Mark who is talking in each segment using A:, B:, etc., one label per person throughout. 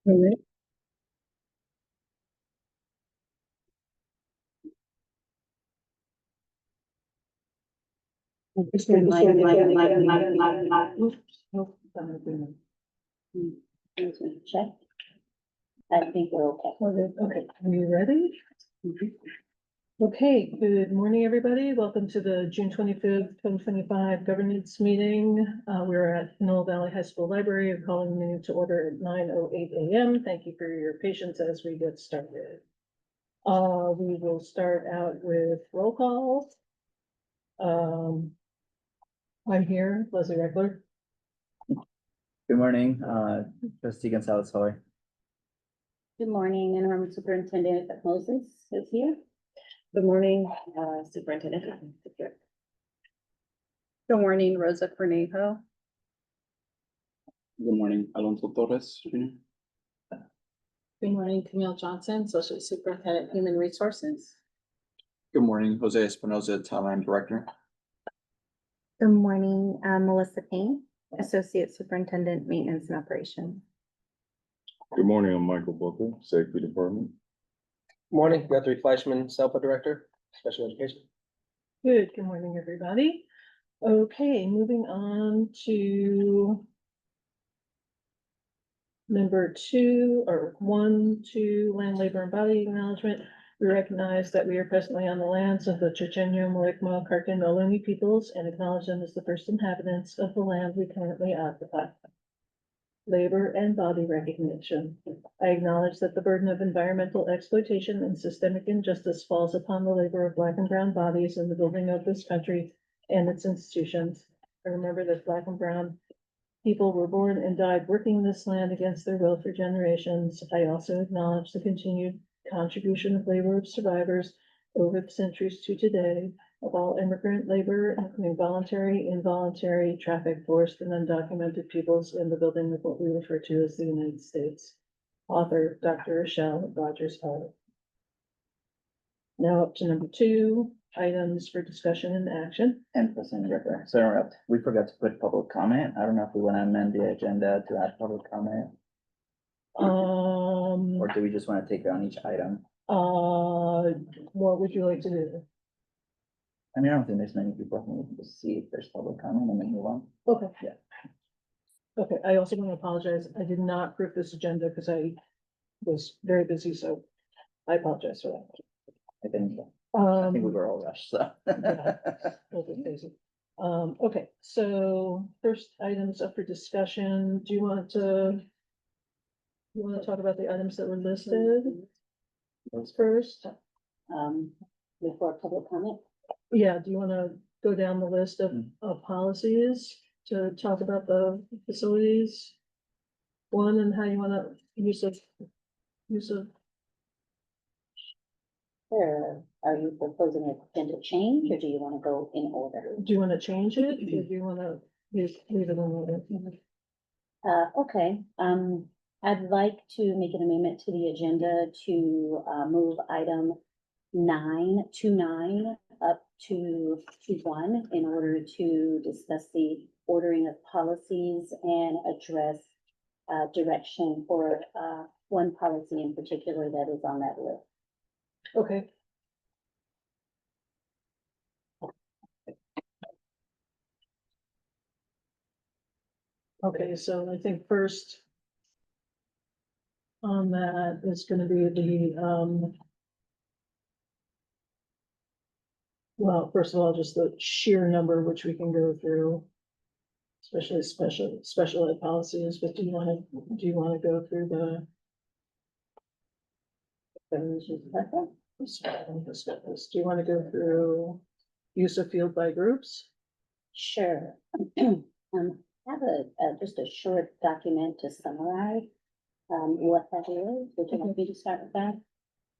A: Alright. Just
B: Good
A: like-
B: Check. I think we're okay.
A: Okay, are you ready? Okay, good morning, everybody. Welcome to the June 25th, 2025 governance meeting. We're at Knoll Valley High School Library. I'm calling the meeting to order at 9:08 a.m. Thank you for your patience as we get started. We will start out with roll call. I'm here, Leslie Reckler.
C: Good morning, trustee Gonzalez Hoy.
B: Good morning, Interim Superintendent Moses is here.
D: Good morning, Superintendent. Good morning, Rosa Cornejo.
E: Good morning, Alonso Torres, Jr.
D: Good morning, Camille Johnson, Associate Superintendent, Human Resources.
E: Good morning, Jose Espinoza, Talent Director.
F: Good morning, Melissa Payne, Associate Superintendent, Maintenance and Operations.
G: Good morning, I'm Michael Booker, Safety Department.
H: Morning, Guthrie Fleischman, SELPA Director, Special Education.
A: Good morning, everybody. Okay, moving on to number 2 or 1, 2, land, labor, and body acknowledgement. We recognize that we are presently on the lands of the Chochenyo, Muwekma, Karkin, Ohlone peoples and acknowledge them as the first inhabitants of the land we currently occupy. Labor and body recognition. I acknowledge that the burden of environmental exploitation and systemic injustice falls upon the labor of Black and brown bodies in the building of this country and its institutions. I remember that Black and brown people were born and died working this land against their will for generations. I also acknowledge the continued contribution of labor of survivors over the centuries to today of all immigrant labor, including voluntary, involuntary, traffic, forced, and undocumented peoples in the building of what we refer to as the United States. Author, Dr. Rochelle Rogers Hall. Now up to number 2, items for discussion and action.
C: And President Ricker, so interrupt, we forgot to put public comment. I don't know if we want to amend the agenda to add public comment, or do we just want to take it on each item?
A: What would you like to do?
C: I mean, I don't think there's many people, I think we can just see if there's public comment and then move on.
A: Okay.
C: Yeah.
A: Okay, I also want to apologize. I did not proof this agenda because I was very busy, so I apologize for that.
C: I think we were all rushed, so.
A: Yeah. Okay, so first items up for discussion. Do you want to talk about the items that were listed first?
B: Before public comment.
A: Yeah, do you want to go down the list of policies to talk about the facilities? One, and how you want to use of.
B: Sure. Are you proposing an agenda change or do you want to go in order?
A: Do you want to change it, or do you want to leave it in order?
B: Okay, I'd like to make an amendment to the agenda to move item 9 up to 1 in order to discuss the ordering of policies and address direction for one policy in particular that is on that list.
A: Okay. Okay, so I think first on that is going to be the, well, first of all, just the sheer number, which we can go through, especially special ed policies, but do you want to go through the? Do you want to go through use of field by groups?
B: Sure. Have just a short document to summarize what that is. Would you like me to start with that?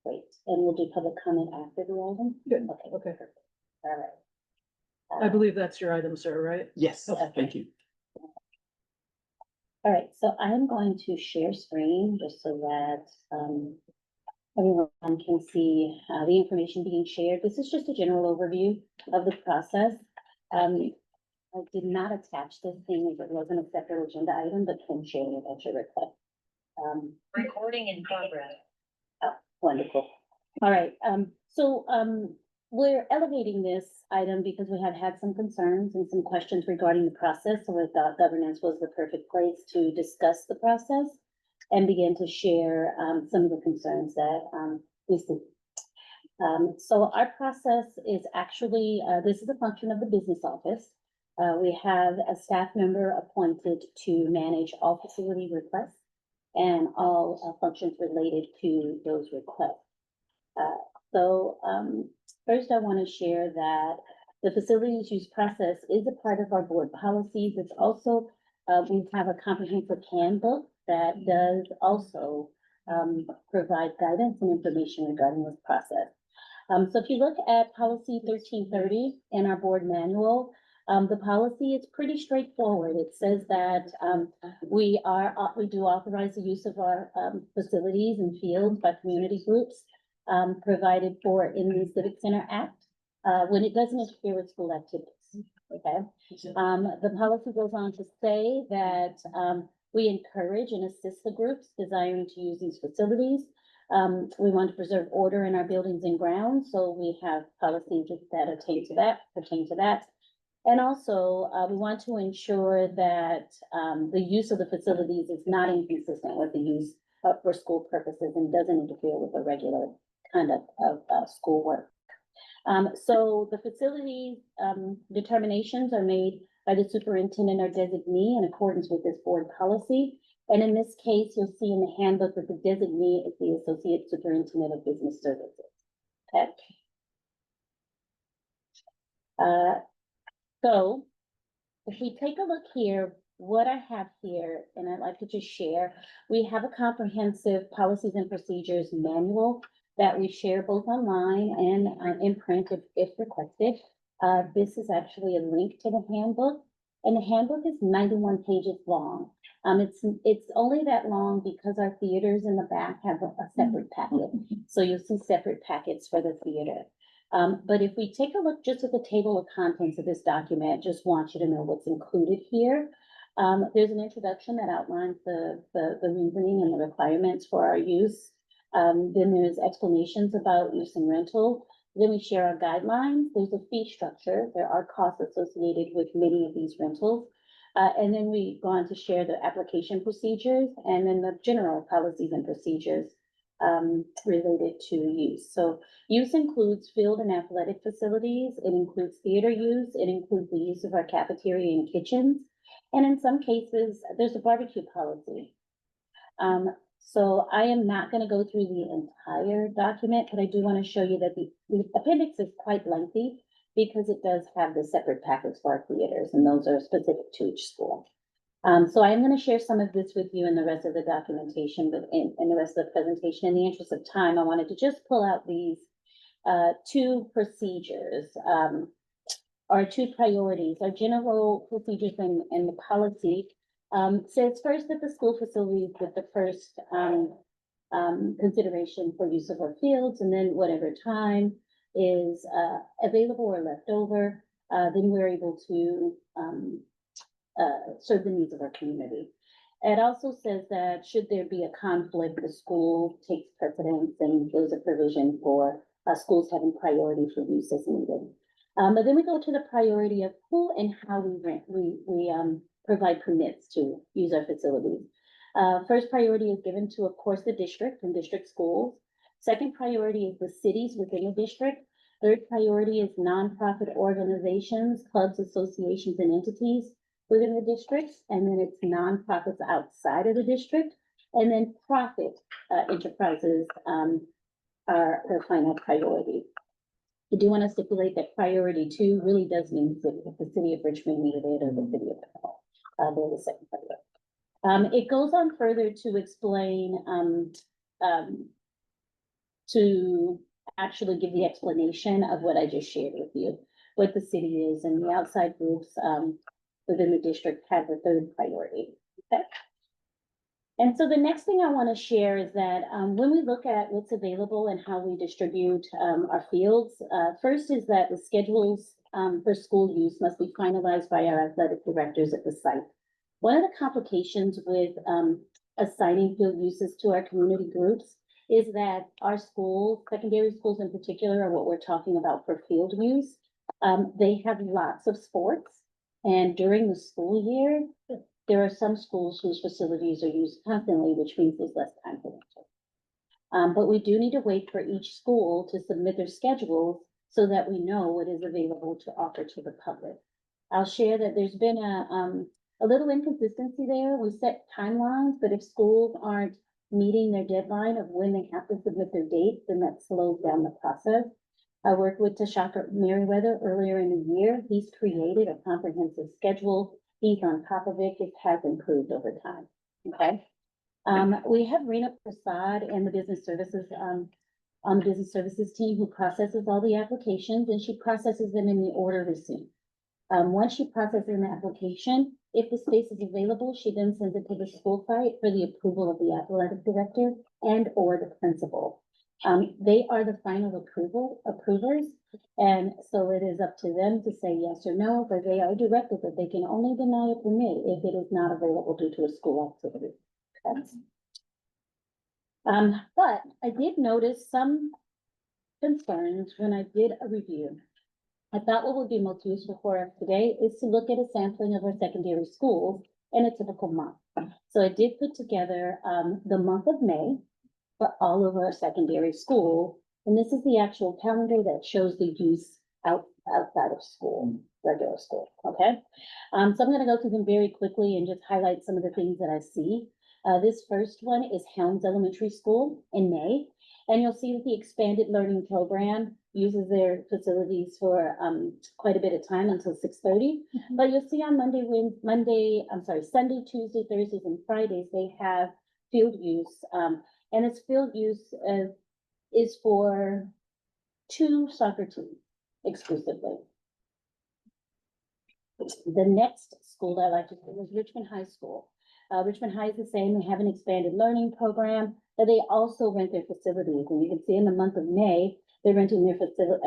B: Great, and we'll do public comment after the item.
A: Good.
B: Okay. Perfect. All right.
A: I believe that's your item, sir, right?
E: Yes,
B: Okay.
E: thank you.
B: All right, so I'm going to share screen just so that everyone can see the information being shared. This is just a general overview of the process. I did not attach this thing as it wasn't a separate agenda item, but can share it at your request. Recording in progress. Oh, wonderful. All right, we're elevating this item because we have had some concerns and some questions regarding the process, so we thought governance was the perfect place to discuss the process and begin to share, some of the concerns that, we see. So our process is actually, this is a function of the business office. We have a staff member appointed to manage all facility requests and all functions related to those requests. First I want to share that the facilities use process is a part of our board policies. It's also, we have a comprehensive handbook that does also provide guidance and information regarding this process. So if you look at policy 1330 in our board manual, the policy is pretty straightforward. It says that we do authorize the use of our facilities and fields by community groups provided for in the Civic Center Act when it doesn't interfere with school activities. Okay. The policy goes on to say that we encourage and assist the groups desiring to use these facilities. We want to preserve order in our buildings and grounds, so we have policies that pertain to that. And also, we want to ensure that the use of the facilities is not inconsistent with the use for school purposes and doesn't interfere with the regular conduct of schoolwork. So the facilities determinations are made by the superintendent or designee in accordance with this board policy. And in this case, you'll see in the handbook that the designee is the Associate Superintendent of Business Services. Okay. So if we take a look here, what I have here, and I'd like to just share, we have a comprehensive policies and procedures manual that we share both online and in print if requested. This is actually a link to the handbook, and the handbook is 91 pages long. It's only that long because our theaters in the back have a separate packet. So you'll see separate packets for the theater. But if we take a look just at the table of contents of this document, just want you to know what's included here. There's an introduction that outlines the reasoning and the requirements for our use. Then there's explanations about use and rental. Then we share our guidelines. There's a fee structure. There are costs associated with many of these rentals. And then we go on to share the application procedures and then the general policies and procedures related to use. So use includes field and athletic facilities. It includes theater use. It includes the use of our cafeteria and kitchens. And in some cases, there's a barbecue policy. So I am not going to go through the entire document, but I do want to show you that the appendix is quite lengthy because it does have the separate packets for our theaters, and those are specific to each school. So I am going to share some of this with you in the rest of the documentation, but in the rest of the presentation. In the interest of time, I wanted to just pull out these two procedures, or two priorities. Our general procedures and the policy says first that the school facilities get the first consideration for use of our fields, and then whatever time is available or left over, then we're able to serve the needs of our community. It also says that should there be a conflict, the school takes precedence, and there's a provision for schools having priority for use as needed. But then we go to the priority of who and how we provide permits to use our facilities. First priority is given to, of course, the district and district schools. Second priority is the cities within the district. Third priority is nonprofit organizations, clubs, associations, and entities within the district. And then it's nonprofits outside of the district. And then profit enterprises are the final priority. I do want to stipulate that priority 2 really does mean if the city of Richmond needed it or the city of Bethel. They're the second priority. It goes on further to explain, to actually give the explanation of what I just shared with you, what the city is, and the outside groups within the district have the third priority. Okay. And so the next thing I want to share is that when we look at what's available and how we distribute our fields, first is that the schedules for school use must be finalized by our athletic directors at the site. One of the complications with assigning field uses to our community groups is that our schools, secondary schools in particular, are what we're talking about for field use. They have lots of sports, and during the school year, there are some schools whose facilities are used constantly, which means there's less time for them. But we do need to wait for each school to submit their schedules so that we know what is available to offer to the public. I'll share that there's been a little inconsistency there. We set timelines, but if schools aren't meeting their deadline of when they have to submit their dates, then that slows down the process. I worked with Tashaka Merriweather earlier in the year. He's created a comprehensive schedule. He's on top of it. It has improved over time. Okay. We have Rena Prasad and the business services, on the business services team who processes all the applications, and she processes them in the order received. Once she processes an application, if the space is available, she then sends it to the school site for the approval of the athletic director and or the principal. They are the final approvers, and so it is up to them to say yes or no, but they are directed that they can only deny a permit if it is not available due to a school activity. But I did notice some concerns when I did a review. I thought what would be most useful for us today is to look at a sampling of our secondary schools in a typical month. So I did put together the month of May for all of our secondary schools. And this is the actual calendar that shows the use outside of school, regular school, okay? So I'm gonna go through them very quickly and just highlight some of the things that I see. This first one is Helms Elementary School in May. And you'll see that the expanded learning program uses their facilities for quite a bit of time until 6:30. But you'll see on Sunday, Tuesday, Thursdays, and Fridays, they have field use. And its field use is for 2 soccer teams exclusively. The next school that I like to say is Richmond High School. Richmond High is the same. They have an expanded learning program, but they also rent their facilities. And you can see in the month of May, they're renting their facility,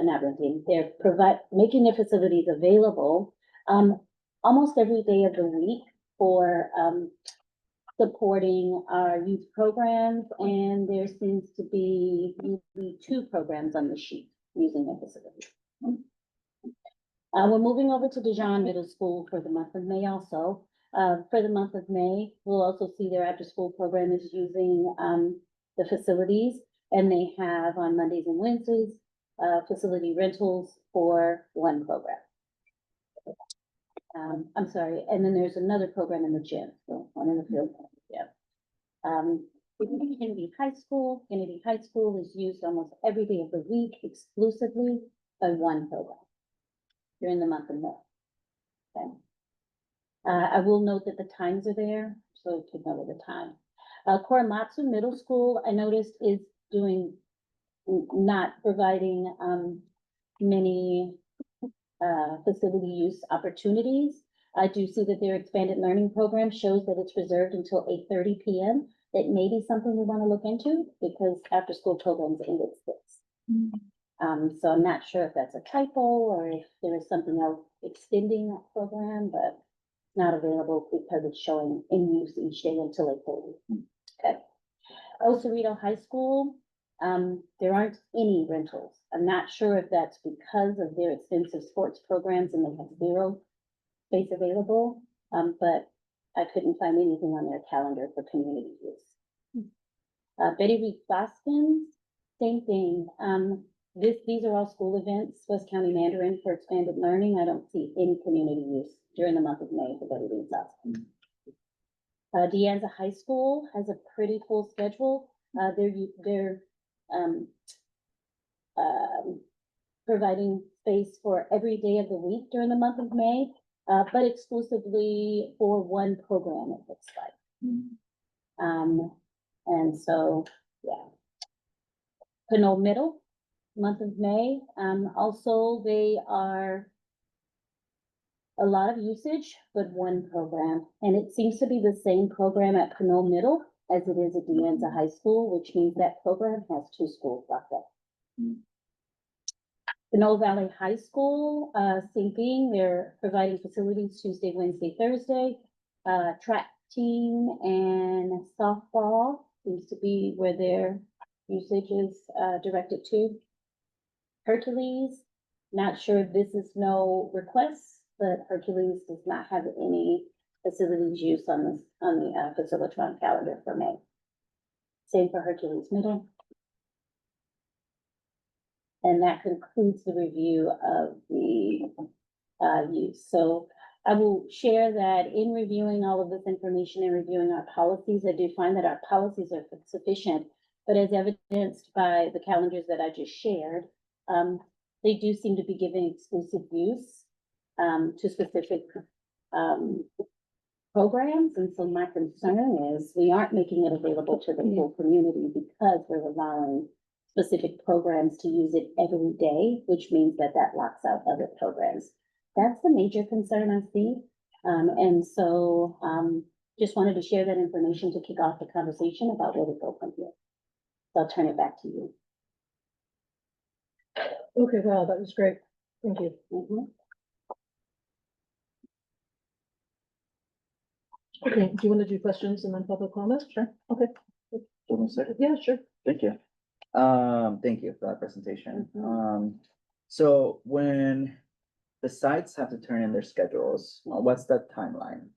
B: they're making their facilities available almost every day of the week for supporting our youth programs. And there seems to be usually 2 programs on the sheet using their facility. We're moving over to Dijon Middle School for the month of May also. For the month of May, we'll also see their after-school program is using the facilities, and they have on Mondays and Wednesdays facility rentals for 1 program. I'm sorry, and then there's another program in the gym, so one in the field. Yeah. Kennedy High School. Kennedy High School is used almost every day of the week exclusively by 1 program during the month of May. Okay. I will note that the times are there, so you can know the time. Korematsu Middle School, I noticed, is not providing many facility use opportunities. I do see that their expanded learning program shows that it's reserved until 8:30 p.m. It may be something we want to look into because after school programs end at 6. So I'm not sure if that's a typo or if there is something else extending that program, but not available because it's showing in use each day until 8:30. Okay. El Cerrito High School, there aren't any rentals. I'm not sure if that's because of their extensive sports programs and they have 0 space available, but I couldn't find anything on their calendar for community use. Betty Reed Baskins, same thing. These are all school events, West County Mandarin for expanded learning. I don't see any community use during the month of May for Betty Reed Baskins. De Anza High School has a pretty full schedule. They're providing space for every day of the week during the month of May, but exclusively for 1 program, it looks like. And so, yeah. Pinole Middle, month of May. Also, they are a lot of usage, but 1 program. And it seems to be the same program at Pinole Middle as it is at De Anza High School, which means that program has 2 schools locked up. Pinole Valley High School, same thing. They're providing facilities Tuesday, Wednesday, Thursday. Track team and softball seems to be where their usage is directed to. Hercules, not sure if this is no request, but Hercules does not have any facilities use on the Facilitron calendar for May. Same for Hercules Middle. And that concludes the review of the use. So I will share that in reviewing all of this information and reviewing our policies, I do find that our policies are sufficient, but as evidenced by the calendars that I just shared, they do seem to be giving exclusive use to specific programs. And so my concern is we aren't making it available to the whole community because we're allowing specific programs to use it every day, which means that that locks out other programs. That's the major concern I see. And so just wanted to share that information to kick off the conversation about where to go from here. So I'll turn it back to you.
A: Okay, wow, that was great. Thank you.
B: Mhm.
A: Okay, do you want to do questions and then public comments? Sure. Okay,
C: Hold on a second.
A: yeah, sure.
C: Thank you. Thank you for that presentation.
B: Mhm.
C: So when the sites have to turn in their schedules, what's that timeline?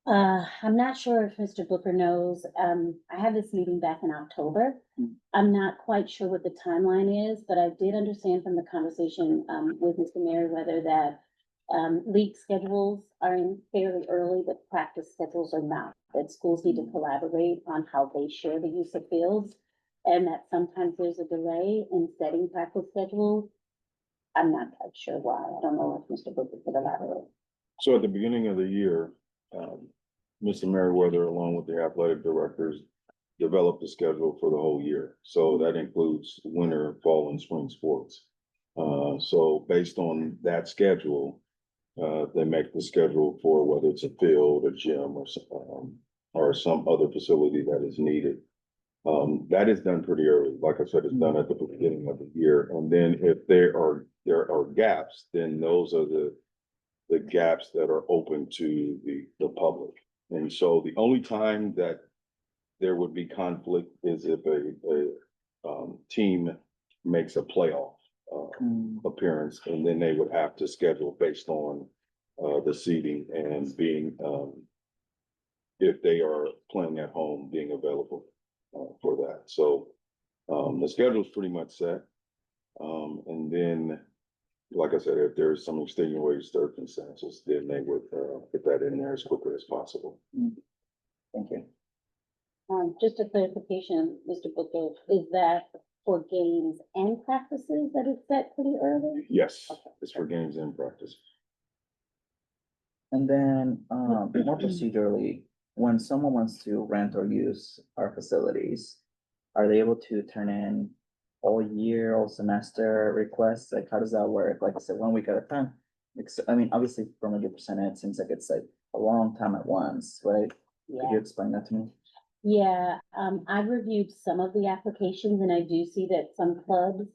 B: I'm not sure if Mr. Booker knows. I had this meeting back in October.
C: Mm.
B: I'm not quite sure what the timeline is, but I did understand from the conversation with Mr. Merriweather that league schedules are in fairly early, but practice schedules are not. That schools need to collaborate on how they share the use of fields, and that sometimes there's a delay in setting practice schedules. I'm not quite sure why. I don't know if Mr. Booker could elaborate.
G: So at the beginning of the year, Mr. Merriweather, along with the athletic directors, developed a schedule for the whole year. So that includes winter, fall, and spring sports. So based on that schedule, they make the schedule for whether it's a field, a gym, or some other facility that is needed. That is done pretty early. Like I said, it's done at the beginning of the year. And then if there are gaps, then those are the gaps that are open to the public. And so the only time that there would be conflict is if a team makes a playoff appearance, and then they would have to schedule based on the seating and being if they are playing at home, being available for that. So the schedule is pretty much set. And then, like I said, if there's some extenuating circumstances, then they would get that in there as quickly as possible.
C: Thank you.
B: Just a clarification, Mr. Booker, is that for games and practices that it's set pretty early?
G: Yes, it's for games and practice.
C: And then, more procedurally, when someone wants to rent or use our facilities, are they able to turn in all year, all semester requests? Like, how does that work? Like I said, 1 week at a time? I mean, obviously, from what you're presenting, it seems like it's like a long time at once, right? Could you
B: Yeah,
C: explain that to me?
B: yeah, I've reviewed some of the applications and I do see that some clubs,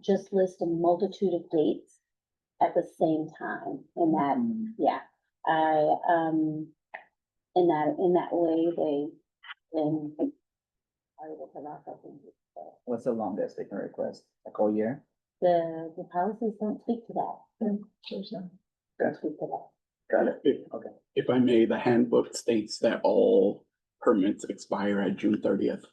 B: just list a multitude of dates at the same time, and that, yeah, in that way, they then are able to lock up and
C: What's the longest they can request? Like all year?
B: the policies don't speak to that.
A: There's none.
B: Don't speak to that.
C: Got it.
I: If,
C: Okay.
I: if I may, the handbook states that all permits expire at June 30th.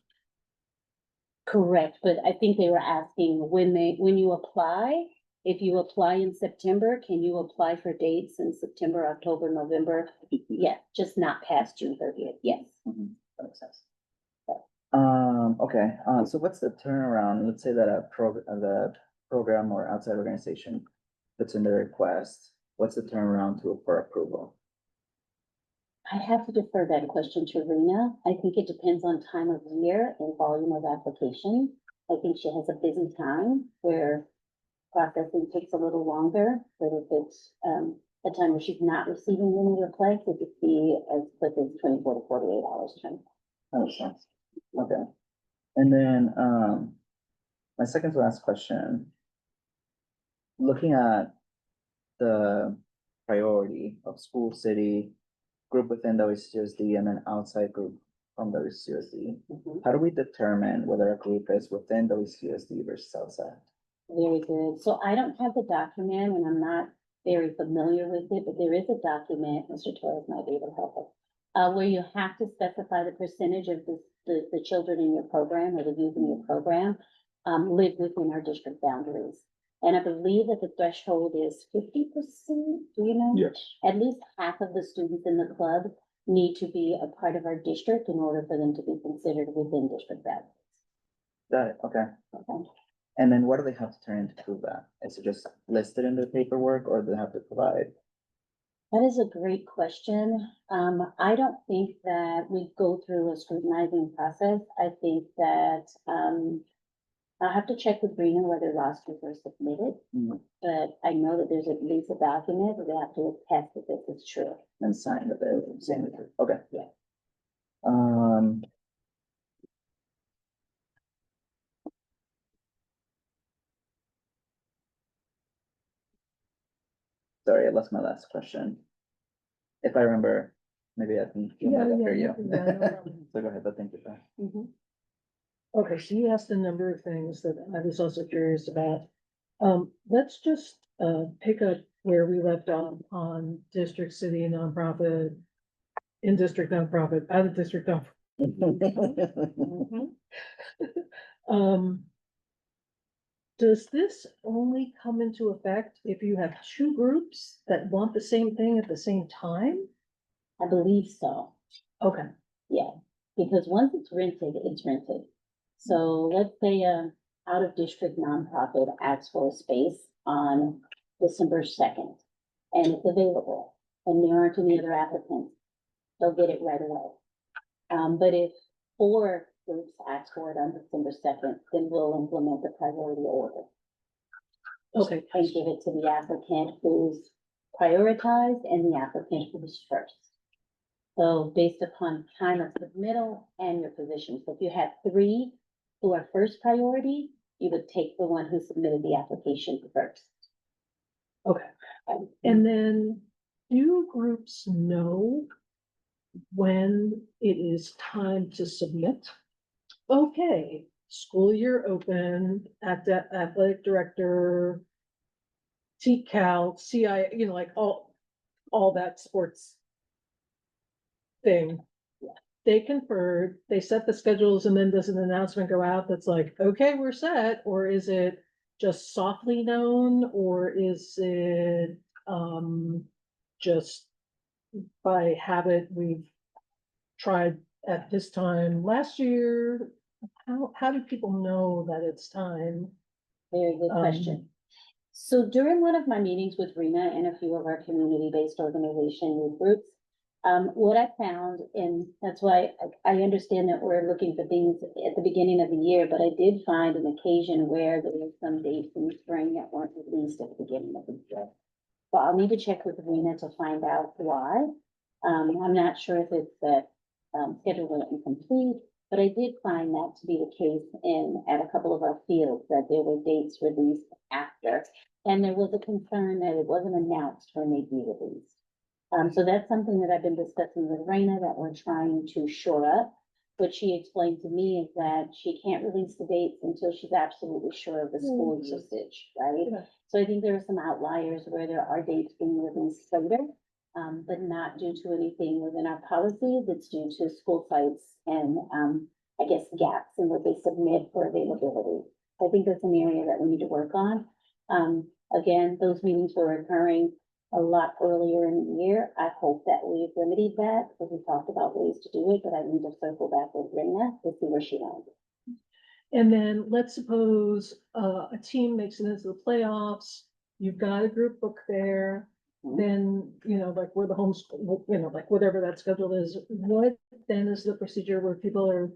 B: Correct, but I think they were asking when you apply, if you apply in September, can you apply for dates in September, October, November? Yeah, just not past June 30th, yes.
C: That makes sense. Okay, so what's the turnaround? Let's say that the program or outside organization puts in the request. What's the turnaround for approval?
B: I have to defer that question to Rena. I think it depends on time of year and volume of application. I think she has a busy time where processing takes a little longer, but if it's a time where she's not receiving any requests, it could be as quick as 24 to 48 hours time.
C: That makes sense. Okay. And then, my second to last question. Looking at the priority of school, city, group within WCCUSD and an outside group from WCCUSD.
B: Mhm.
C: How do we determine whether a group is within WCCUSD versus outside?
B: Very good. So I don't have the document and I'm not very familiar with it, but there is a document, Mr. Torres might be able to help us. Where you have to specify the percentage of the children in your program or the youth in your program, live within our district boundaries. And I believe that the threshold is 50%, do you know?
G: Yes.
B: At least half of the students in the club need to be a part of our district in order for them to be considered within district boundaries.
C: Got it, okay.
B: Okay.
C: And then what do they have to turn in to prove that? Is it just listed in the paperwork or do they have to provide?
B: That is a great question. I don't think that we go through a scrutinizing process. I think that, I'll have to check with Brina whether rosters are submitted.
C: Mhm.
B: But I know that there's at least a document that they have to attest that this is true.
C: And sign that they're saying the truth? Okay.
B: Yeah.
C: Sorry, I lost my last question. If I remember, maybe I can. After you.
A: yeah, no problem.
C: So go ahead, but thank you.
B: Mhm.
A: Okay, so you asked a number of things that I was also curious about. Let's just, pick up where we left off on district, city, nonprofit, in district nonprofit, out of district nonprofit. Um, does this only come into effect if you have two groups that want the same thing at the same time?
B: I believe so.
A: Okay,
B: Yeah, because once it's rented, it's rented. So let's say out of district nonprofit asks for a space on December 2nd. And it's available and there aren't any other applicants, they'll get it right away. But if 4 groups ask for it on December 2nd, then we'll implement the priority order
A: okay,
B: and give it to the applicant who's prioritized and the applicant who's first. So based upon time of submittal and your position. So if you have 3 who are first priority, you would take the one who submitted the application first.
A: okay. And then do groups know when it is time to submit? Okay, school year open, athletic director, T-Cal, CI, like all that sports thing. They conferred, they set the schedules, and then does an announcement go out that's like, okay, we're set, or is it just softly known, or is it, just by habit, we've tried at this time last year? How do people know that it's time?
B: Very good question. So during one of my meetings with Rena and a few of our community-based organization youth groups, what I found, and that's why I understand that we're looking for things at the beginning of the year, but I did find an occasion where there were some dates in the spring that weren't released at the beginning of the year. So I'll need to check with Rena to find out why. I'm not sure if it's that, schedule was incomplete, but I did find that to be the case at a couple of our fields, that there were dates released after. And there was a concern that it wasn't announced when they'd be released. So that's something that I've been discussing with Raina that we're trying to shore up. What she explained to me is that she can't release the dates until she's absolutely sure of the school usage, right?
A: Yeah.
B: So I think there are some outliers where there are dates being released later, but not due to anything within our policies. It's due to school sites and, I guess, gaps in what they submit for availability. I think that's an area that we need to work on. Again, those meetings were occurring a lot earlier in the year. I hope that we've remedied that, because we talked about ways to do it, but I need to circle back with Rena to see where she lands.
A: And then let's suppose, a team makes it into the playoffs, you've got a group book there.
B: Mhm.
A: Then, like where the homeschool, like whatever that schedule is, what then is the procedure where people are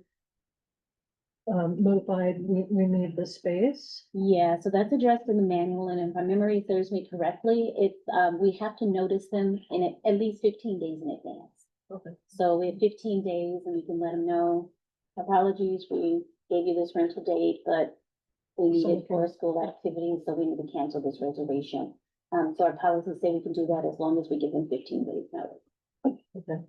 A: notified, we need the space?
B: Yeah, so that's addressed in the manual, and if my memory serves me correctly, it's, we have to notice them in at least 15 days in advance.
A: Okay.
B: So we have 15 days and we can let them know, apologies, we gave you this rental date, but we need it for a school activity, so we need to cancel this reservation. So our policies say we can do that as long as we give them 15 days notice.
A: Okay.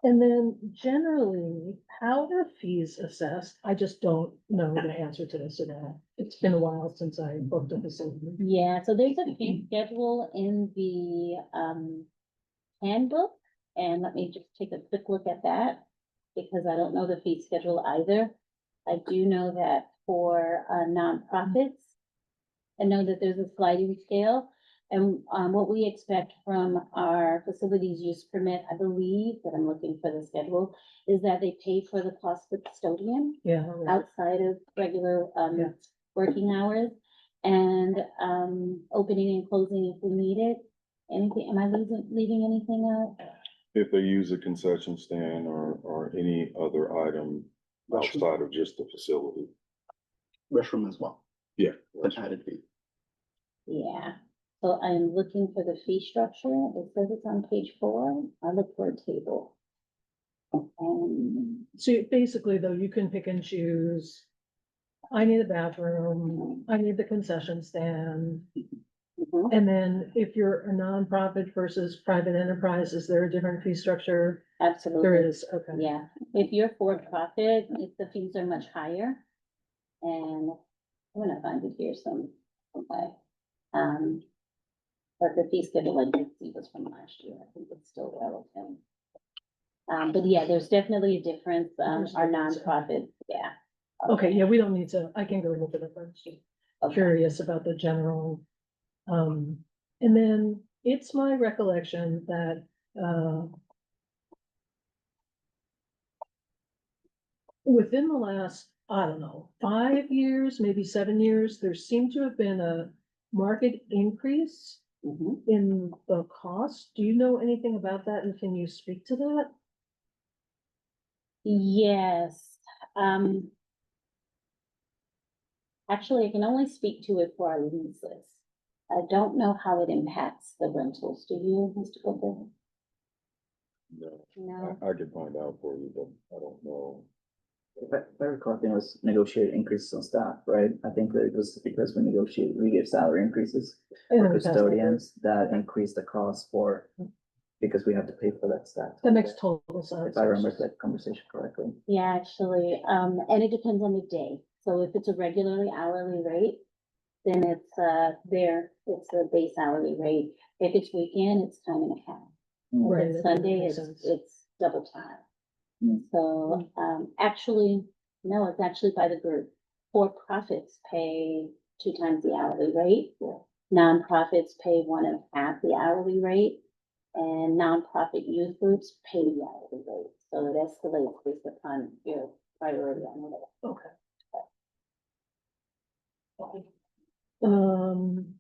A: And then generally, how are fees assessed? I just don't know the answer to this at all. It's been a while since I booked a facility.
B: Yeah, so there's a fee schedule in the, handbook, and let me just take a quick look at that, because I don't know the fee schedule either. I do know that for, nonprofits, I know that there's a sliding scale, and, what we expect from our facilities use permit, I believe, that I'm looking for the schedule, is that they pay for the cost of custodian
A: Yeah. all right.
B: outside of regular,
A: Yeah.
B: working hours, and, opening and closing if we need it. Anything, am I leaving anything out?
G: If they use a concession stand or any other item outside of just the facility.
I: Restroom as well,
G: Yeah.
I: an added fee.
B: Yeah, so I'm looking for the fee structure. It says it's on page 4. I look for a table.
A: So basically, though, you can pick and choose. I need a bathroom, I need the concession stand.
B: Mhm.
A: And then if you're a nonprofit versus private enterprise, is there a different fee structure?
B: Absolutely.
A: There is, okay.
B: Yeah, if you're for profit, if the fees are much higher. And I'm gonna find it here okay. But the fee schedule I did see was from last year. I think it's still relevant. But yeah, there's definitely a difference.
A: There's a
B: Our
A: difference.
B: nonprofit, yeah.
A: Okay, yeah, we don't need to, I can go look at it first.
B: Okay.
A: Curious about the general. And then it's my recollection that, within the last, I don't know, 5 years, maybe 7 years, there seemed to have been a market increase
B: Mhm.
A: in the cost. Do you know anything about that, and can you speak to that?
B: Yes, actually, I can only speak to it for our leases. I don't know how it impacts the rentals. Do you, Mr. Booker?
G: No,
B: No,
G: I could find out for you, but I don't know.
C: If I recall, I think it was negotiated increases on staff, right? I think that it was because we gave salary increases
A: I know
C: for
A: we passed that.
C: custodians that increased the cost for, because we have to pay for that staff.
A: That makes total sense.
C: If I remember that conversation correctly.
B: yeah, actually, and it depends on the day. So if it's a regularly hourly rate, then it's, it's a base hourly rate. If it's weekend, it's time and a half.
A: Right,
B: If it's
A: that
B: Sunday,
A: makes
B: it's,
A: sense.
B: it's double time.
C: Mm.
B: So, actually, no, it's actually by the group. For-profits pay 2 times the hourly rate. Nonprofits pay 1.5 the hourly rate. And nonprofit youth groups pay the hourly rate. So it escalates based upon your priority on it.
A: Okay. Um.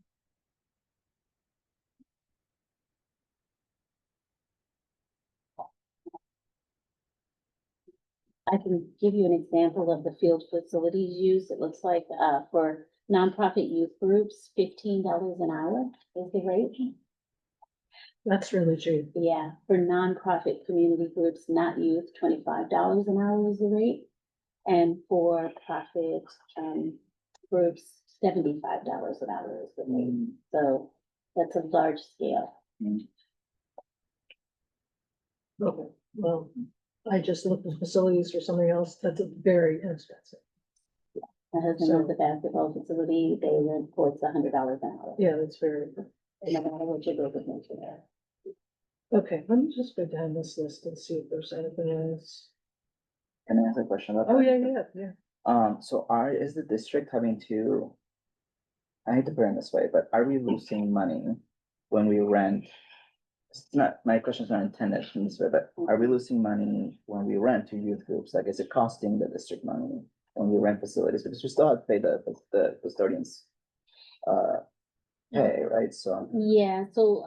B: I can give you an example of the field facilities use. It looks like, for nonprofit youth groups, $15 an hour is the rate.
A: That's really cheap.
B: Yeah, for nonprofit community groups, not youth, $25 an hour is the rate. And for profit, groups, $75 an hour is the rate. So that's a large scale.
A: Okay, well, I just looked at facilities for something else. That's a very inexpensive.
B: My husband
A: So-
B: owns a basketball facility. They rent for it's $100 an hour.
A: Yeah, that's very,
B: No matter what you go with for there.
A: okay, let me just go down this list and see if there's anything else.
C: Can I ask a question about
A: Oh,
C: that?
A: yeah.
C: So is the district having to, I hate to put it this way, but are we losing money when we rent? It's not, my question's not intended in this way, but are we losing money when we rent to youth groups? Like, is it costing the district money when we rent facilities? Because we still have to pay the custodians. Pay, right? So,
B: Yeah, so,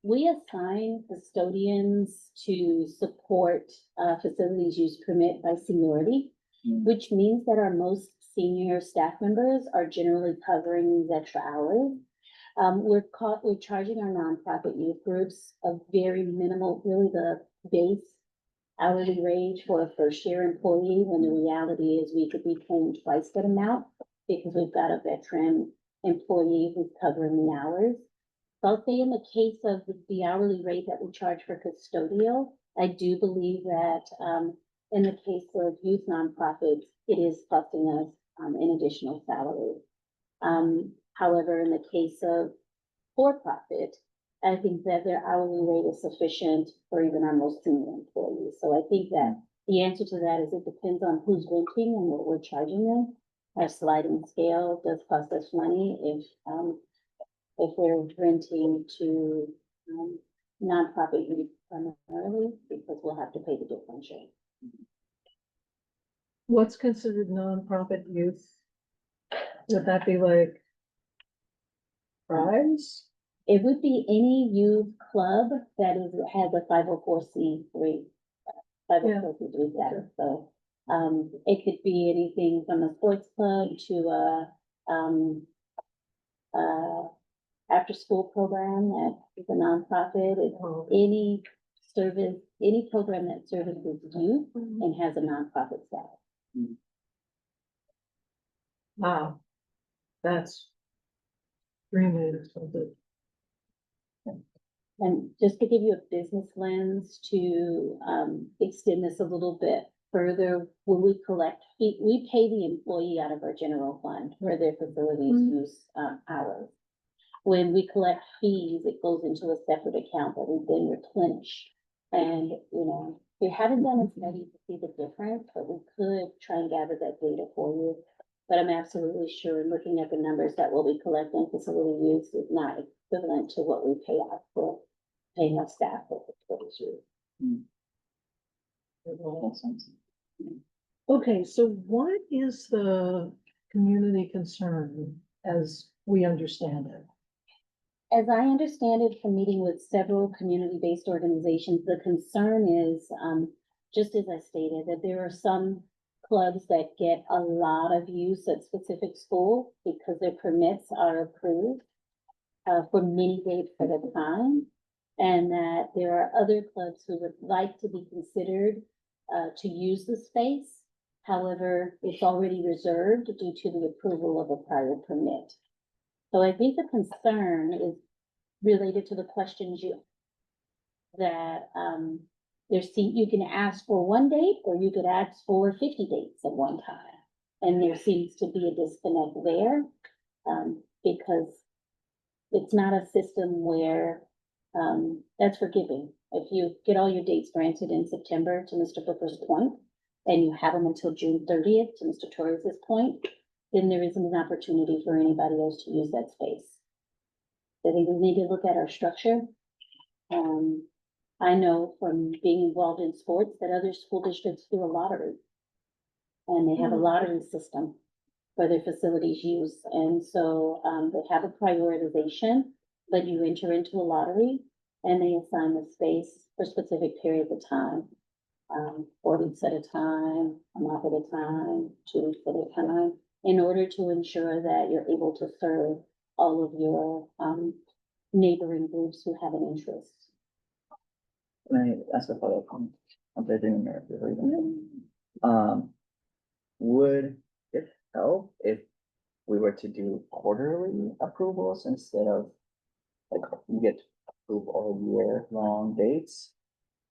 B: we assign custodians to support, facilities use permit by seniority,
C: Mm.
B: which means that our most senior staff members are generally covering these extra hours. We're charging our nonprofit youth groups a very minimal, really the base hourly wage for a first-year employee, when the reality is we could be paying twice that amount because we've got a veteran employee who's covering the hours. So I'll say in the case of the hourly rate that we charge for custodial, I do believe that, in the case of youth nonprofits, it is costing us, an additional salary. However, in the case of for-profit, I think that their hourly rate is sufficient for even our most senior employees. So I think that the answer to that is it depends on who's renting and what we're charging them. Our sliding scale does cost us money if we're renting to, nonprofit use primarily, because we'll have to pay the differential.
A: What's considered nonprofit youth? Would that be like prize?
B: It would be any youth club that has a 504c3, 504c3 status. So, it could be anything from a sports club to a after-school program that is a nonprofit. It's any service, any program that services youth and has a nonprofit status.
A: Wow. That's extremely expensive.
B: And just to give you a business lens to extend this a little bit further, when we collect, we pay the employee out of our general fund for their facilities use hours. When we collect fees, it goes into a separate account that we then replenish. And, we haven't done a study to see the difference, but we could try and gather that data for you. But I'm absolutely sure, looking at the numbers, that what we collect on facility use is not equivalent to what we pay out for paying our staff for facilities use.
A: Okay, so what is the community concern as we understand it?
B: As I understand it from meeting with several community-based organizations, the concern is, just as I stated, that there are some clubs that get a lot of use at specific schools because their permits are approved for many days at a time, and that there are other clubs who would like to be considered to use the space. However, it's already reserved due to the approval of a prior permit. So I think the concern is related to the questions that you can ask for one date, or you could ask for 50 dates at one time. And there seems to be a disconnect there, because it's not a system where, that's forgiving. If you get all your dates granted in September, to Mr. Booker's point, and you have them until June 30th, to Mr. Torres's point, then there isn't an opportunity for anybody else to use that space. I think we need to look at our structure. I know from being involved in sports that other school districts do a lottery. And they have a lottery system for their facilities use. And so, they have a prioritization, but you enter into a lottery and they assign the space for specific periods of time. 4 weeks at a time, a month at a time, 2 weeks at a time, in order to ensure that you're able to serve all of your neighboring groups who have an interest.
C: Can I ask a follow-up comment? I'm thinking America. Would it help if we were to do quarterly approvals instead of like you get to approve all year long dates?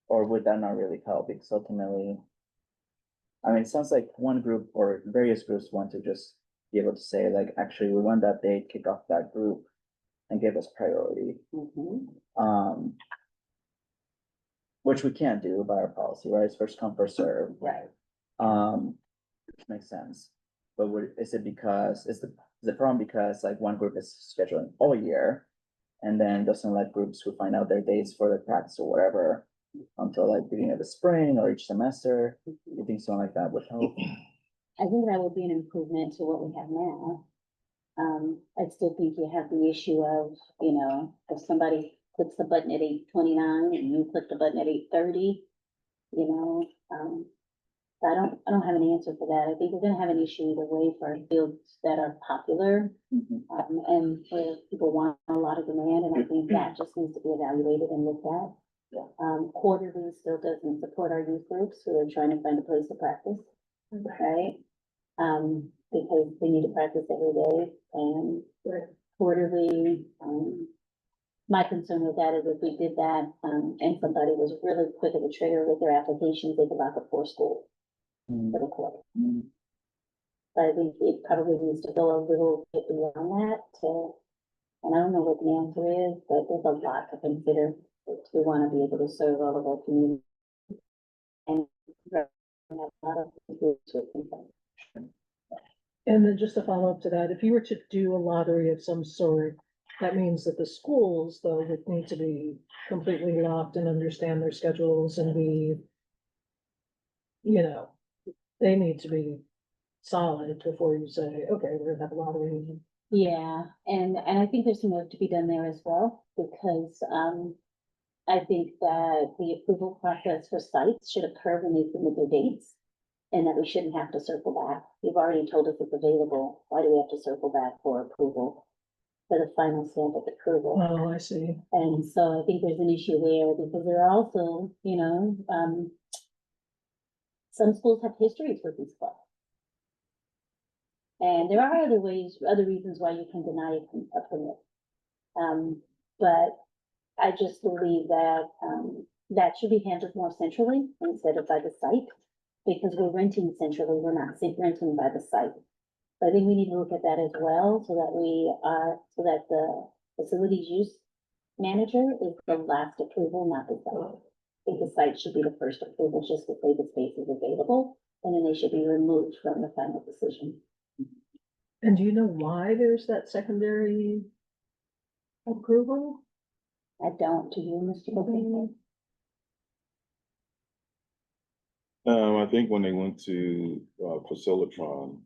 C: Or would that not really help? Because ultimately, I mean, it sounds like one group or various groups want to just be able to say like, actually, we want that date, kick off that group and give us priority. Which we can't do by our policy, right? It's first come, first serve.
B: Right.
C: Which makes sense. But is the problem because like one group is scheduling all year and then doesn't let groups who find out their dates for the practice or whatever until like beginning of the spring or each semester? You think something like that would help?
B: I think that would be an improvement to what we have now. I still think you have the issue of, if somebody clicks the button at 8:29 and you click the button at 8:30, I don't have an answer for that. I think we're gonna have an issue either way for fields that are popular, and where people want a lot of demand, and I think that just needs to be evaluated and looked at. Quarterly still doesn't support our youth groups who are trying to find a place to practice, right? Because they need to practice every day, and quarterly, my concern with that is if we did that, and somebody was really quick of a trigger with their application, think about the four schools for the quarter. But I think it probably needs to go a little bit beyond that to, and I don't know what the answer is, but there's a lot to consider. If we want to be able to serve all of our community. And have a lot of people to think.
A: And then just to follow up to that, if you were to do a lottery of some sort, that means that the schools, though, would need to be completely locked and understand their schedules and be, you know, they need to be solid before you say, okay, we're gonna have a lottery.
B: Yeah, and I think there's some work to be done there as well, because, I think that the approval process for sites should occur when they submit their dates. And that we shouldn't have to circle back. You've already told us it's available. Why do we have to circle back for approval? For the final stamp of approval.
A: Oh, I see.
B: And so I think there's an issue there because there are also, some schools have histories with these clubs. And there are other ways, other reasons why you can deny a permit. But I just believe that, that should be handled more centrally instead of by the site. Because we're renting centrally, we're not renting by the site. So I think we need to look at that as well, so that the facilities use manager is the last approval, not the site. I think the site should be the first approval, just to say the space is available, and then they should be removed from the final decision.
A: And do you know why there's that secondary approval?
B: I don't, do you, Mr. Booking?
G: I think when they went to, Facilitron,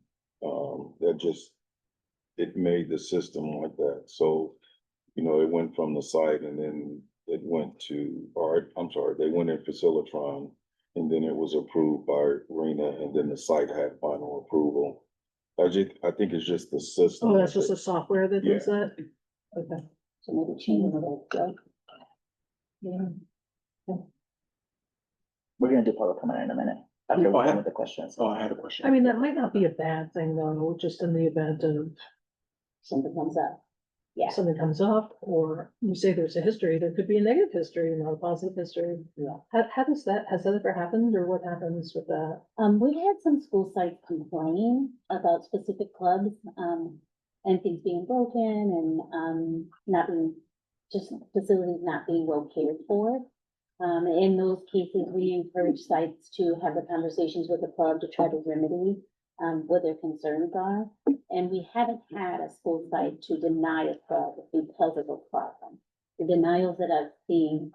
G: it made the system like that. So, it went from the site and then it went to, they went in Facilitron and then it was approved by RENA and then the site had final approval. I think it's just the system.
A: Oh, that's just the software that does that? Okay.
B: So maybe change it, right?
A: Yeah.
C: We're gonna do public comment in a minute, after
I: Oh,
C: we're
I: I
C: done
I: have-
C: with the questions.
I: Oh, I had a question.
A: I mean, that might not be a bad thing though, just in the event of
B: Something comes up. Yeah.
A: something comes up, or you say there's a history, there could be a negative history, not a positive history.
B: Yeah.
A: How does that, has that ever happened, or what happens with that?
B: We've had some school sites complain about specific clubs, and things being broken and, not being, just facilities not being well cared for. In those cases, we encourage sites to have the conversations with the club to try to remedy, what their concerns are. And we haven't had a school site to deny a club because of a problem. The denials that I've seen,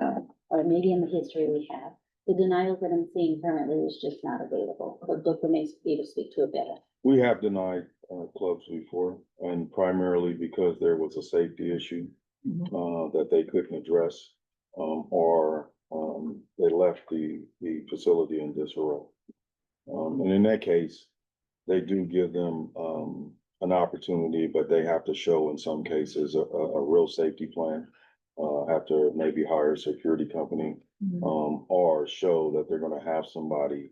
B: or maybe in the history we have, the denials that I'm seeing currently is just not available, but Booker may be able to speak to it better.
G: We have denied, clubs before, and primarily because there was a safety issue, that they couldn't address, or, they left the facility in disarray. And in that case, they do give them, an opportunity, but they have to show in some cases a real safety plan. Have to maybe hire a security company, or show that they're gonna have somebody.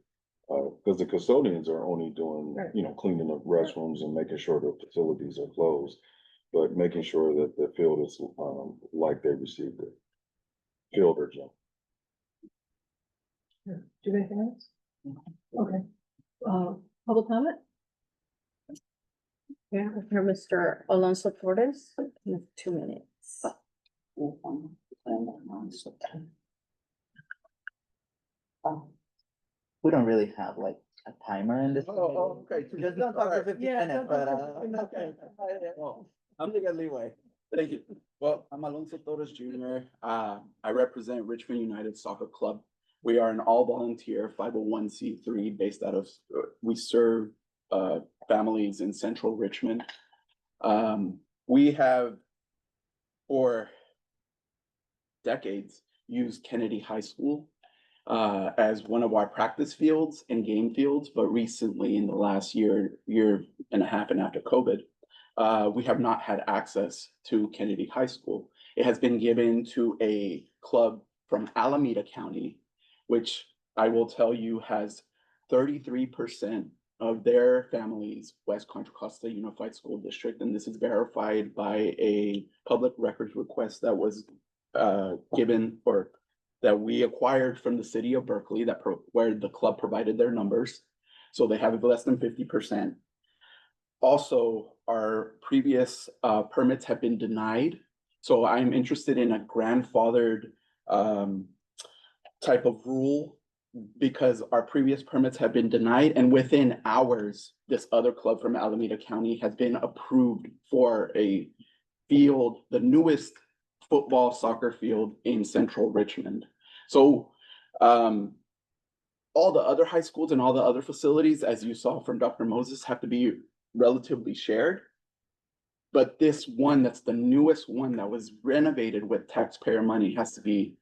G: Because the custodians are only doing,
A: Right.
G: cleaning up restrooms and making sure the facilities are closed. But making sure that the field is, like they received it. Field or gym.
A: Do you have anything else? Okay. Public comment?
F: Yeah, for Mr. Alonso Flores, you have 2 minutes.
C: We don't really have like a timer in this.
I: Okay.
C: Just don't talk for 50
A: Yeah,
C: minutes,
A: don't
C: but,
A: talk for 50 minutes.
I: Well, I'm taking leeway. Thank you. Well, I'm Alonso Torres Jr. I represent Richmond United Soccer Club. We are an all-volunteer 501c3 based out of, we serve families in central Richmond. We have for decades used Kennedy High School as one of our practice fields and game fields, but recently in the last year and a half and after COVID, we have not had access to Kennedy High School. It has been given to a club from Alameda County, which I will tell you has 33% of their families West Contra Costa Unified School District, and this is verified by a public records request that was given or that we acquired from the city of Berkeley where the club provided their numbers. So they have less than 50%. Also, our previous permits have been denied. So I'm interested in a grandfathered type of rule because our previous permits have been denied, and within hours, this other club from Alameda County has been approved for a field, the newest football soccer field in central Richmond. So all the other high schools and all the other facilities, as you saw from Dr. Moses, have to be relatively shared. But this one, that's the newest one that was renovated with taxpayer money, has to be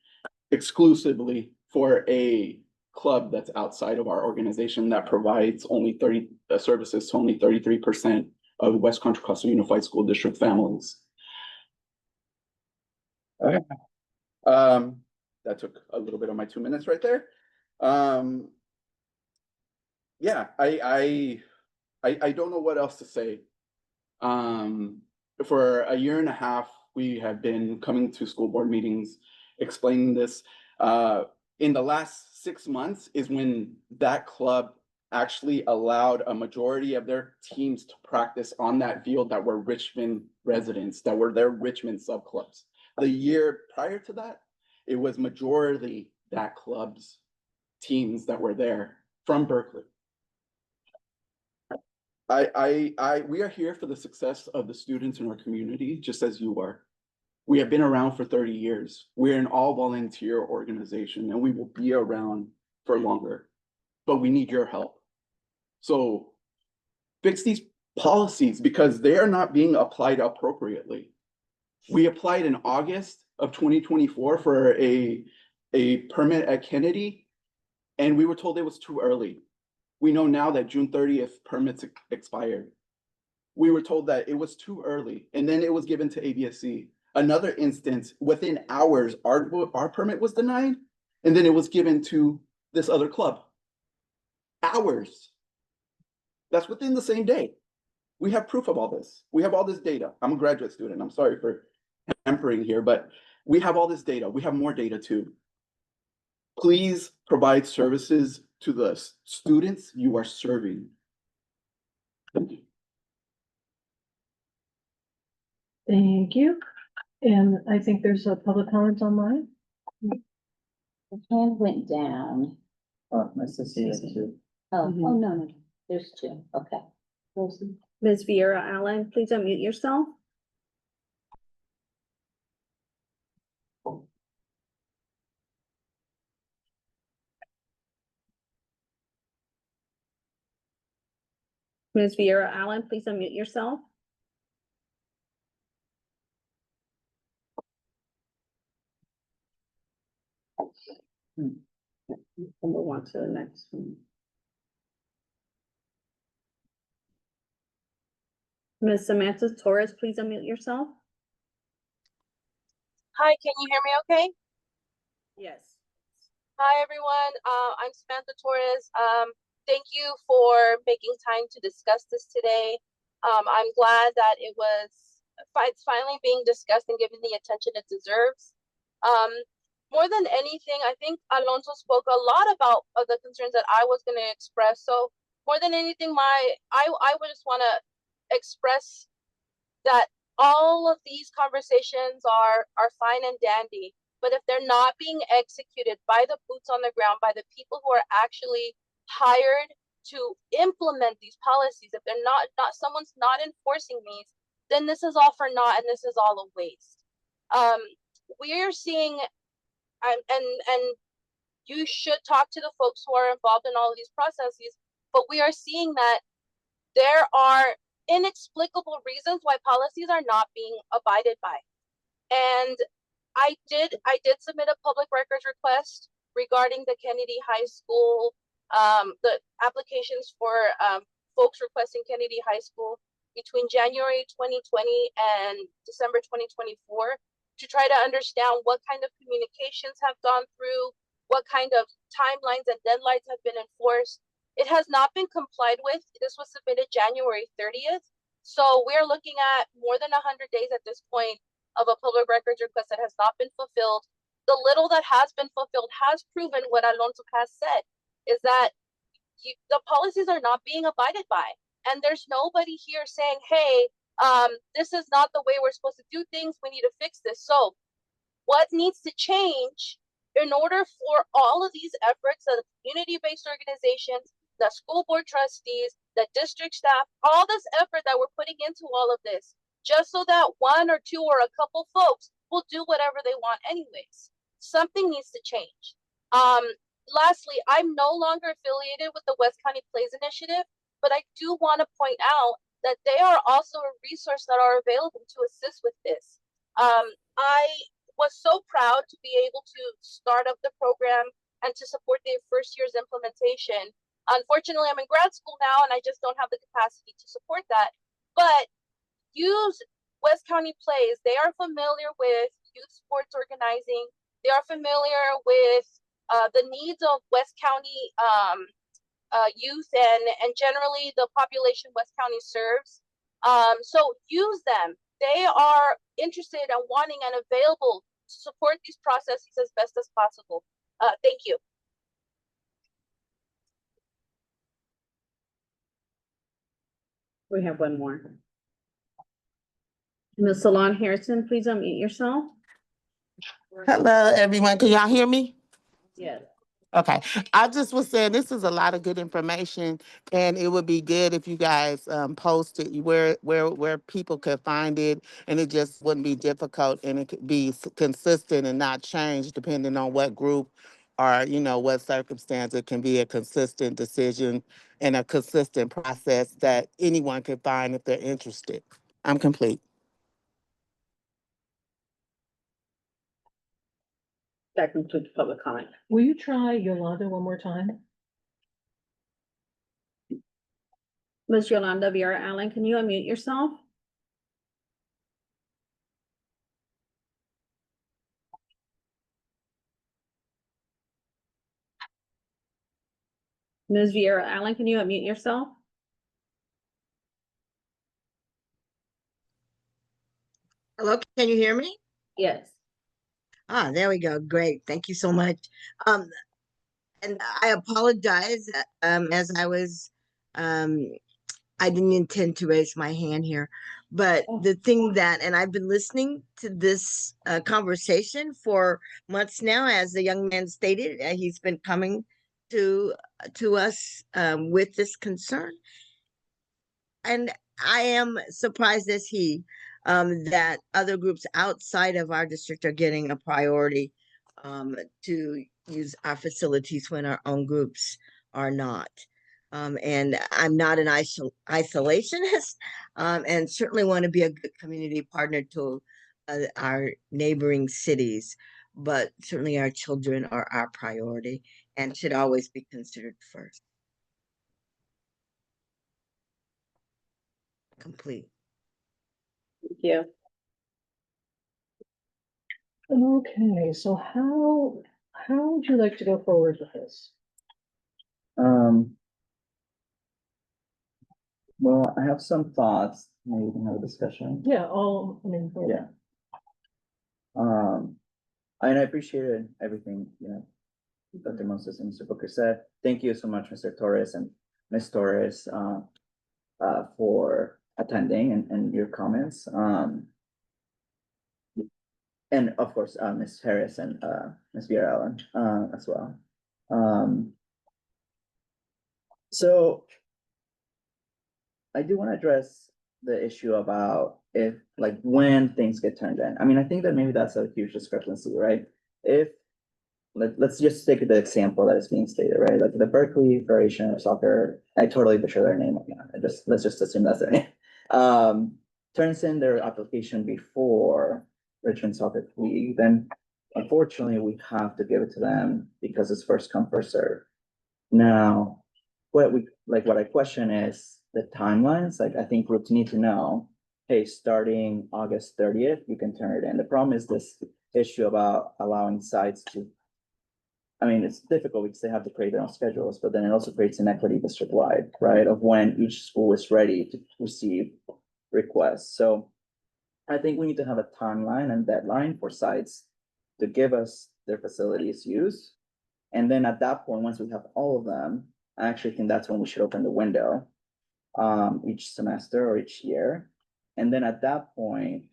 I: exclusively for a club that's outside of our organization that provides only 30 services to only 33% of West Contra Costa Unified School District families. That took a little bit of my 2 minutes right there. Yeah, I don't know what else to say. For a year and a half, we have been coming to school board meetings explaining this. In the last 6 months is when that club actually allowed a majority of their teams to practice on that field that were Richmond residents, that were their Richmond subclubs. The year prior to that, it was majority that club's teams that were there from Berkeley. We are here for the success of the students in our community, just as you are. We have been around for 30 years. We're an all volunteer organization and we will be around for longer, but we need your help. So fix these policies because they are not being applied appropriately. We applied in August of 2024 for a permit at Kennedy, and we were told it was too early. We know now that June 30th permits expired. We were told that it was too early, and then it was given to ABSC. Another instance, within hours, our permit was denied, and then it was given to this other club. Hours. That's within the same day. We have proof of all this. We have all this data. I'm a graduate student. I'm sorry for hampering here, but we have all this data. We have more data too. Please provide services to the students you are serving. Thank you.
A: Thank you. And I think there's a public comment online.
B: The hand went down.
C: Oh, nice to see you too.
B: Oh, oh, no, there's two. Okay.
F: Ms. Vieira Allen, please unmute yourself. Ms. Vieira Allen, please unmute yourself. We'll move on to the next one. Ms. Samantha Torres, please unmute yourself.
J: Hi, can you hear me okay?
F: Yes.
J: Hi, everyone. I'm Samantha Torres. Thank you for making time to discuss this today. I'm glad that it's finally being discussed and given the attention it deserves. More than anything, I think Alonso spoke a lot about the concerns that I was going to express. So more than anything, I would just want to express that all of these conversations are fine and dandy, but if they're not being executed by the boots on the ground, by the people who are actually hired to implement these policies, if they're not someone's not enforcing these, then this is all for naught and this is all a waste. We are seeing, and you should talk to the folks who are involved in all of these processes, but we are seeing that there are inexplicable reasons why policies are not being abided by. And I did submit a public records request regarding the Kennedy High School, the applications for folks requesting Kennedy High School between January 2020 and December 2024 to try to understand what kind of communications have gone through, what kind of timelines and deadlines have been enforced, It has not been complied with. This was submitted January 30th. So we're looking at more than 100 days at this point of a public records request that has not been fulfilled. The little that has been fulfilled has proven what Alonso has said, is that the policies are not being abided by. And there's nobody here saying, hey, this is not the way we're supposed to do things. We need to fix this. So what needs to change in order for all of these efforts of community-based organizations, the school board trustees, the district staff, all this effort that we're putting into all of this, just so that one or two or a couple folks will do whatever they want anyways. Something needs to change. Lastly, I'm no longer affiliated with the West County Plays Initiative, but I do want to point out that they are also a resource that are available to assist with this. I was so proud to be able to start up the program and to support the first year's implementation. Unfortunately, I'm in grad school now and I just don't have the capacity to support that. But use West County Plays. They are familiar with youth sports organizing. They are familiar with the needs of West County youth and generally the population West County serves. So use them. They are interested and wanting and available to support these processes as best as possible. Thank you.
F: We have one more. Ms. Salon Harrison, please unmute yourself.
K: Hello, everyone. Can y'all hear me?
F: Yes.
K: Okay. I just was saying this is a lot of good information, and it would be good if you guys post it where people could find it, and it just wouldn't be difficult, and it could be consistent and not change depending on what group or what circumstance. It can be a consistent decision and a consistent process that anyone can find if they're interested. I'm complete.
F: That concludes public comment.
A: Will you try Yolanda one more time?
F: Ms. Yolanda Vera Allen, can you unmute yourself? Ms. Vera Allen, can you unmute yourself?
L: Hello, can you hear me?
F: Yes.
L: Ah, there we go. Great. Thank you so much. And I apologize, as I didn't intend to raise my hand here, but the thing that, and I've been listening to this conversation for months now, as the young man stated, he's been coming to us with this concern. And I am surprised as he that other groups outside of our district are getting a priority to use our facilities when our own groups are not. And I'm not an isolationist, and certainly want to be a good community partner to our neighboring cities, but certainly our children are our priority and should always be considered first. Complete.
F: Thank you.
A: Okay, so how would you like to go forward with this?
C: Well, I have some thoughts. Maybe we can have a discussion.
A: Yeah,
C: Yeah. And I appreciated everything, Dr. Moses and Mr. Booker said. Thank you so much, Mr. Torres and Ms. Torres, for attending and your comments. And of course, Ms. Harris and Ms. Vera Allen as well. So I do want to address the issue about when things get turned in. I mean, I think that maybe that's a huge discrepancy, right? Let's just take the example that is being stated, right? Like the Berkeley Federation of Soccer, I totally butcher their name. Let's just assume that's their name. Turns in their application before Richmond Soccer League, then unfortunately we have to give it to them because it's first come, first serve. Now, what I question is the timelines. I think groups need to know, hey, starting August 30th, you can turn it in. The problem is this issue about allowing sites to I mean, it's difficult because they have to create their own schedules, but then it also creates inequity district-wide, right? Of when each school is ready to receive requests. So I think we need to have a timeline and deadline for sites to give us their facilities use. And then at that point, once we have all of them, I actually think that's when we should open the window each semester or each year. And then at that point,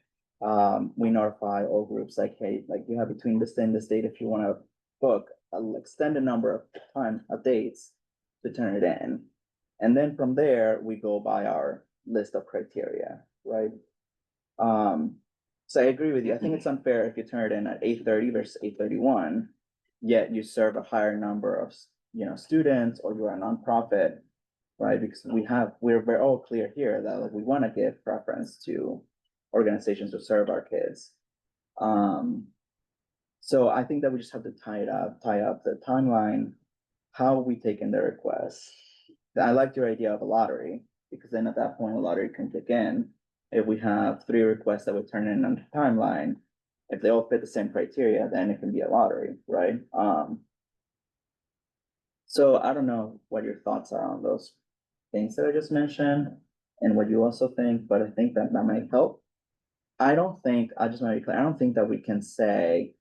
C: we notify all groups like, hey, like you have between this day and this date, if you want to book an extended number of time of dates to turn it in. And then from there, we go by our list of criteria, right? So I agree with you. I think it's unfair if you turn it in at 8:30 versus 8:31, yet you serve a higher number of, students, or you're a nonprofit, right? Because we're all clear here that like we want to give preference to organizations to serve our kids. So I think that we just have to tie up the timeline, how we take in the requests. I liked your idea of a lottery, because then at that point, a lottery can kick in. If we have 3 requests that would turn in on the timeline, if they all fit the same criteria, then it can be a lottery, right? So I don't know what your thoughts are on those things that I just mentioned and what you also think, but I think that might help. I just want to be clear, I don't think that we can say,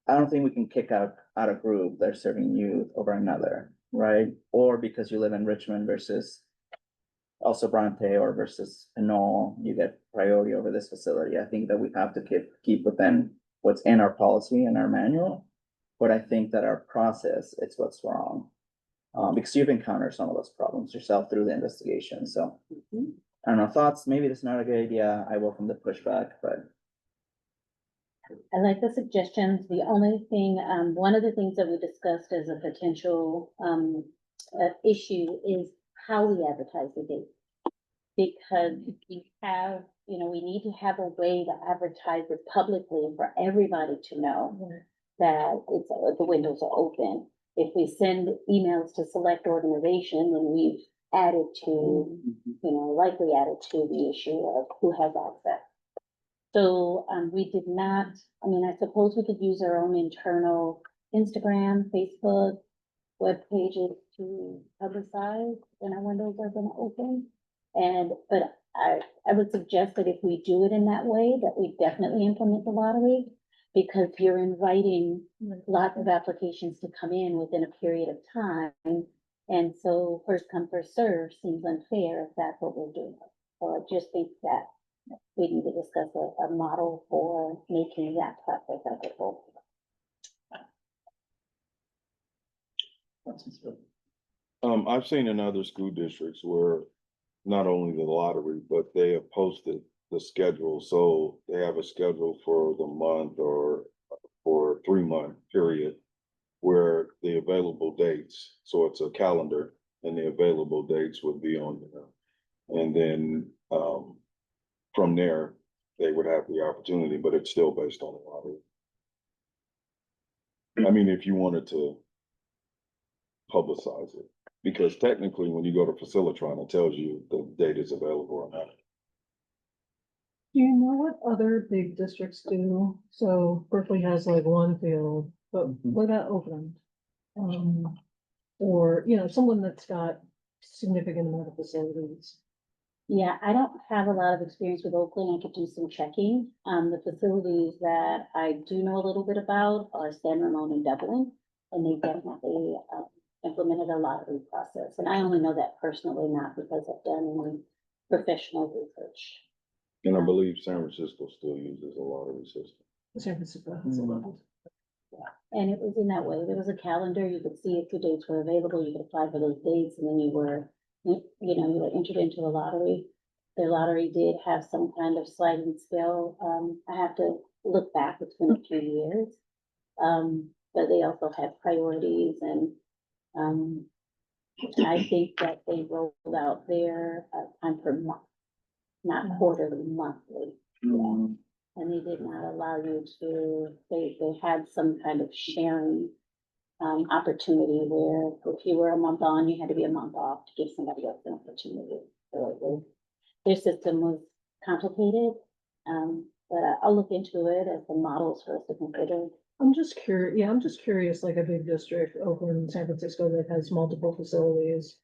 C: I don't think we can kick out a group that's serving youth over another, right? Or because you live in Richmond versus also Bronte or versus Pinole, you get priority over this facility. I think that we have to keep within what's in our policy and our manual. But I think that our process, it's what's wrong. Because you've encountered some of those problems yourself through the investigation. So I don't know, thoughts, maybe that's not a good idea. I welcome the pushback, but
B: I like the suggestions. The only thing, one of the things that we discussed as a potential, issue is how we advertise the date. Because we have, we need to have a way to advertise it publicly for everybody to know that the windows are open. If we send emails to select organization, then we've added to, likely added to the issue of who has access. So, we did not, I suppose we could use our own internal Instagram, Facebook, web pages to publicize when our windows are gonna open. But I would suggest that if we do it in that way, that we definitely implement the lottery, because you're inviting lots of applications to come in within a period of time. And so first come, first serve seems unfair if that's what we're doing. So I just think that we need to discuss a model for making that process ethical.
G: I've seen in other school districts where not only the lottery, but they have posted the schedule. So they have a schedule for the month or for 3-month period where the available dates, so it's a calendar and the available dates would be on there. And then from there, they would have the opportunity, but it's still based on the lottery. I mean, if you wanted to publicize it, because technically when you go to Facilitron, it tells you the date is available or not.
A: Do you know what other big districts do? So Berkeley has like one field, but what about Oakland? Or, someone that's got significant amount of facilities.
B: Yeah, I don't have a lot of experience with Oakland. I could do some checking. The facilities that I do know a little bit about are San Ramon and Dublin, and they definitely implemented a lottery process. And I only know that personally, not because I've done any professional research.
G: And I believe San Francisco still uses a lottery system.
A: San Francisco has a lot.
B: And it was in that way. There was a calendar. You could see if your dates were available. You could apply for those dates, and then you were entered into the lottery. The lottery did have some kind of sliding scale. I have to look back. It's been a few years. But they also had priorities, and I think that they rolled out their time per month, not quarterly, monthly. Yeah. And they did not allow you to, they had some kind of sharing opportunity where if you were a month on, you had to be a month off to give somebody else an opportunity. So their system was complicated, but I'll look into it as the models for us to consider.
A: I'm just curious, yeah, I'm just curious, like a big district over in San Francisco that has multiple facilities.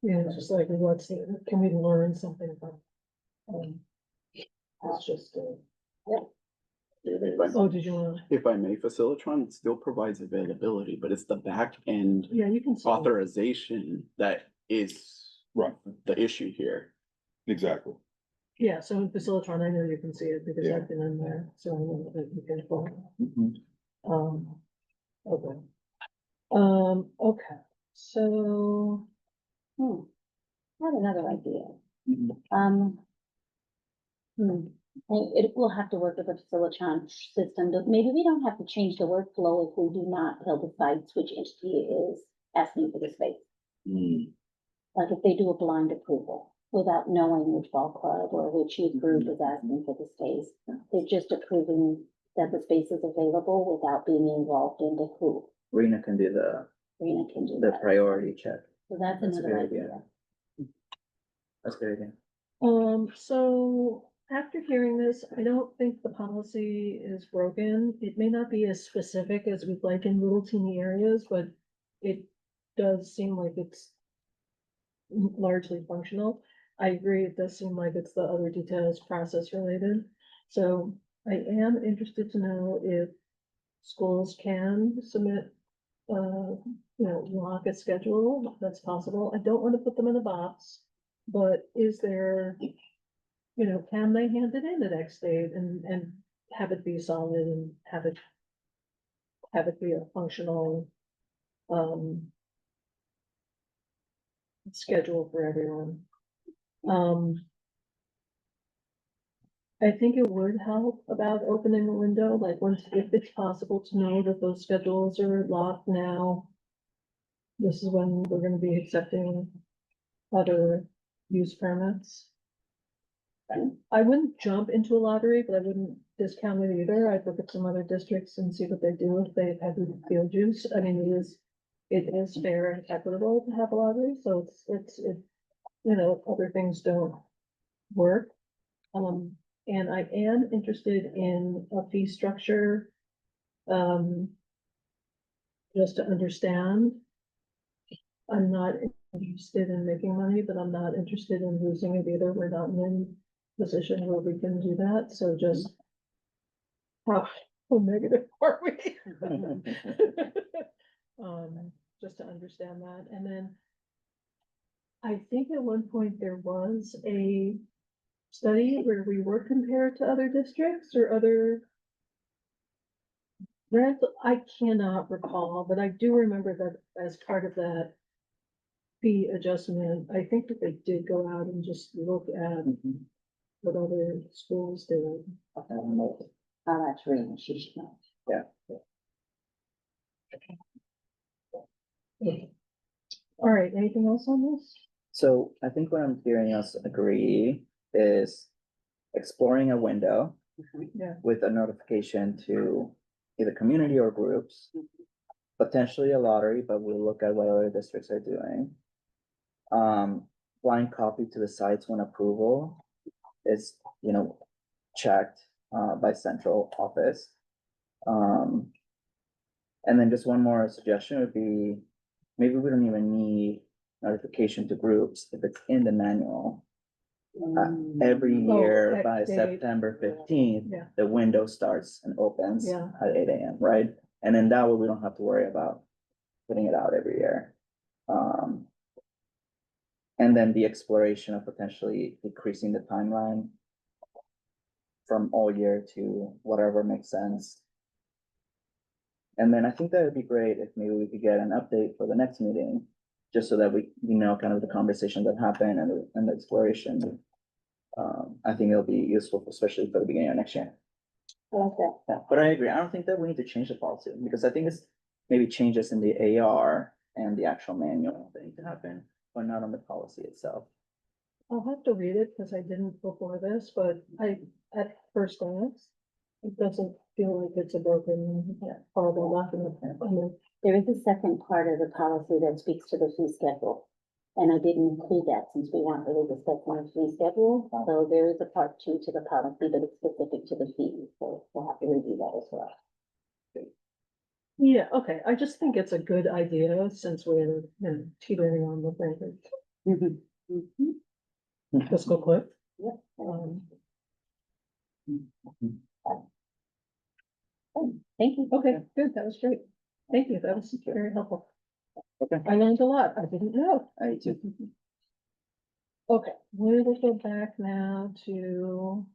A: You know, just like, can we learn something from? It's just, oh, did you wanna,
I: If I may, Facilitron still provides availability, but it's the back end
A: yeah, you can. say it.
I: authorization that is
G: Right,
I: the issue here.
G: exactly.
A: Yeah, so in Facilitron, I know you can see it because
G: Yeah.
A: I've been in there, so I know that you can follow.
C: Mhm.
A: Okay. Okay, so,
B: I have another idea.
C: Mhm.
B: It will have to work with the Facilitron system, but maybe we don't have to change the workflow if we do not tell the sites which entity is asking for the space.
G: Mm,
B: Like if they do a blind approval without knowing which ball club or which youth group is asking for the space, they're just approving that the space is available without being involved into who.
C: Rena can do the
B: Rena can do
C: the
B: that.
C: priority check.
B: So that's
C: That's a
B: another
C: good
B: idea.
C: That's a good idea.
A: so after hearing this, I don't think the policy is broken. It may not be as specific as we'd like in little teeny areas, but it does seem like it's largely functional. I agree, it does seem like it's the other details process related. So I am interested to know if schools can submit, lock a schedule, if that's possible. I don't want to put them in a box, but is there, can they hand it in at X date and have it be solid and have it be a functional, schedule for everyone? I think it would help about opening a window, like once, if it's possible to know that those schedules are locked now. This is when we're gonna be accepting other use permits. I wouldn't jump into a lottery, but I wouldn't discount it either. I'd look at some other districts and see what they do if they've had field use. I mean, it is fair and equitable to have a lottery, so if other things don't work. And I am interested in a fee structure. Just to understand. I'm not interested in making money, but I'm not interested in losing it either. We're not in a position where we can do that, so just. How negative are we? Just to understand that, and then. I think at one point there was a study where we were compared to other districts or other. I cannot recall, but I do remember that as part of that fee adjustment, I think that they did go out and just look at what other schools did.
B: Oh, that's Rena, she should know.
A: All right, anything else on this?
C: So I think what I'm hearing us agree is exploring a window
A: Yeah.
C: with a notification to either community or groups. Potentially a lottery, but we'll look at what other districts are doing. Blind copy to the sites when approval is, checked by central office. And then just one more suggestion would be, maybe we don't even need notification to groups if it's in the manual. Every year
A: X
C: by
A: date.
C: September 15th,
A: Yeah.
C: the window starts and opens
A: Yeah.
C: at 8 AM, right? And then that way we don't have to worry about putting it out every year. And then the exploration of potentially decreasing the timeline from all year to whatever makes sense. And then I think that would be great if maybe we could get an update for the next meeting, just so that we know kind of the conversation that happened and the exploration. I think it'll be useful, especially for the beginning of next year.
B: I like that.
C: Yeah, but I agree. I don't think that we need to change the policy, because I think it's maybe changes in the AR and the actual manual that need to happen, but not on the policy itself.
A: I'll have to read it because I didn't before this, but at first glance, it doesn't feel like it's a broken, horrible document. I mean,
B: There is a second part of the policy that speaks to the fee schedule. And I didn't include that since we weren't really discussing the fee schedule. So there is a part 2 to the policy that is specific to the fee. So we'll have to review that as well.
A: Yeah, okay, I just think it's a good idea since we're, teetering on the brink of fiscal cliff.
B: Yep.
A: Um,
B: Thank you.
A: okay, good, that was great. Thank you, that was very helpful.
C: Okay.
A: I learned a lot, I didn't know.
C: I too.
A: Okay, we will go back now to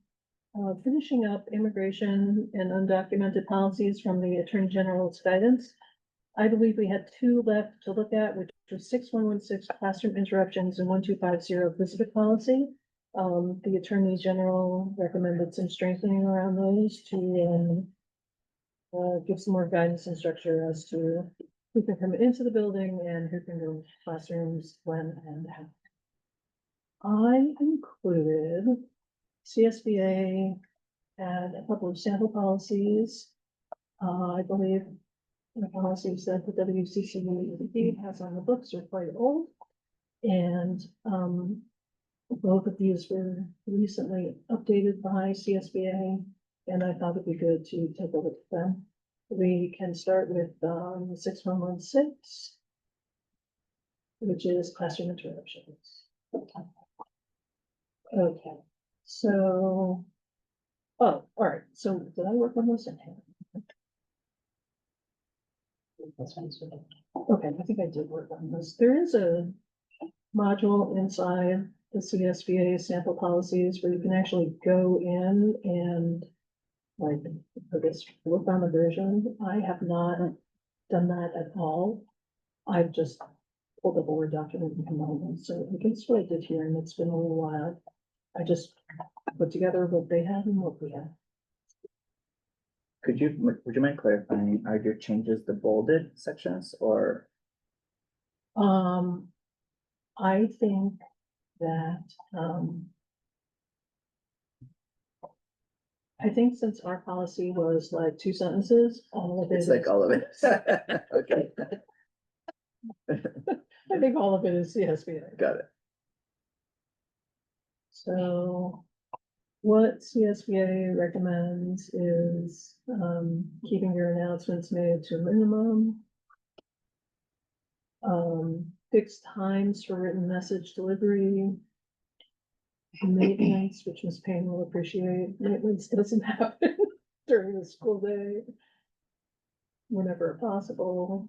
A: finishing up immigration and undocumented policies from the Attorney General's guidance. I believe we had two left to look at, which was 6116 classroom interruptions and 1250 visit policy. The Attorney General recommended some strengthening around those to give some more guidance and structure as to who can come into the building and who can go to classrooms, when and how. I included CSBA and a couple of sample policies. I believe the policies that the WCCUSD has on the books are quite old. And both of these were recently updated by CSBA, and I thought it'd be good to take a look at them. We can start with 6116, which is classroom interruptions. Okay, so, oh, all right, so did I work on this? Okay, I think I did work on this. There is a module inside the CSBA sample policies where you can actually go in and like, I guess, work on the version. I have not done that at all. I've just pulled up a Word document and combined them. So I guess what I did here, and it's been a little while, I just put together what they had and what we had.
C: Would you mind clarifying, are your changes the bolded sections or?
A: I think that, I think since our policy was like 2 sentences, all of it
C: It's like
A: is,
C: all of it. Okay,
A: I think all of it is CSBA.
C: got it.
A: So what CSBA recommends is, keeping your announcements made to a minimum. Fixed times for written message delivery. Maintenance, which Ms. Payne will appreciate, maintenance doesn't happen during the school day. Whenever possible.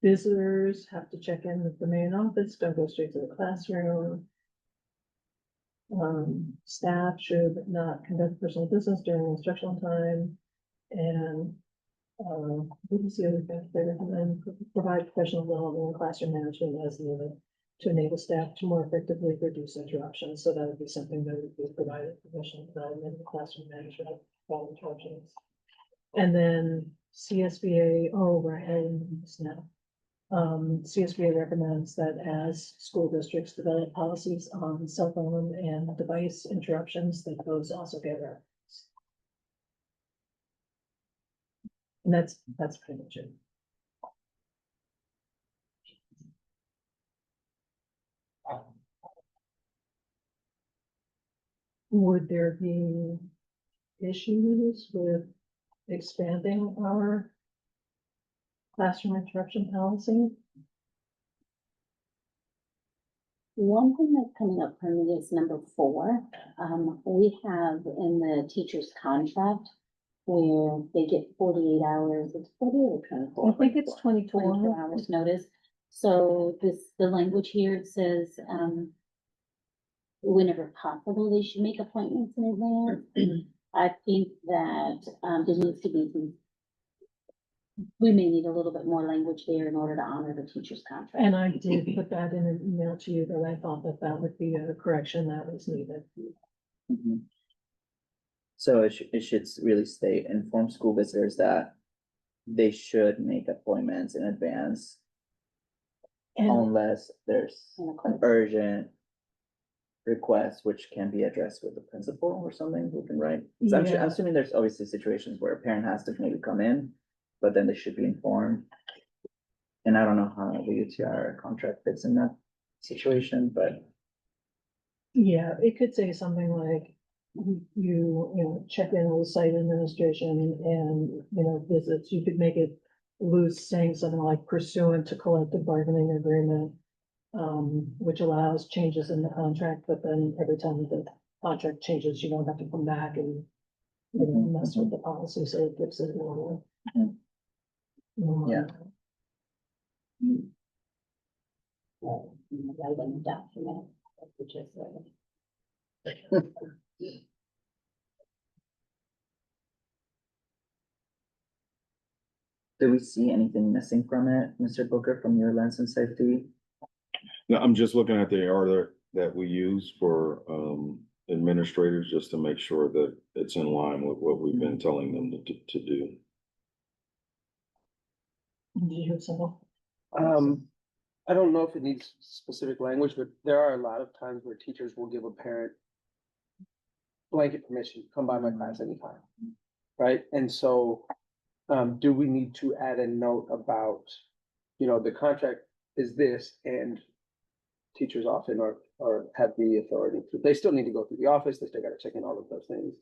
A: Visitors have to check in with the main office, don't go straight to the classroom. Staff should not conduct personal business during instructional time. And what was the other thing they recommend? Provide professional development and classroom management as needed to enable staff to more effectively reduce interruptions. So that would be something that would be provided professional development and classroom management of all interruptions. And then CSBA, oh, we're adding this now. CSBA recommends that as school districts develop policies on cell phone and device interruptions, that those also get referenced. And that's pretty much it. Would there be issues with expanding our classroom interruption policy?
B: One thing that's coming up for me is number 4. We have in the teacher's contract where they get 48 hours, it's 48 or 24?
A: I think it's 24.
B: 24 hours notice. So the language here, it says, whenever possible, they should make appointments in advance. I think that, there needs to be we may need a little bit more language there in order to honor the teacher's contract.
A: And I did put that in an email to you, that I thought that that would be a correction that was needed.
C: Mhm. So it should really state, inform school visitors that they should make appointments in advance
A: And
C: unless there's
B: And of
C: an
B: course,
C: urgent request, which can be addressed with the principal or something who can write. So I'm
A: Yeah.
C: assuming there's obviously situations where a parent has to maybe come in, but then they should be informed. And I don't know how the UTR contract fits in that situation, but
A: yeah, it could say something like, check in with site administration and, visits, you could make it loose, saying something like pursuant to collective bargaining agreement, which allows changes in the contract, but then every time the contract changes, you don't have to come back and mess with the policy, so it gives it more.
C: Mhm.
A: more-
C: Yeah.
B: Writing document, which is,
C: Do we see anything missing from it, Mr. Booker, from your lens and safety?
G: No, I'm just looking at the order that we use for administrators, just to make sure that it's in line with what we've been telling them to do.
A: Do you have some?
H: I don't know if it needs specific language, but there are a lot of times where teachers will give a parent blanket permission, come by my class anytime, right? And so, do we need to add a note about, the contract is this, and teachers often or have the authority to, they still need to go through the office, they still gotta check in all of those things.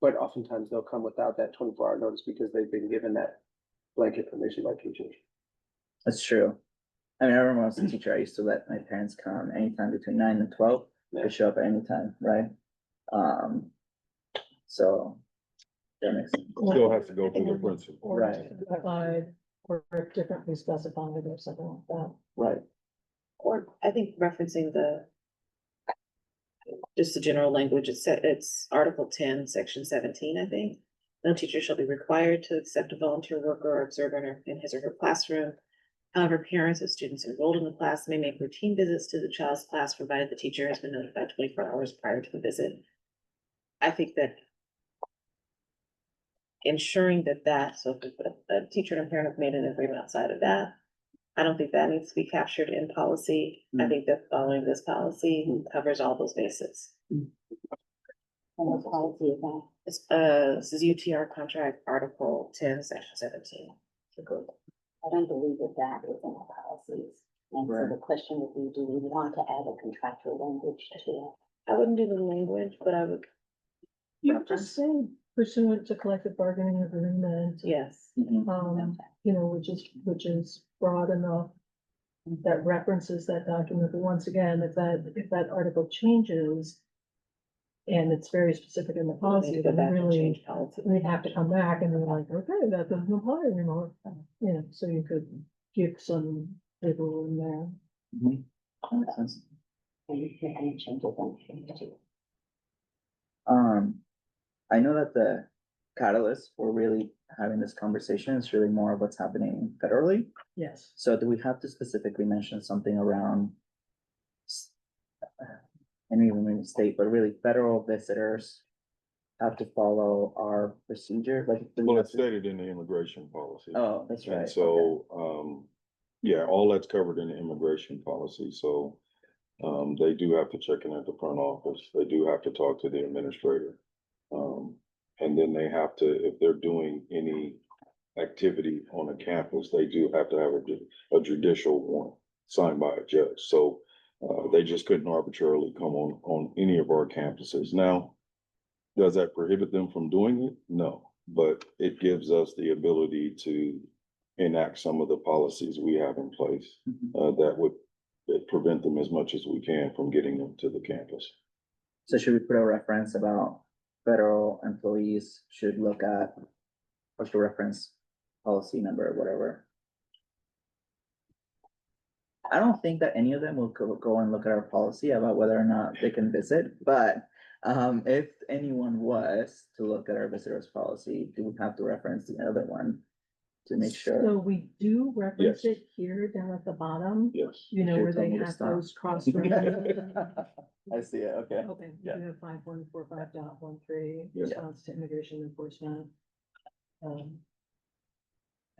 H: But oftentimes they'll come without that 24-hour notice because they've been given that blanket permission by teachers.
C: That's true. I mean, I remember when I was a teacher, I used to let my parents come anytime between 9 and 12. They show up at any time, right? So that makes sense.
G: Still has to go through the principal.
A: Or
C: Right.
A: specified, or differently specified or something like that.
C: Right.
F: Or I think referencing just the general language, it's Article 10, Section 17, I think. No teacher shall be required to accept a volunteer worker or observer in his or her classroom. However, parents of students enrolled in the class may make routine visits to the child's class, provided the teacher has been notified 24 hours prior to the visit. I think that ensuring so if a teacher and a parent have made an agreement outside of that, I don't think that needs to be captured in policy. I think that following this policy covers all those bases.
B: and what policy is that?
F: This is UTR contract, Article 10, Section 17.
B: I don't believe that is in the policies. And so
C: Right.
B: the question would be, do we want to add a contractual language to it?
F: I wouldn't do the language, but I would,
A: You just say pursuant to collective bargaining agreement.
F: yes.
C: Mhm.
A: Which is broad enough that references that document, but once again, if that article changes and it's very specific in the
F: We need
A: policy,
F: to go
A: then
F: back and
A: really,
F: change policy.
A: we have to come back and they're like, okay, that doesn't apply anymore. So you could give some wiggle in there.
C: Mhm. That makes sense.
B: And you can any changes on it.
C: I know that the catalyst for really having this conversation is really more of what's happening federally.
A: Yes.
C: So do we have to specifically mention something around, and even maybe state, but really federal visitors have to follow our procedure, like? do we
G: Well,
C: have
G: it's
C: to-
G: stated in the immigration policy.
C: Oh, that's right.
G: And so, yeah, all that's covered in the immigration policy, so, they do have to check in at the front office, they do have to talk to the administrator. And then they have to, if they're doing any activity on a campus, they do have to have a judicial warrant signed by a judge, so, they just couldn't arbitrarily come on any of our campuses. Now, does that prohibit them from doing it? No, but it gives us the ability to enact some of the policies we have in place, that would prevent them as much as we can from getting them to the campus.
C: So should we put a reference about federal employees should look at, or should reference policy number or whatever? I don't think that any of them will go and look at our policy about whether or not they can visit, but if anyone was to look at our visitors policy, do we have to reference the other one to make
A: So
C: sure?
A: we do reference
G: Yes.
A: it here down at the bottom,
G: Yes.
A: where
C: Should've
A: they
C: told me to
A: have
C: stop.
A: those cross references.
C: I see it, okay.
A: Okay, we
C: Yeah.
A: do have 5145.13
G: Yeah.
A: response to immigration enforcement.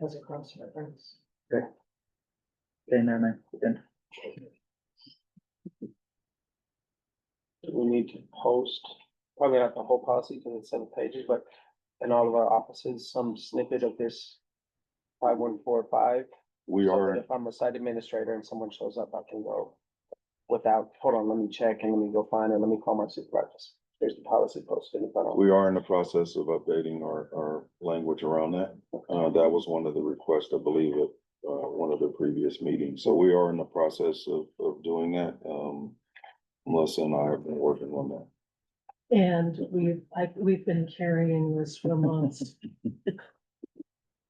A: As a cross reference.
C: Okay, never mind, good.
H: We need to post, probably not the whole policy because it's 7 pages, but in all of our offices, some snippet of this 5145.
G: We
H: So
G: are,
H: that if I'm a site administrator and someone shows up, I can go without, hold on, let me check and let me go find it, let me call my supervisors. there's the policy posted in front of.
G: We are in the process of updating our language around that. That was one of the requests, I believe, at one of the previous meetings. So we are in the process of doing that. Melissa and I have been working on that.
A: And we've been carrying this for months.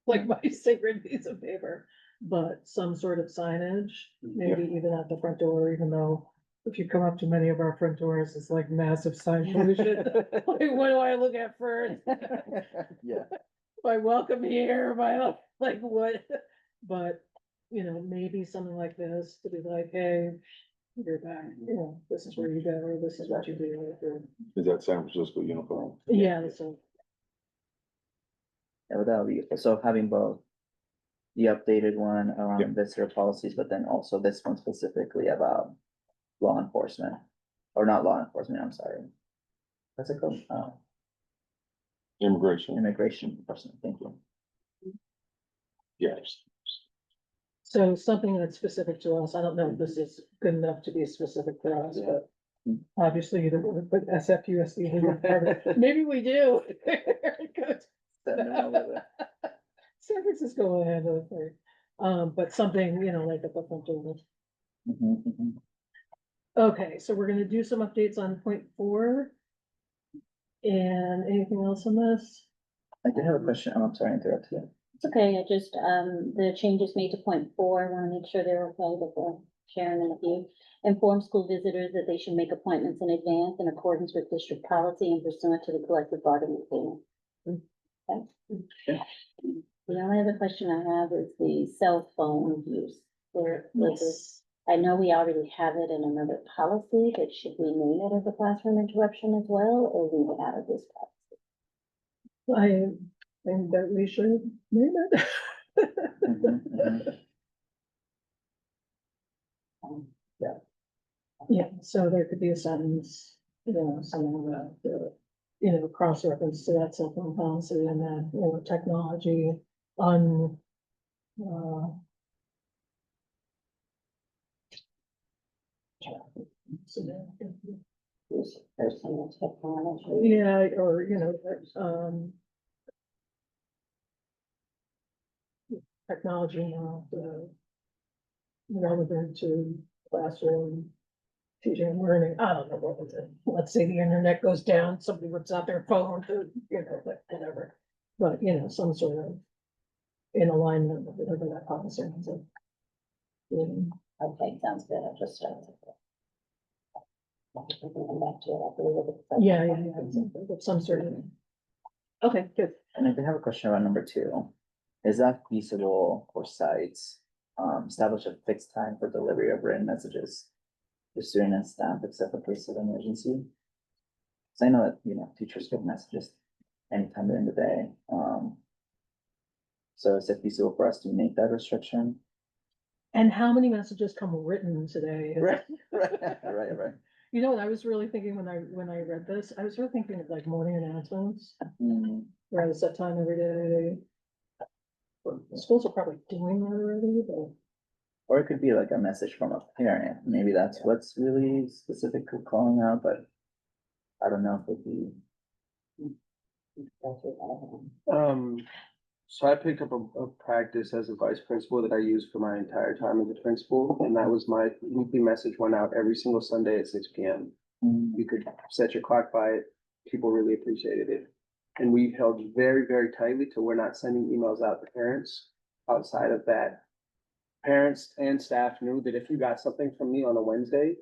A: Like my sacred piece of paper, but some sort of signage, maybe even at the front door, even though if you come up to many of our front doors, it's like massive sign pollution. Like, what do I look at first?
C: Yeah.
A: By welcome here, by like what? But, you know, maybe something like this to be like, hey, you're back, you know, this is where you go, or this is what you do. Or,
G: Is that San Francisco uniform?
A: yeah, so,
C: Yeah, that would be, so having both. The updated one around visitor policies, but then also this one specifically about law enforcement. Or not law enforcement, I'm sorry. What's it called?
G: Immigration.
C: Immigration enforcement, thank you.
G: Yes.
A: so something that's specific to us, I don't know if this is good enough to be specific for us, but. Obviously, you don't want to put SFUSD in your cover. Maybe we do. Good.
C: Send them over there.
A: San Francisco will handle it for you. But something, you know, like at the front door.
C: Mhm, mhm.
A: Okay, so we're gonna do some updates on 0.4. And anything else on this?
C: I did have a question. Oh, I'm sorry, I interrupted you.
B: It's okay, I just, the changes made to point four, I wanna make sure they're okay with Sharon and with you. Inform school visitors that they should make appointments in advance in accordance with district policy and pursuant to the collective bargaining agreement. Okay. The only other question I have is the cell phone use. I know we already have it in another policy, but should we name it as a classroom interruption as well, or leave it out of this policy?
A: I think that we should name it.
C: Mhm, mhm.
A: Yeah, so there could be a sentence, you know, something about, you know, cross-reference to that cell phone policy and that, you know, technology on,
B: Use of personal technology.
A: yeah, or, you know, technology not, relevant to classroom teaching and learning. I don't know what was it. Let's say the internet goes down, somebody whips out their phone to, you know, like whatever. But, you know, some sort of in alignment with whatever that policy is.
B: Okay, sounds good, I just. Come back to it, I believe it's.
A: Yeah, exactly, with some sort of. Okay, good.
C: And I did have a question about number 2. Is that feasible for sites, establish a fixed time for delivery of written messages to student and staff except for cases of emergency? So I know that, you know, teachers get messages anytime during the day. So is it feasible for us to make that restriction?
A: And how many messages come written today?
C: Right, right.
A: You know what I was really thinking when I read this, I was really thinking of like morning announcements,
C: Mm,
A: where I set time every day. Schools are probably doing that already, but.
C: Or it could be like a message from a parent. Maybe that's what's really specific to calling out, but I don't know if it'd be.
H: So I picked up a practice as a vice principal that I used for my entire time as a principal, and that was my weekly message went out every single Sunday at 6 p.m. You could set your clock by it. People really appreciated it. And we've held very, very tightly to we're not sending emails out to parents outside of that. Parents and staff knew that if you got something from me on a Wednesday,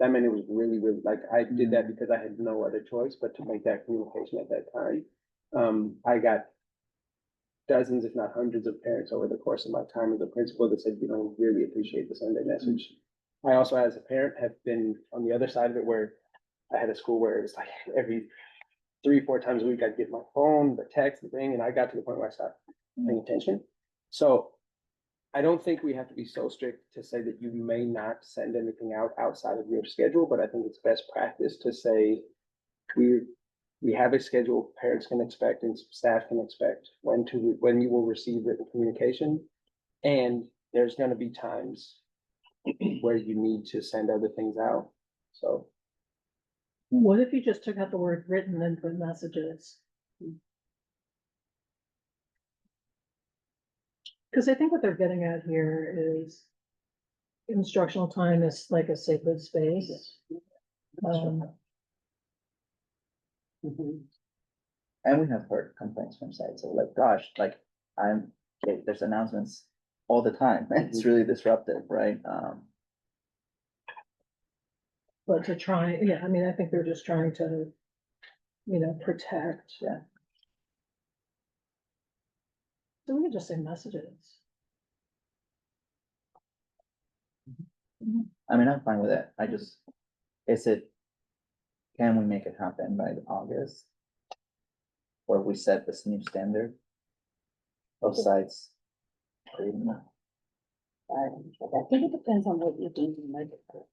H: that meant it was really, really, like, I did that because I had no other choice but to make that communication at that time. I got dozens, if not hundreds of parents over the course of my time as a principal that said, you know, really appreciate the Sunday message. I also, as a parent, have been on the other side of it where I had a school where it was like every 3-4 times a week, I'd get my phone, the text, the thing, and I got to the point where I stopped paying attention. So I don't think we have to be so strict to say that you may not send anything out outside of your schedule, but I think it's best practice to say we have a schedule parents can expect and staff can expect when you will receive written communication. And there's gonna be times where you need to send other things out. So
A: What if you just took out the word written and put messages? Cause I think what they're getting at here is instructional time is like a sacred space.
C: And we have heard complaints from sites, so like, gosh, like, there's announcements all the time, it's really disruptive, right?
A: But to try, yeah, I mean, I think they're just trying to, protect.
C: Yeah.
A: So we could just say messages.
C: I mean, I'm fine with it, can we make it happen by August? Or we set this new standard of sites?
B: I think it depends on what you deem emergency.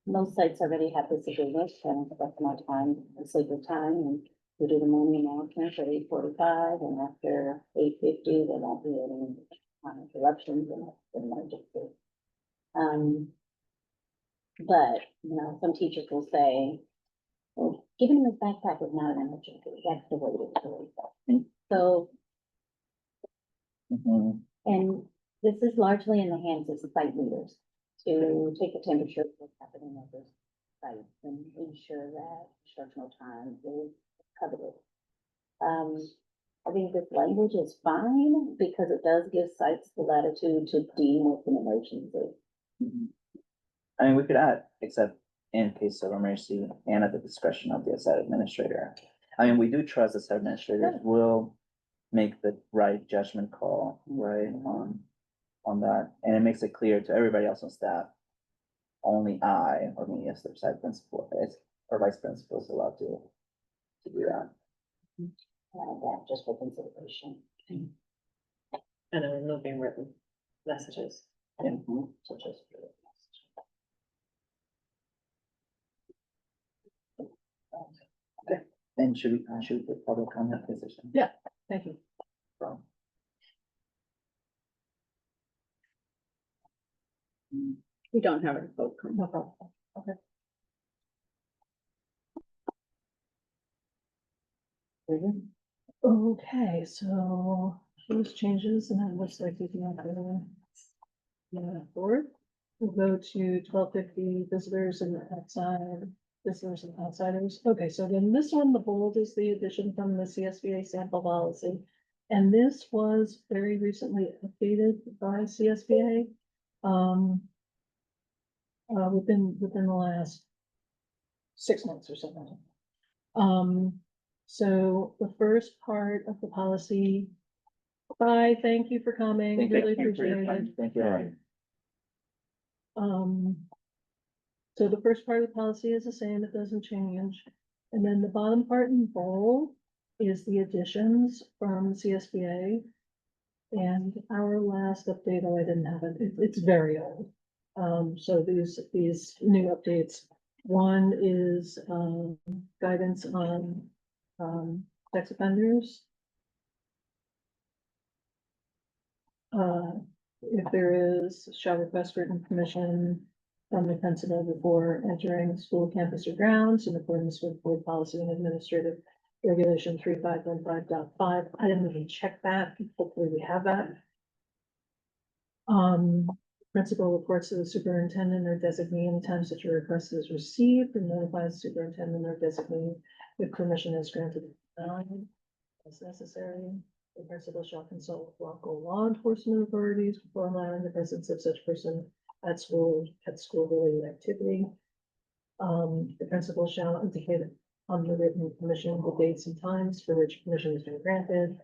B: Most sites already have this agreement, and that's my time, sacred time, and we do the morning announcements at 8:45, and after 8:50, there won't be any interruptions and emergency. But, some teachers will say, well, giving him his backpack is not an emergency, that's the way it is. So, and this is largely in the hands of the site leaders to take the temperature of what's happening at those sites and ensure that instructional time is covered. I think this language is fine because it does give sites the latitude to deem what's an emergency.
C: I mean, we could add, except in case of emergency and at the discretion of the site administrator. I mean, we do trust the site administrators will make the right judgment call, right, on that, and it makes it clear to everybody else on staff. Only I, or me as the site principal, or vice principal is allowed to do that.
B: That just for consideration.
F: And then removing written messages.
B: So just.
C: And should we put public comment position?
A: Yeah, thank you.
D: We don't have a vote.
A: No problem. Okay. Okay, so those changes, and it looks like we can have board. We'll go to 1250 visitors and outsiders. Okay, so then this one, the bold is the addition from the CSBA sample policy. And this was very recently updated by CSBA. Within the last 6 months or something. So the first part of the policy. Bye, thank you for coming, really appreciate it.
C: Thank you.
A: So the first part of the policy is the same, it doesn't change. And then the bottom part in bold is the additions from CSBA. And our last update, I didn't have it, it's very old. So these new updates, one is, guidance on, sex offenders. If there is, shall request written permission from the principal before entering school campus or grounds in accordance with board policy and administrative regulation 3515.5. I didn't even check that, hopefully we have that. Principal reports to the superintendent or designee anytime such a request is received and notifies the superintendent or designee if permission is granted as necessary. The principal shall consult with local law enforcement authorities before allowing the presence of such person at school-related activity. The principal shall indicate on the written permission the dates and times for which permission has been granted.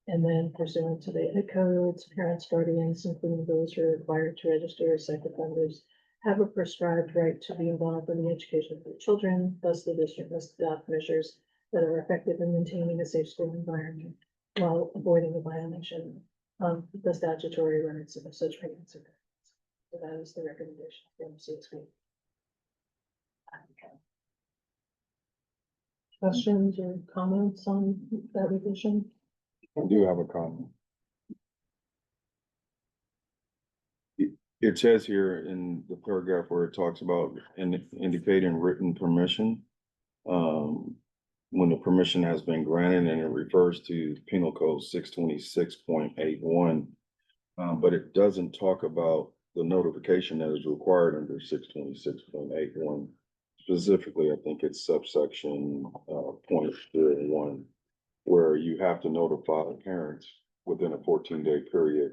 A: And then pursuant to the ed codes, parents, guardians, including those who are required to register as sex offenders, have a prescribed right to be involved in the education of their children. Thus, the district must adopt measures that are effective in maintaining a safe school environment while avoiding the violation of the statutory rights of such parents. So that is the recommendation from CSB. Questions or comments on that revision?
G: I do have a comment. It says here in the paragraph where it talks about indicating written permission. When the permission has been granted, and it refers to Penal Code 626.81. But it doesn't talk about the notification that is required under 626.81. Specifically, I think it's subsection, .01, where you have to notify the parents within a 14-day period.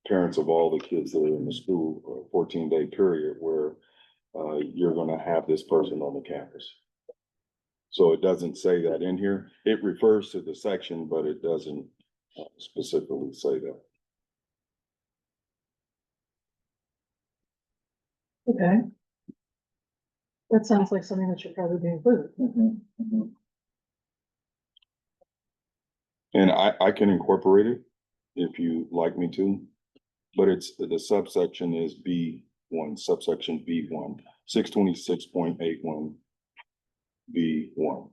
G: Parents of all the kids that are in the school, a 14-day period where you're gonna have this person on the campus. So it doesn't say that in here. It refers to the section, but it doesn't specifically say that.
A: Okay. That sounds like something that should probably be included.
G: And I can incorporate it if you like me to, but it's, the subsection is B1, subsection B1, 626.81 B1.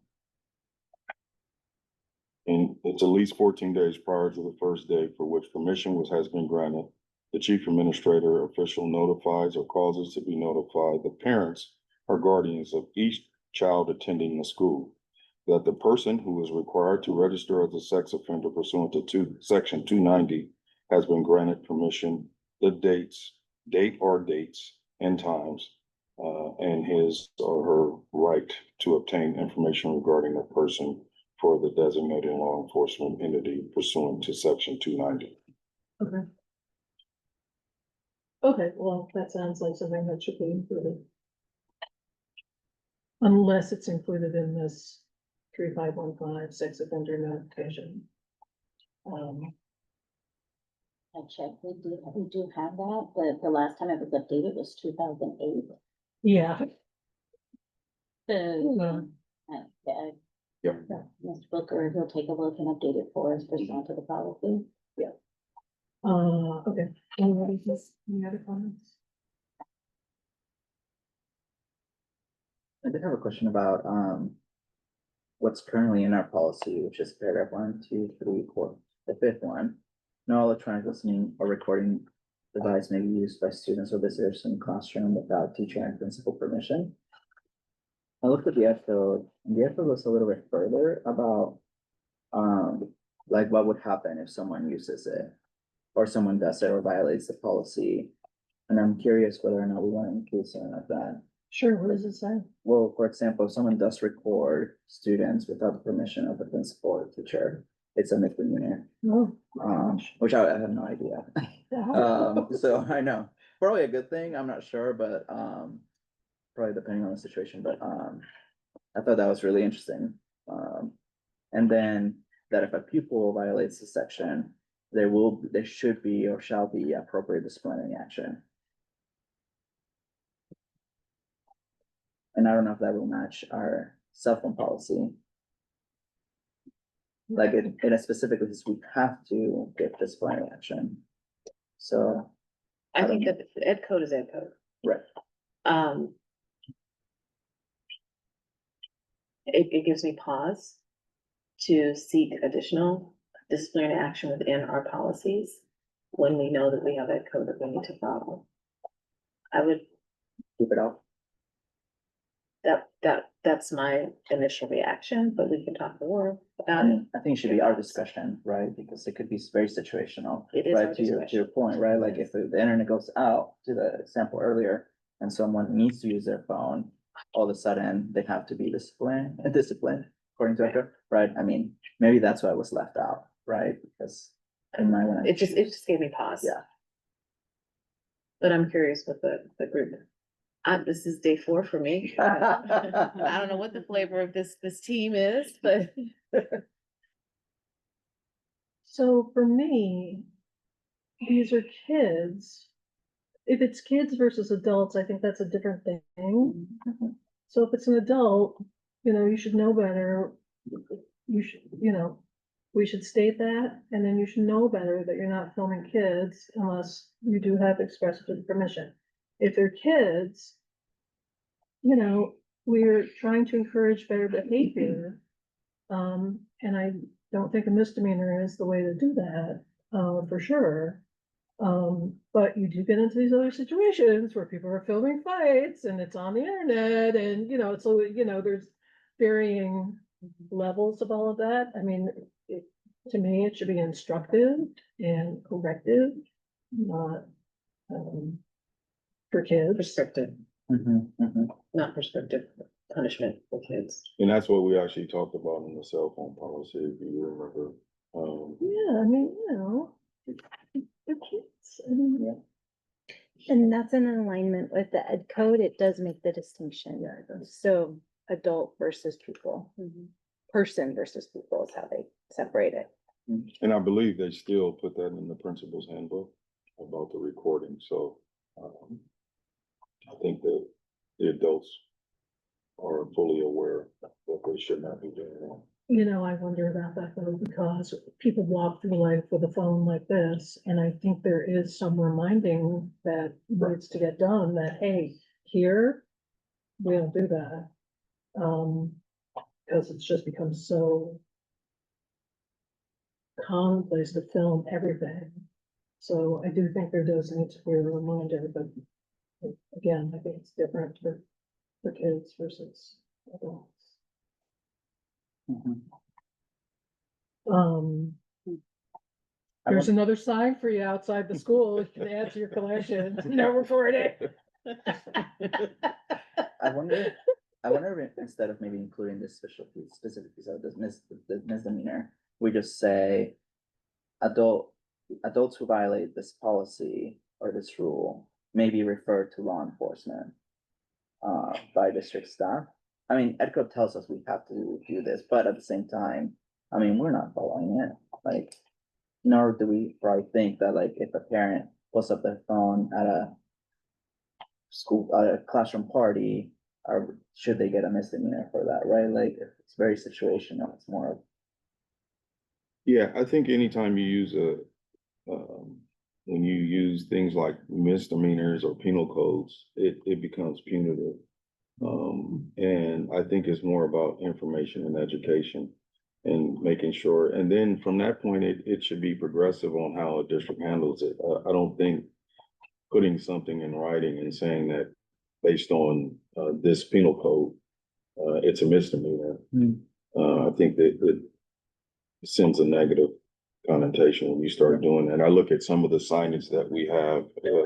G: And it's at least 14 days prior to the first day for which permission has been granted. The chief administrator official notifies or causes to be notified the parents or guardians of each child attending the school that the person who is required to register as a sex offender pursuant to section 290 has been granted permission, the dates and times, and his or her right to obtain information regarding the person for the designated law enforcement entity pursuant to section 290.
A: Okay. Okay, well, that sounds like something that should be included. Unless it's included in this 3515 sex offender notification.
B: I checked, we do have that, but the last time it was updated was 2008.
A: Yeah.
B: So,
C: Yep.
B: Mr. Booker, he'll take a look and update it for us pursuant to the policy.
A: Okay. Any other comments?
C: I did have a question about, what's currently in our policy, which is paragraph 1, 2, 3, 4, the fifth one. No electronic listening or recording device may be used by students or visitors in classroom without teacher and principal permission. I looked at the F code, and the F code goes a little bit further about, like what would happen if someone uses it, or someone does it or violates the policy. And I'm curious whether or not we want to include something like that.
A: Sure, what does it say?
C: Well, for example, if someone does record students without the permission of the principal or teacher, it's a misdemeanor.
A: Oh.
C: Which I have no idea. So I know, probably a good thing, I'm not sure, but, probably depending on the situation, but, I thought that was really interesting. And then that if a pupil violates the section, there should be or shall be appropriate disciplinary action. And I don't know if that will match our cell phone policy. Like it specifically says we have to get disciplinary action. So.
F: I think that ed code is ed code.
C: Right.
F: It gives me pause to seek additional disciplinary action within our policies when we know that we have ed code that we need to follow. I would
C: Keep it off.
F: That's my initial reaction, but we can talk more about it.
C: I think it should be our discussion, right? Because it could be very situational.
F: It is
C: Right,
F: our
C: to your
F: discussion.
C: point, right? Like if the internet goes out, to the example earlier, and someone needs to use their phone, all of a sudden they have to be disciplined according to ECHO, right? I mean, maybe that's why it was left out, right? Because it might wanna.
F: It just gave me pause.
C: Yeah.
F: But I'm curious what the group. This is day 4 for me. I don't know what the flavor of this team is, but.
A: So for me, these are kids. If it's kids versus adults, I think that's a different thing. So if it's an adult, you should know better. You should, we should state that, and then you should know better that you're not filming kids unless you do have express permission. If they're kids, we're trying to encourage better behavior. And I don't think a misdemeanor is the way to do that, for sure. But you do get into these other situations where people are filming fights and it's on the internet and, so, there's varying levels of all of that. I mean, to me, it should be instructive and corrective, not, for kids.
F: Prescriptive, not prescriptive punishment for kids.
G: And that's what we actually talked about in the cell phone policy, if you remember.
A: Yeah, I mean, they're kids. I mean,
B: And that's in alignment with the ed code. It does make the distinction.
A: Yeah, it does.
B: So adult versus pupil, person versus pupil is how they separate it.
G: And I believe they still put that in the principal's handbook about the recording, so, I think that the adults are fully aware that they should not be doing that.
A: I wonder about that though, because people walk through life with a phone like this, and I think there is some reminding that needs to get done that, hey, here, we don't do that. Because it's just become so commonplace to film everything. So I do think there does need to be a reminder, but again, I think it's different for kids versus adults. There's another sign for you outside the school. You can add to your collection. No recording.
C: I wonder if instead of maybe including this specific piece of the misdemeanor, we just say adults who violate this policy or this rule may be referred to law enforcement by district staff. I mean, Ed Code tells us we have to do this, but at the same time, I mean, we're not following it. Like, nor do we probably think that like if a parent pulls up their phone at a classroom party, or should they get a misdemeanor for that, right? Like, it's very situational. It's more of.
G: Yeah, I think anytime you use when you use things like misdemeanors or penal codes, it becomes punitive. And I think it's more about information and education and making sure, and then from that point, it should be progressive on how a district handles it. I don't think putting something in writing and saying that based on this penal code, it's a misdemeanor. I think that it sends a negative connotation when you start doing that. I look at some of the signage that we have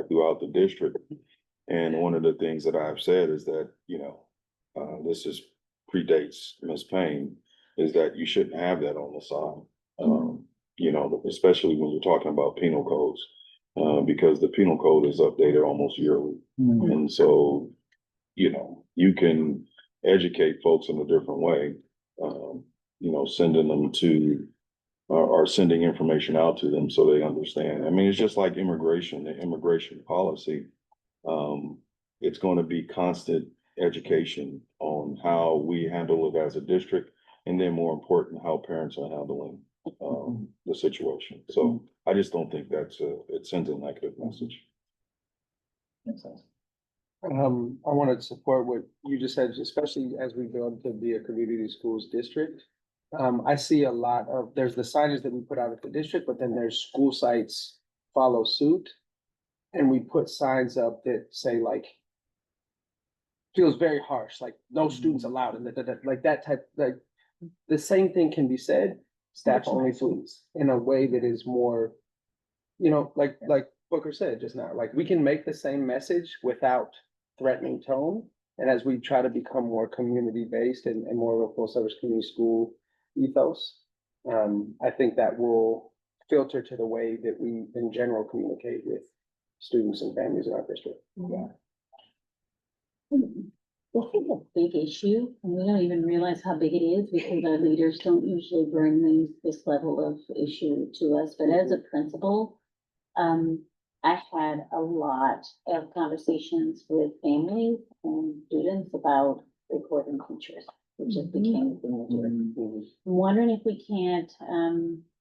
G: throughout the district. And one of the things that I've said is that, this predates Ms. Payne, is that you shouldn't have that on the side. Especially when you're talking about penal codes, because the penal code is updated almost yearly. And so, you can educate folks in a different way, sending them to or sending information out to them so they understand. I mean, it's just like immigration, the immigration policy. It's going to be constant education on how we handle it as a district, and then more important, how parents are handling the situation. So I just don't think it sends a negative message.
C: Makes sense.
H: I wanted to support what you just said, especially as we build to be a community schools district. I see a lot of, there's the signage that we put out at the district, but then there's school sites follow suit. And we put signs up that say like, feels very harsh, like no students allowed, and like that type, like the same thing can be said, staff only please, in a way that is more, like Booker said just now, like we can make the same message without threatening tone. And as we try to become more community-based and more of a full-service community school ethos, I think that will filter to the way that we in general communicate with students and families in our district.
B: Yeah. I think a big issue, and we don't even realize how big it is because our leaders don't usually bring this level of issue to us. But as a principal, I had a lot of conversations with families and students about recording teachers, which just became a thing to do. I'm wondering if we can't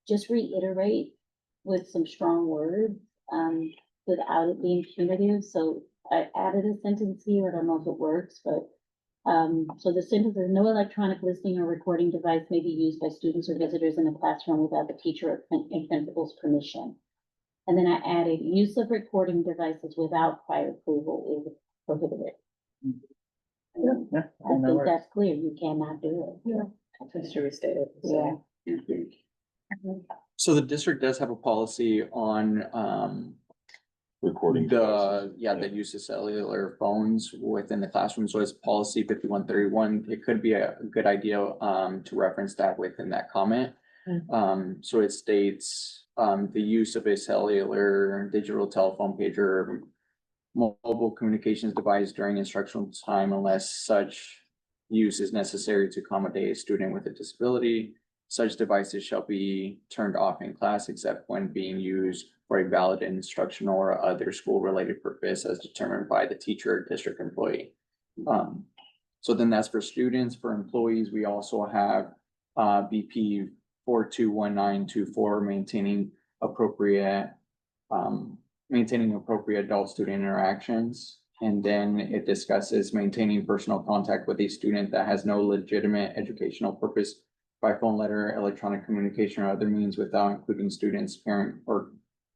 B: just reiterate with some strong words without it being punitive. So I added a sentence here. I don't know if it works, but so the sentence is no electronic listening or recording device may be used by students or visitors in the classroom without the teacher and principal's permission. And then I added use of recording devices without prior approval is prohibited.
C: Yeah.
B: I think that's clear. You cannot do it.
A: Yeah.
F: Just to restate it.
B: Yeah.
E: So the district does have a policy on,
G: Recording devices.
E: the use of cellular phones within the classroom. So it's policy 5131. It could be a good idea, to reference that within that comment. So it states, the use of a cellular, digital telephone pager, mobile communications device during instructional time unless such use is necessary to accommodate a student with a disability. Such devices shall be turned off in class except when being used for a valid instructional or other school-related purpose as determined by the teacher or district employee. So then that's for students. For employees, we also have BP 421924, maintaining appropriate adult-student interactions. And then it discusses maintaining personal contact with a student that has no legitimate educational purpose by phone, letter, electronic communication, or other means without including students, parent, or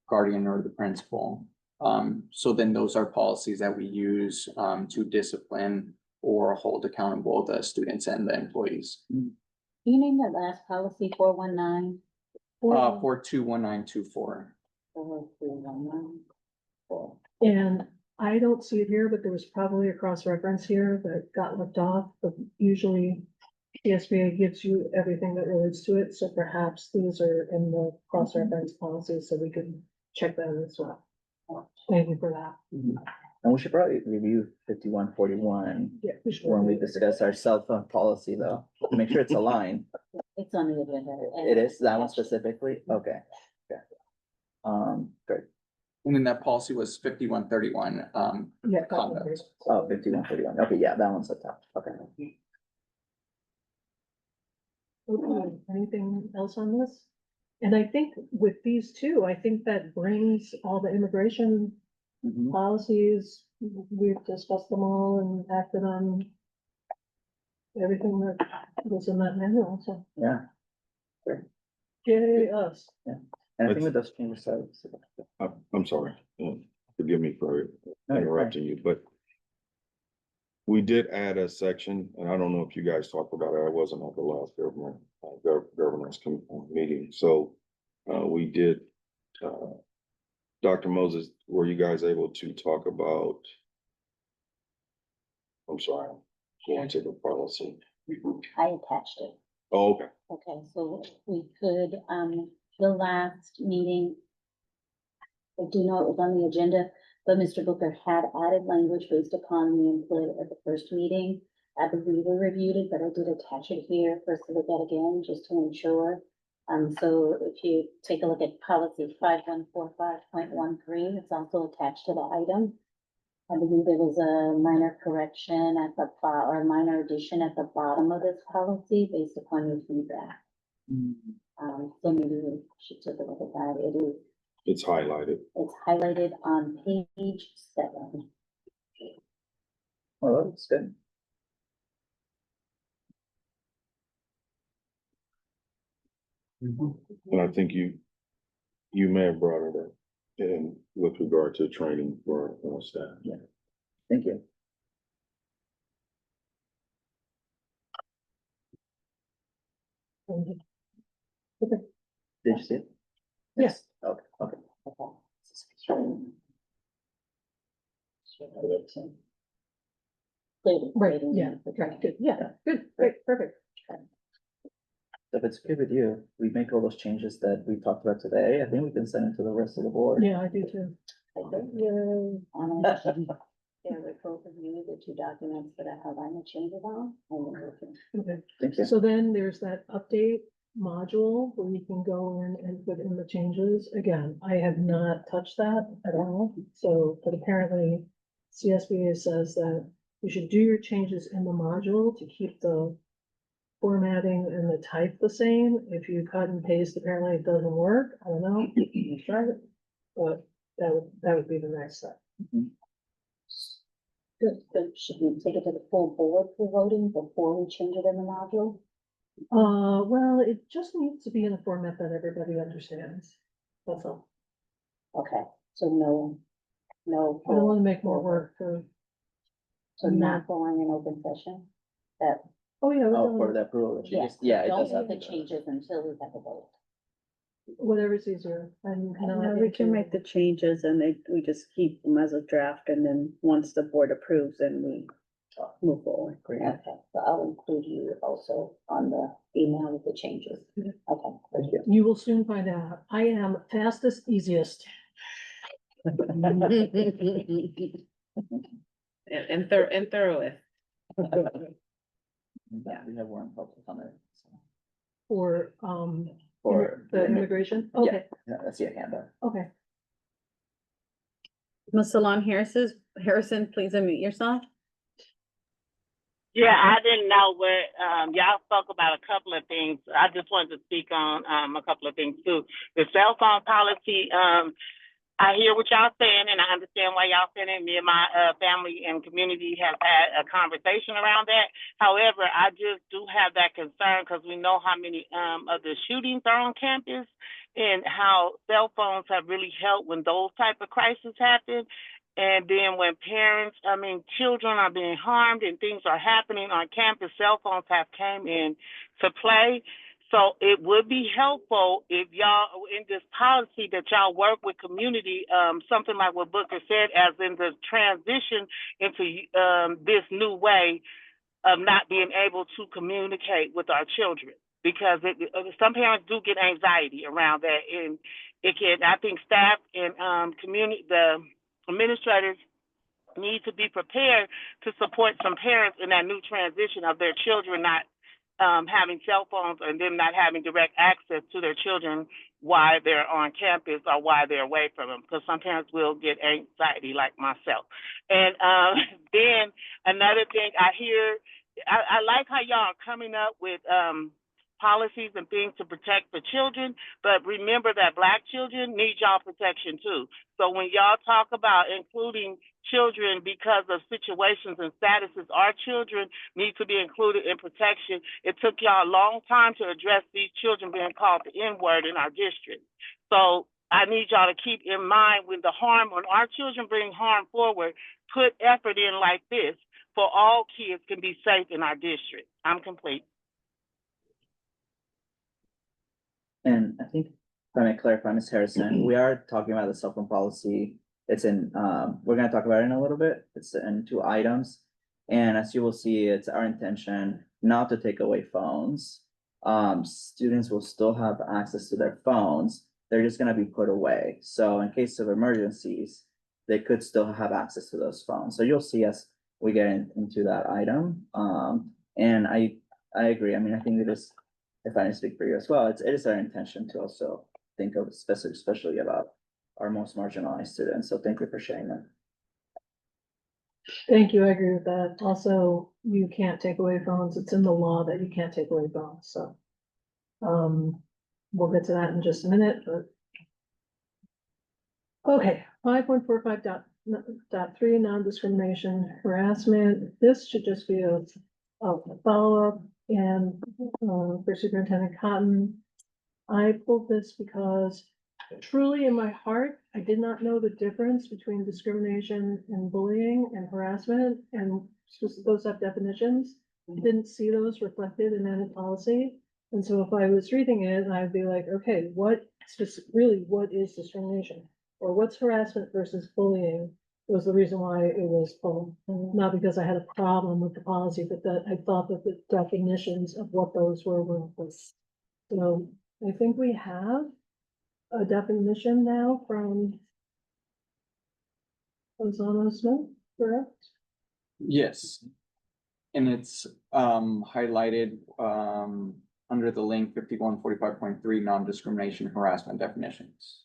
E: guardian, or the principal. So then those are policies that we use to discipline or hold accountable the students and the employees.
B: Can you name that last policy, 419?
E: 421924.
B: 4319.
A: And I don't see it here, but there was probably a cross-reference here that got left off, but usually CSBA gives you everything that relates to it, so perhaps these are in the cross-reference policies, so we can check that as well. Thank you for that.
C: And we should probably review 5141
A: Yeah, we should.
C: when we discuss our cell phone policy though, make sure it's aligned.
B: It's on the agenda.
C: It is that one specifically? Okay. Great.
E: And then that policy was 5131.
A: Yeah.
E: Conduct.
C: Oh, 5141. Okay, yeah, that one's at top. Okay.
A: Okay, anything else on this? And I think with these two, I think that brings all the immigration
C: Mhm.
A: policies, we've discussed them all and acted on everything that was in that manual, so.
C: Yeah,
A: Yay, us.
C: and I think with those changes, so.
G: I'm sorry, forgive me for
C: No, you're fine.
G: interrupting you, but we did add a section, and I don't know if you guys talked about it, I wasn't at the last governance meeting, so we did, Dr. Moses, were you guys able to talk about? I'm sorry, I'm going to the policy.
B: I attached it.
G: Oh, okay.
B: Okay, so we could, the last meeting, I do know it was on the agenda, but Mr. Booker had added language based upon the input at the first meeting. I believe we reviewed it, but I did attach it here for us to look at again, just to ensure. So if you take a look at policy 5145.13, it's also attached to the item. I believe there was a minor correction at the or a minor addition at the bottom of this policy based upon your feedback. So maybe we should take a look at that.
G: It's highlighted.
B: It's highlighted on page 7.
C: Oh, that's good.
G: And I think you may have brought it up in with regard to training for staff.
C: Yeah. Thank you. Did you see it?
A: Yes.
C: Okay, okay.
A: Right, yeah, okay, good, yeah, good, great, perfect.
C: So if it's good with you, we make all those changes that we talked about today. I think we can send it to the rest of the board.
A: Yeah, I do too.
B: Yeah, we both review the 2 documents that I have on the changes on.
A: Okay,
C: Thank you.
A: so then there's that update module where you can go in and put in the changes. Again, I have not touched that at all, so, but apparently CSBA says that you should do your changes in the module to keep the formatting and the type the same. If you cut and paste, apparently it doesn't work. I don't know. Let's try it. But that would be the next step.
B: Good, so should we take it to the full board for voting before we change it in the module?
A: Well, it just needs to be in a format that everybody understands. That's all.
B: Okay, so no, no.
A: I don't wanna make more
B: full-
A: work for,
B: So not going in open session, that,
A: oh yeah,
C: Oh,
A: we're
C: for
A: doing
C: the approval of the
B: yeah,
C: changes, yeah, it
B: don't
C: does
B: make
C: have.
B: the changes until we have a vote.
A: whatever's easier. I'm not
M: No, we can
A: into-
M: make the changes and we just keep them as a draft and then once the board approves, then we move forward.
B: Okay, so I'll include you also on the email with the changes.
A: Yeah.
B: Okay.
C: Thank you.
A: You will soon find out. I am fastest, easiest.
F: And thorough.
C: Yeah, we have one public comment. So.
A: For,
C: For.
A: the immigration,
C: Yeah.
A: okay,
C: Yeah, that's your handout.
A: okay.
M: Ms. Salon Harrison, please unmute yourself.
N: Yeah, I didn't know what, y'all spoke about a couple of things. I just wanted to speak on, a couple of things too. The cell phone policy, I hear what y'all saying and I understand why y'all saying it. Me and my, family and community have had a conversation around that. However, I just do have that concern because we know how many, of the shootings are on campus and how cell phones have really helped when those type of crises happen. And then when children are being harmed and things are happening on campus, cell phones have came in to play. So it would be helpful if y'all, in this policy, that y'all work with community, something like what Booker said, as in the transition into this new way of not being able to communicate with our children. Because some parents do get anxiety around that, and I think staff and the administrators need to be prepared to support some parents in that new transition of their children not having cell phones and them not having direct access to their children while they're on campus or while they're away from them, because some parents will get anxiety like myself. And then another thing I like how y'all are coming up with policies and things to protect the children, but remember that Black children need y'all protection too. So when y'all talk about including children because of situations and statuses, our children need to be included in protection. It took y'all a long time to address these children being called the N-word in our district. So I need y'all to keep in mind when our children bring harm forward, put effort in like this for all kids can be safe in our district. I'm complete.
C: And I think, if I may clarify, Ms. Harrison, we are talking about the cell phone policy. It's in, we're gonna talk about it in a little bit. It's in 2 items. And as you will see, it's our intention not to take away phones. Students will still have access to their phones. They're just gonna be put away. So in case of emergencies, they could still have access to those phones. So you'll see as we get into that item. And I agree. I mean, I think it is, if I speak for you as well, it is our intention to also think of especially about our most marginalized students. So thank you for sharing that.
A: Thank you, I agree with that. Also, you can't take away phones. It's in the law that you can't take away phones, so. We'll get to that in just a minute, but. Okay, 5.45.3, non-discrimination harassment. This should just be a follow-up and, for Superintendent Cotton. I pulled this because truly in my heart, I did not know the difference between discrimination and bullying and harassment, and those have definitions. I didn't see those reflected in any policy. And so if I was reading it, I'd be like, okay, what is discrimination? Or what's harassment versus bullying was the reason why it was pulled. Not because I had a problem with the policy, but that I thought that the definitions of what those were was. So I think we have a definition now from Lozano Smith, correct?
E: Yes. And it's highlighted under the link 5145.3 non-discrimination harassment definitions.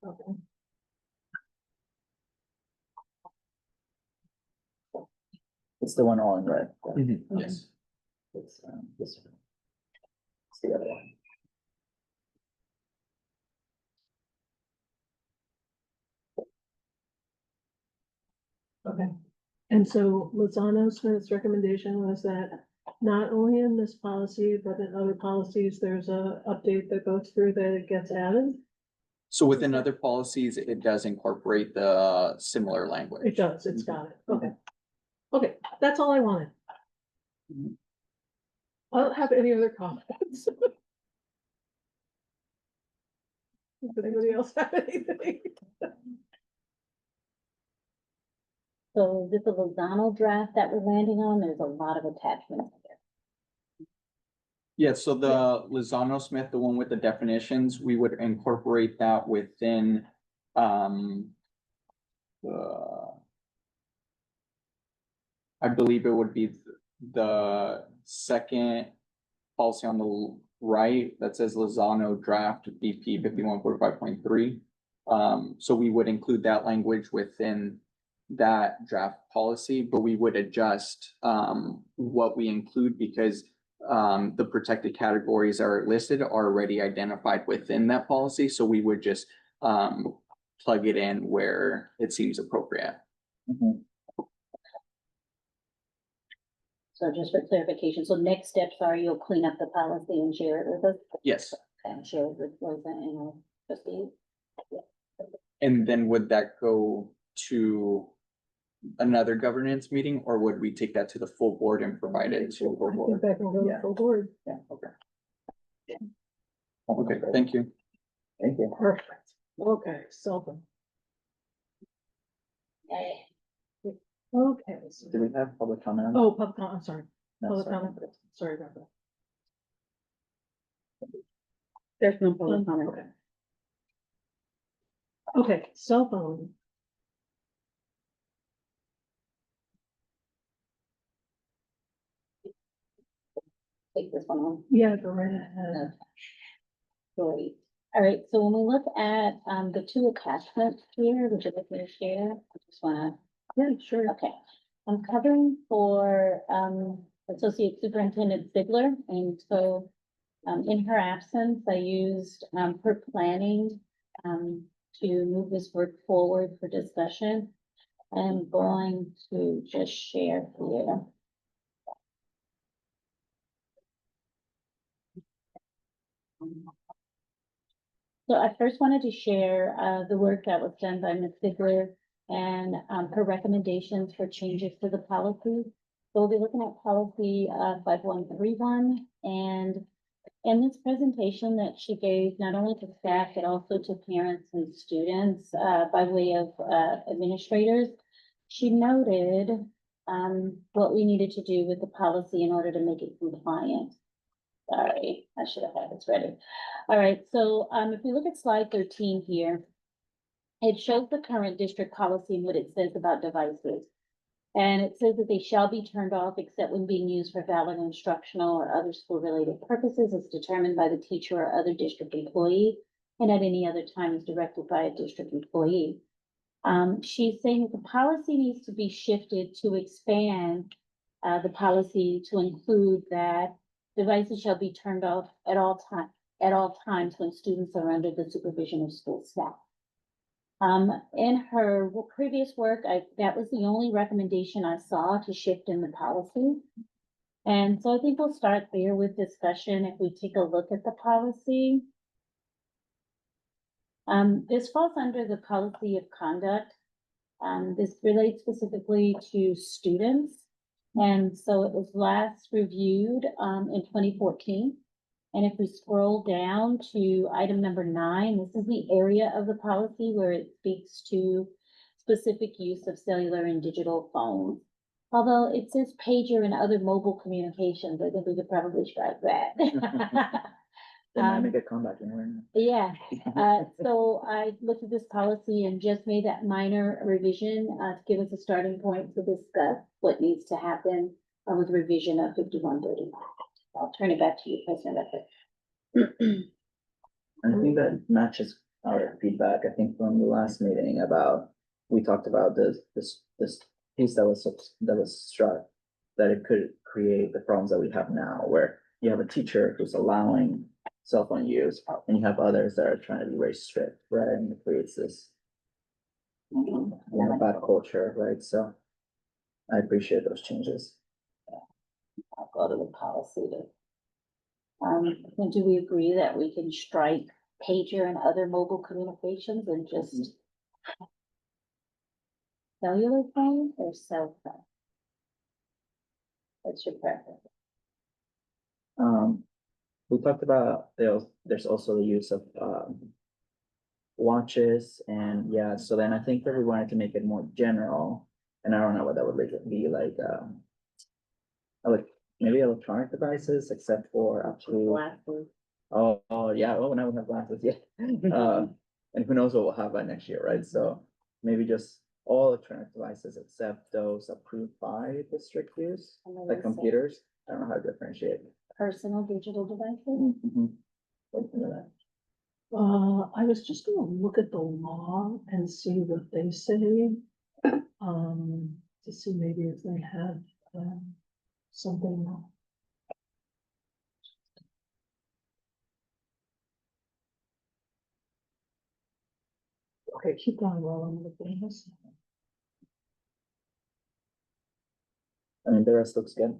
A: Okay.
C: It's the one all in red.
E: Yes.
C: It's this one. It's the other one.
A: Okay. And so Lozano Smith's recommendation was that not only in this policy, but in other policies, there's a update that goes through that it gets added.
E: So within other policies, it does incorporate the similar language.
A: It does, it's got it, okay. Okay, that's all I wanted. I don't have any other comments. Does anybody else have anything?
B: So this is a Lozano draft that we're landing on. There's a lot of attachments there.
E: Yeah, so the Lozano Smith, the one with the definitions, we would incorporate that within, I believe it would be the second policy on the right that says Lozano draft BP 5145.3. So we would include that language within that draft policy, but we would adjust what we include because the protected categories are listed are already identified within that policy. So we would just plug it in where it seems appropriate.
B: So just for clarification, so next steps are you'll clean up the policy and share it with us?
E: Yes.
B: And share it with Rosa and our trustees?
E: And then would that go to another governance meeting, or would we take that to the full board and provide it to the full
A: I think
E: board?
A: that can go to full board.
E: Yeah, okay. Okay, thank you.
C: Thank you.
A: Perfect. Okay, so. Okay. so-
C: Do we have public comment? on
A: Oh, public comment, I'm sorry.
C: that? No,
A: Public
C: sorry.
A: comment, sorry about that.
M: There's no public comment.
A: Okay. Okay, cell phone.
B: Take this one on.
A: Yeah, go right ahead.
B: Great. All right, so when we look at the two attachments here, which I'm going to share, I just wanna,
A: Yeah, sure.
B: okay. I'm covering for Associate Superintendent Ziegler, and so in her absence, I used her planning to move this work forward for discussion. I'm going to just share here. So I first wanted to share the work that was done by Ms. Ziegler and her recommendations for changes to the policy. So we'll be looking at policy 5131, and in this presentation that she gave not only to staff but also to parents and students by way of administrators, she noted what we needed to do with the policy in order to make it compliant. Sorry, I should have had this ready. All right, so if we look at slide 13 here, it shows the current district policy and what it says about devices. And it says that they shall be turned off except when being used for valid instructional or other school-related purposes as determined by the teacher or other district employee, and at any other time as directed by a district employee. She's saying that the policy needs to be shifted to expand the policy to include that devices shall be turned off at all times when students are under the supervision of school staff. In her previous work, that was the only recommendation I saw to shift in the policy. And so I think we'll start there with discussion if we take a look at the policy. This falls under the policy of conduct. This relates specifically to students. And so it was last reviewed in 2014. And if we scroll down to item number 9, this is the area of the policy where it speaks to specific use of cellular and digital phones. Although it says pager and other mobile communications, I think we could probably strike that.
C: They might make a comeback anyway.
B: Yeah, so I looked at this policy and just made that minor revision to give us a starting point to discuss what needs to happen with revision of 5135. I'll turn it back to you, President Becker.
C: I think that matches our feedback, I think from the last meeting about, we talked about this piece that was struck, that it could create the problems that we have now, where you have a teacher who's allowing cell phone use, and you have others that are trying to be very strict, right? And it creates this, bad culture, right? So I appreciate those changes.
B: I'll go to the policy to, and do we agree that we can strike pager and other mobile communications and just cellular phone or cell phone? What's your preference?
C: We talked about, there's also the use of, watches and yeah, so then I think that we wanted to make it more general. And I don't know what that would be like, like maybe electronic devices except for actually.
B: Glasses.
C: Oh, yeah, oh, now we have glasses, yeah. And who knows what we'll have by next year, right? So maybe just all electronic devices except those approved by district use, like computers. I don't know how to differentiate.
B: Personal digital devices?
C: Mhm. What do you know that?
A: I was just gonna look at the law and see what they say. To see maybe if they have, something. Okay, keep going while I'm looking at this.
C: I mean, the rest looks good.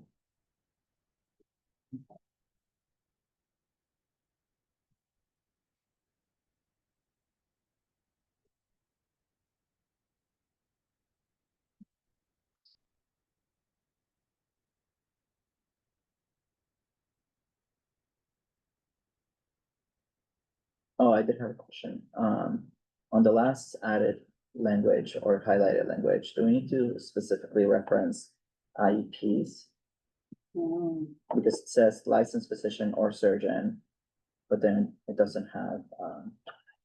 C: Oh, I did have a question. On the last added language or highlighted language, do we need to specifically reference IEPs? Because it says licensed physician or surgeon, but then it doesn't have,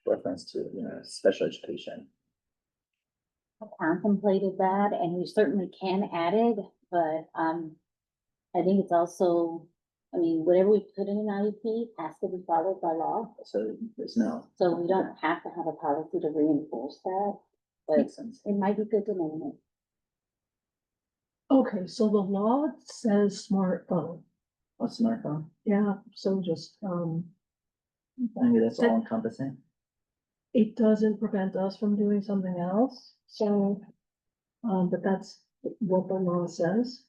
C: reference to, special education.
B: I contemplated that and we certainly can add it, but, I think it's also, I mean, whatever we put in an IEP has to be followed by law.
C: So there's no.
B: So we don't have to have a policy to reinforce that, but
C: Makes sense.
B: it might be good to name it.
A: Okay, so the law says smartphone.
C: A smartphone,
A: Yeah, so just,
C: maybe that's all encompassing.
A: it doesn't prevent us from doing something else, so, but that's what the law says.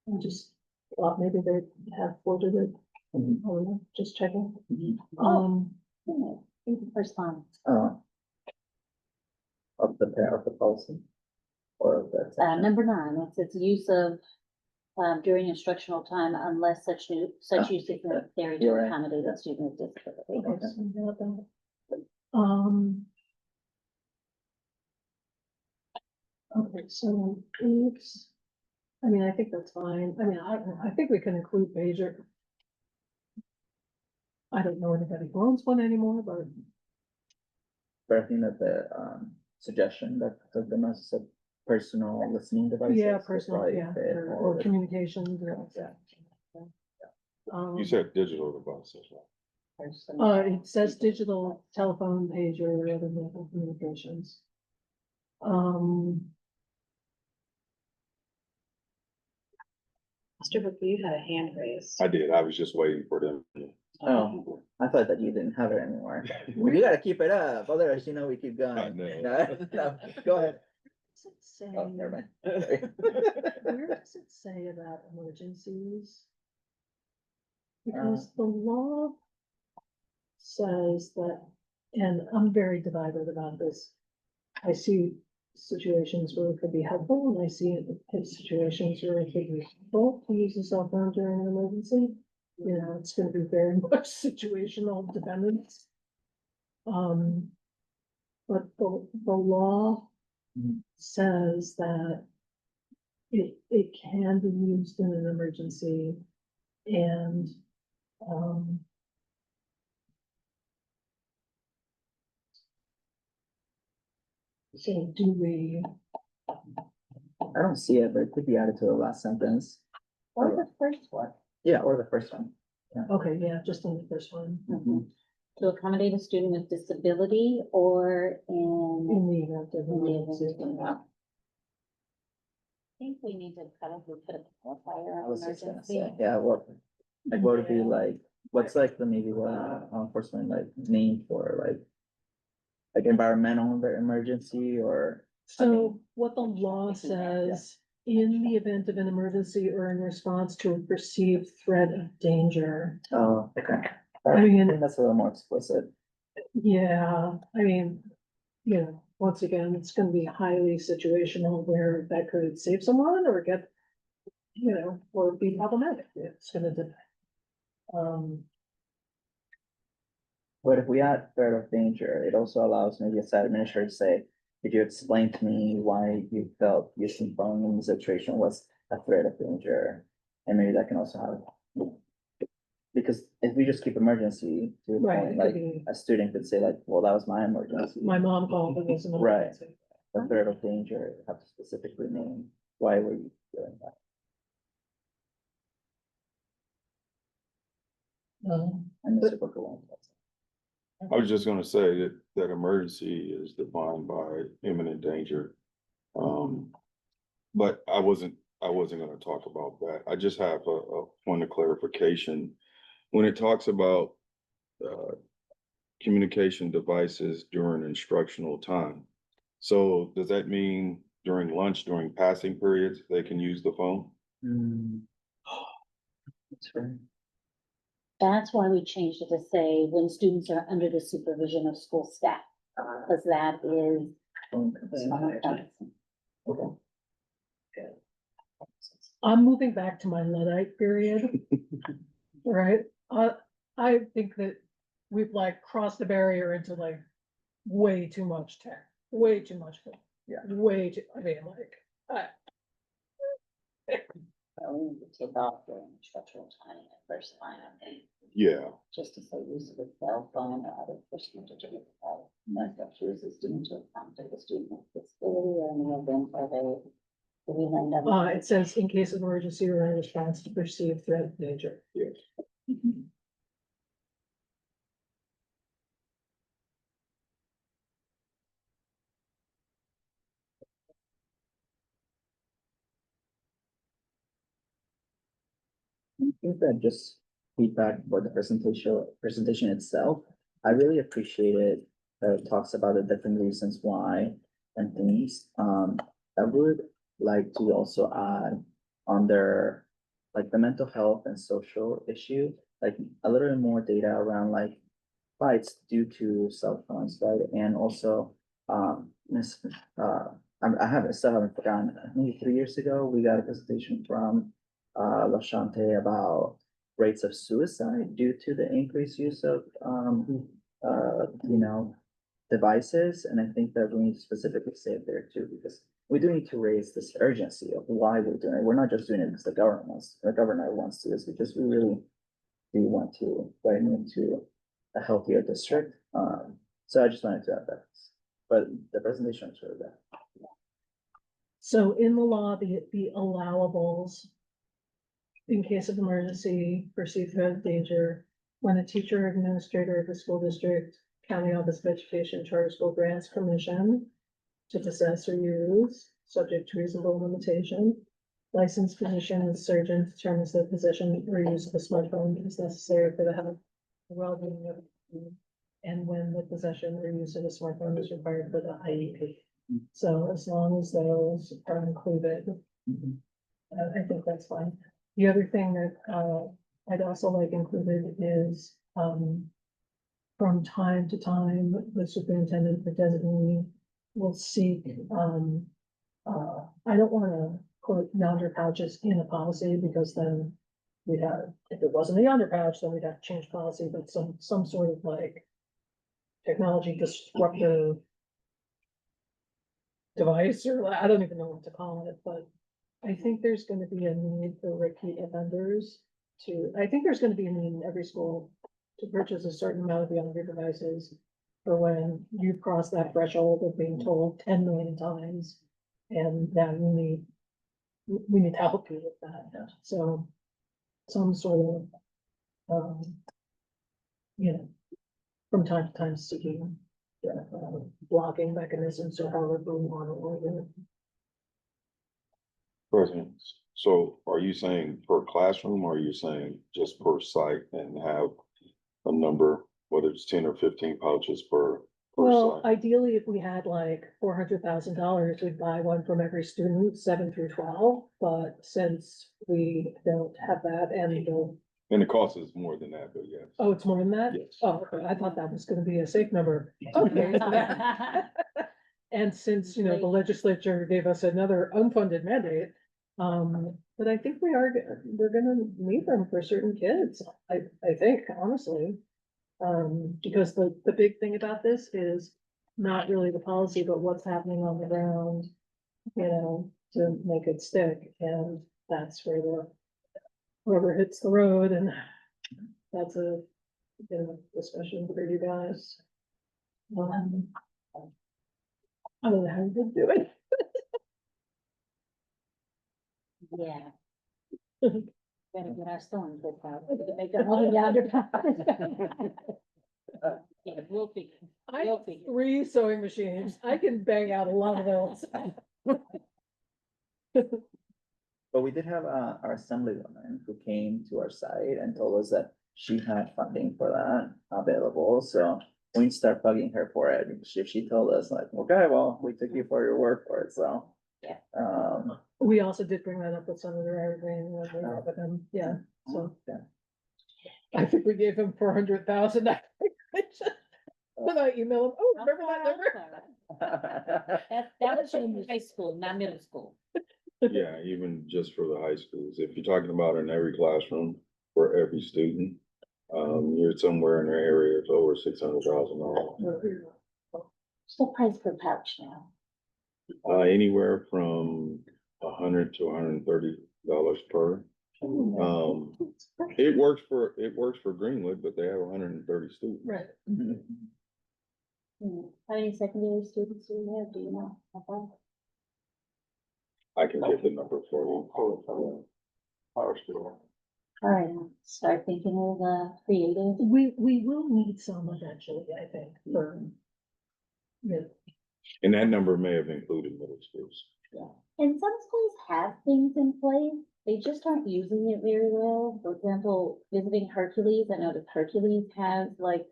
A: And just, well, maybe they have quoted it, I don't know, just checking.
B: Respond.
C: Of the policy or of the. section?
B: Number 9, it's use of, during instructional time unless such use is necessary to
C: You're right.
B: accommodate a student with disability.
A: Okay, so we got that. Okay, so it's, I mean, I think that's fine. I mean, I think we can include pager. I don't know anybody who owns one anymore, but
C: But I think that the, suggestion that the most said personal listening devices.
A: yeah,
C: would
A: personal,
C: probably
A: yeah,
C: fit
A: or
C: all of it.
A: communications, and all that.
G: You said digital devices, right?
A: It says digital telephone, pager, or other mobile communications.
F: Mr. Booker, you had a hand raised.
G: I did. I was just waiting for them.
C: Oh, I thought that you didn't have it anymore. Well, you gotta keep it up, otherwise, we keep going.
G: know.
C: No, go ahead.
A: What's it say?
C: Oh, never mind. Sorry.
A: Where does it say about emergencies? Because the law says that, and I'm very divided about this. I see situations where it could be helpful, and I see situations where it could be helpful to use a cell phone during an emergency. It's gonna be very much situational dependence. But the law says that it can be used in an emergency and, so do we,
C: I don't see it, but it could be added to the last sentence.
B: Or the first one.
C: Yeah, or the first one.
A: okay, yeah, just in the first one,
B: To accommodate a student with disability or in.
A: in the event of
B: In the
A: emergency.
B: event of- I think we need to probably put a qualifier
C: I
B: on
C: was just gonna
B: emergency.
C: say, yeah, what would it be like, what's like the maybe what law enforcement like name for like environmental emergency or? I mean,
A: So what the law says, in the event of an emergency or in response to a perceived threat of danger.
C: Oh, okay.
A: I mean,
C: think that's a little more explicit.
A: yeah, I mean, you know, once again, it's gonna be highly situational where that could save someone or get, you know, or be problematic. It's gonna depend.
C: But if we add threat of danger, it also allows maybe a site administrator to say, could you explain to me why you felt using phone in this situation was a threat of danger? And maybe that can also have. Because if we just keep emergency to a
A: Right, it
C: point,
A: could
C: like
A: be-
C: a student could say like, well, that was my emergency.
A: My mom called, it was an
C: Right.
A: emergency.
C: A threat of danger, have to specifically name, why were you doing that? And Mr. Booker won't.
G: I was just gonna say that emergency is defined by imminent danger. But I wasn't gonna talk about that. I just have a point of clarification. When it talks about, communication devices during instructional time. So does that mean during lunch, during passing periods, they can use the phone?
C: That's right.
B: That's why we changed it to say when students are under the supervision of school staff, because that is.
C: Okay.
A: I'm moving back to my Luddite period. Right, I think that we've like crossed the barrier into like way too much tech, way too much.
C: Yeah.
A: Way too, I mean, like,
B: We need to take off during instructional time at first line, I think,
G: Yeah,
B: just to say use of a cell phone or other personal digital device. That's what chooses student to contact the student with disability or any event where they. We land up.
A: it says in case of emergency or in response to perceived threat of danger.
G: yes.
C: I think that just feedback for the presentation itself. I really appreciated that it talks about the different reasons why and things. I would like to also add under like the mental health and social issue, like a little bit more data around like fights due to cell phones, right? And also, miss, I haven't, still haven't forgotten, maybe 3 years ago, we got a presentation from LaShante about rates of suicide due to the increased use of, you know, devices. And I think that we need to specifically say it there too, because we do need to raise this urgency of why we're doing it. We're not just doing it because the government wants to, it's because we really do want to get into a healthier district. So I just wanted to add that, but the presentation is really that.
A: So in the law, the allowables. In case of emergency, perceived threat of danger, when a teacher or administrator of the school district, county office of education, charter school grants permission to possess or use, subject to reasonable limitation. Licensed physician and surgeon determines that possession or use of a smartphone is necessary for the health and well-being of the student, and when the possession or use of a smartphone is required for the IEP. So as long as those are included, I think that's fine. The other thing that, I'd also like included is, from time to time, the superintendent or designee will seek, I don't wanna put yonder pouches in a policy, because then we'd have, if it wasn't a yonder pouch, then we'd have to change policy, but some sort of like technology disruptor device, or I don't even know what to call it, but I think there's gonna be a need for repeat offenders I think there's gonna be a need in every school to purchase a certain amount of younger devices for when you cross that threshold of being told 10 million times, and that we need to help you with that. So some sort of, you know, from time to time seeking blocking mechanisms or however we want to order it.
G: President, so are you saying per classroom, or are you saying just per site and have a number, whether it's 10 or 15 pouches per
A: Well,
G: site?
A: ideally, if we had like $400,000, we'd buy one from every student, 7 through 12. But since we don't have that, and
G: And the cost is more than that, but yes.
A: Oh, it's more than that?
G: Yes.
A: Oh, okay, I thought that was gonna be a safe number. Okay. And since, you know, the legislature gave us another unfunded mandate, but I think we're gonna need them for certain kids, I think, honestly. Because the big thing about this is not really the policy, but what's happening on the ground, you know, to make it stick, and that's where the rubber hits the road, and that's a, you know, discussion for you guys. I don't know how you do it.
B: Yeah. Better get our storm put out. Make a whole yonder. Yeah, we'll figure.
A: I have 3 sewing machines. I can bang out a lot of those.
C: But we did have our assemblywoman who came to our site and told us that she had funding for that available, so we need to start bugging her for it. She told us like, okay, well, we took you for your word for it, so.
B: Yeah.
A: We also did bring that up with Senator Evergreen when we met with him, yeah, so.
C: Yeah.
A: I think we gave him 400,000. Then I emailed him, oh, remember that number?
B: That was in high school, not middle school.
G: Yeah, even just for the high schools, if you're talking about in every classroom for every student, you're somewhere in the area of over $600,000.
B: What's the price per pouch now?
G: Anywhere from $100 to $130 per. It works for Greenwood, but they have 130 students.
A: Right.
B: How many secondary students do we have? Do you know?
G: I can get the number for you. Power school.
B: All right, start thinking of creative.
A: We will need some eventually, I think, for. Yeah.
G: And that number may have included middle schools.
B: Yeah, and some schools have things in place, they just aren't using it very well. For example, visiting Hercules, I know that Hercules has like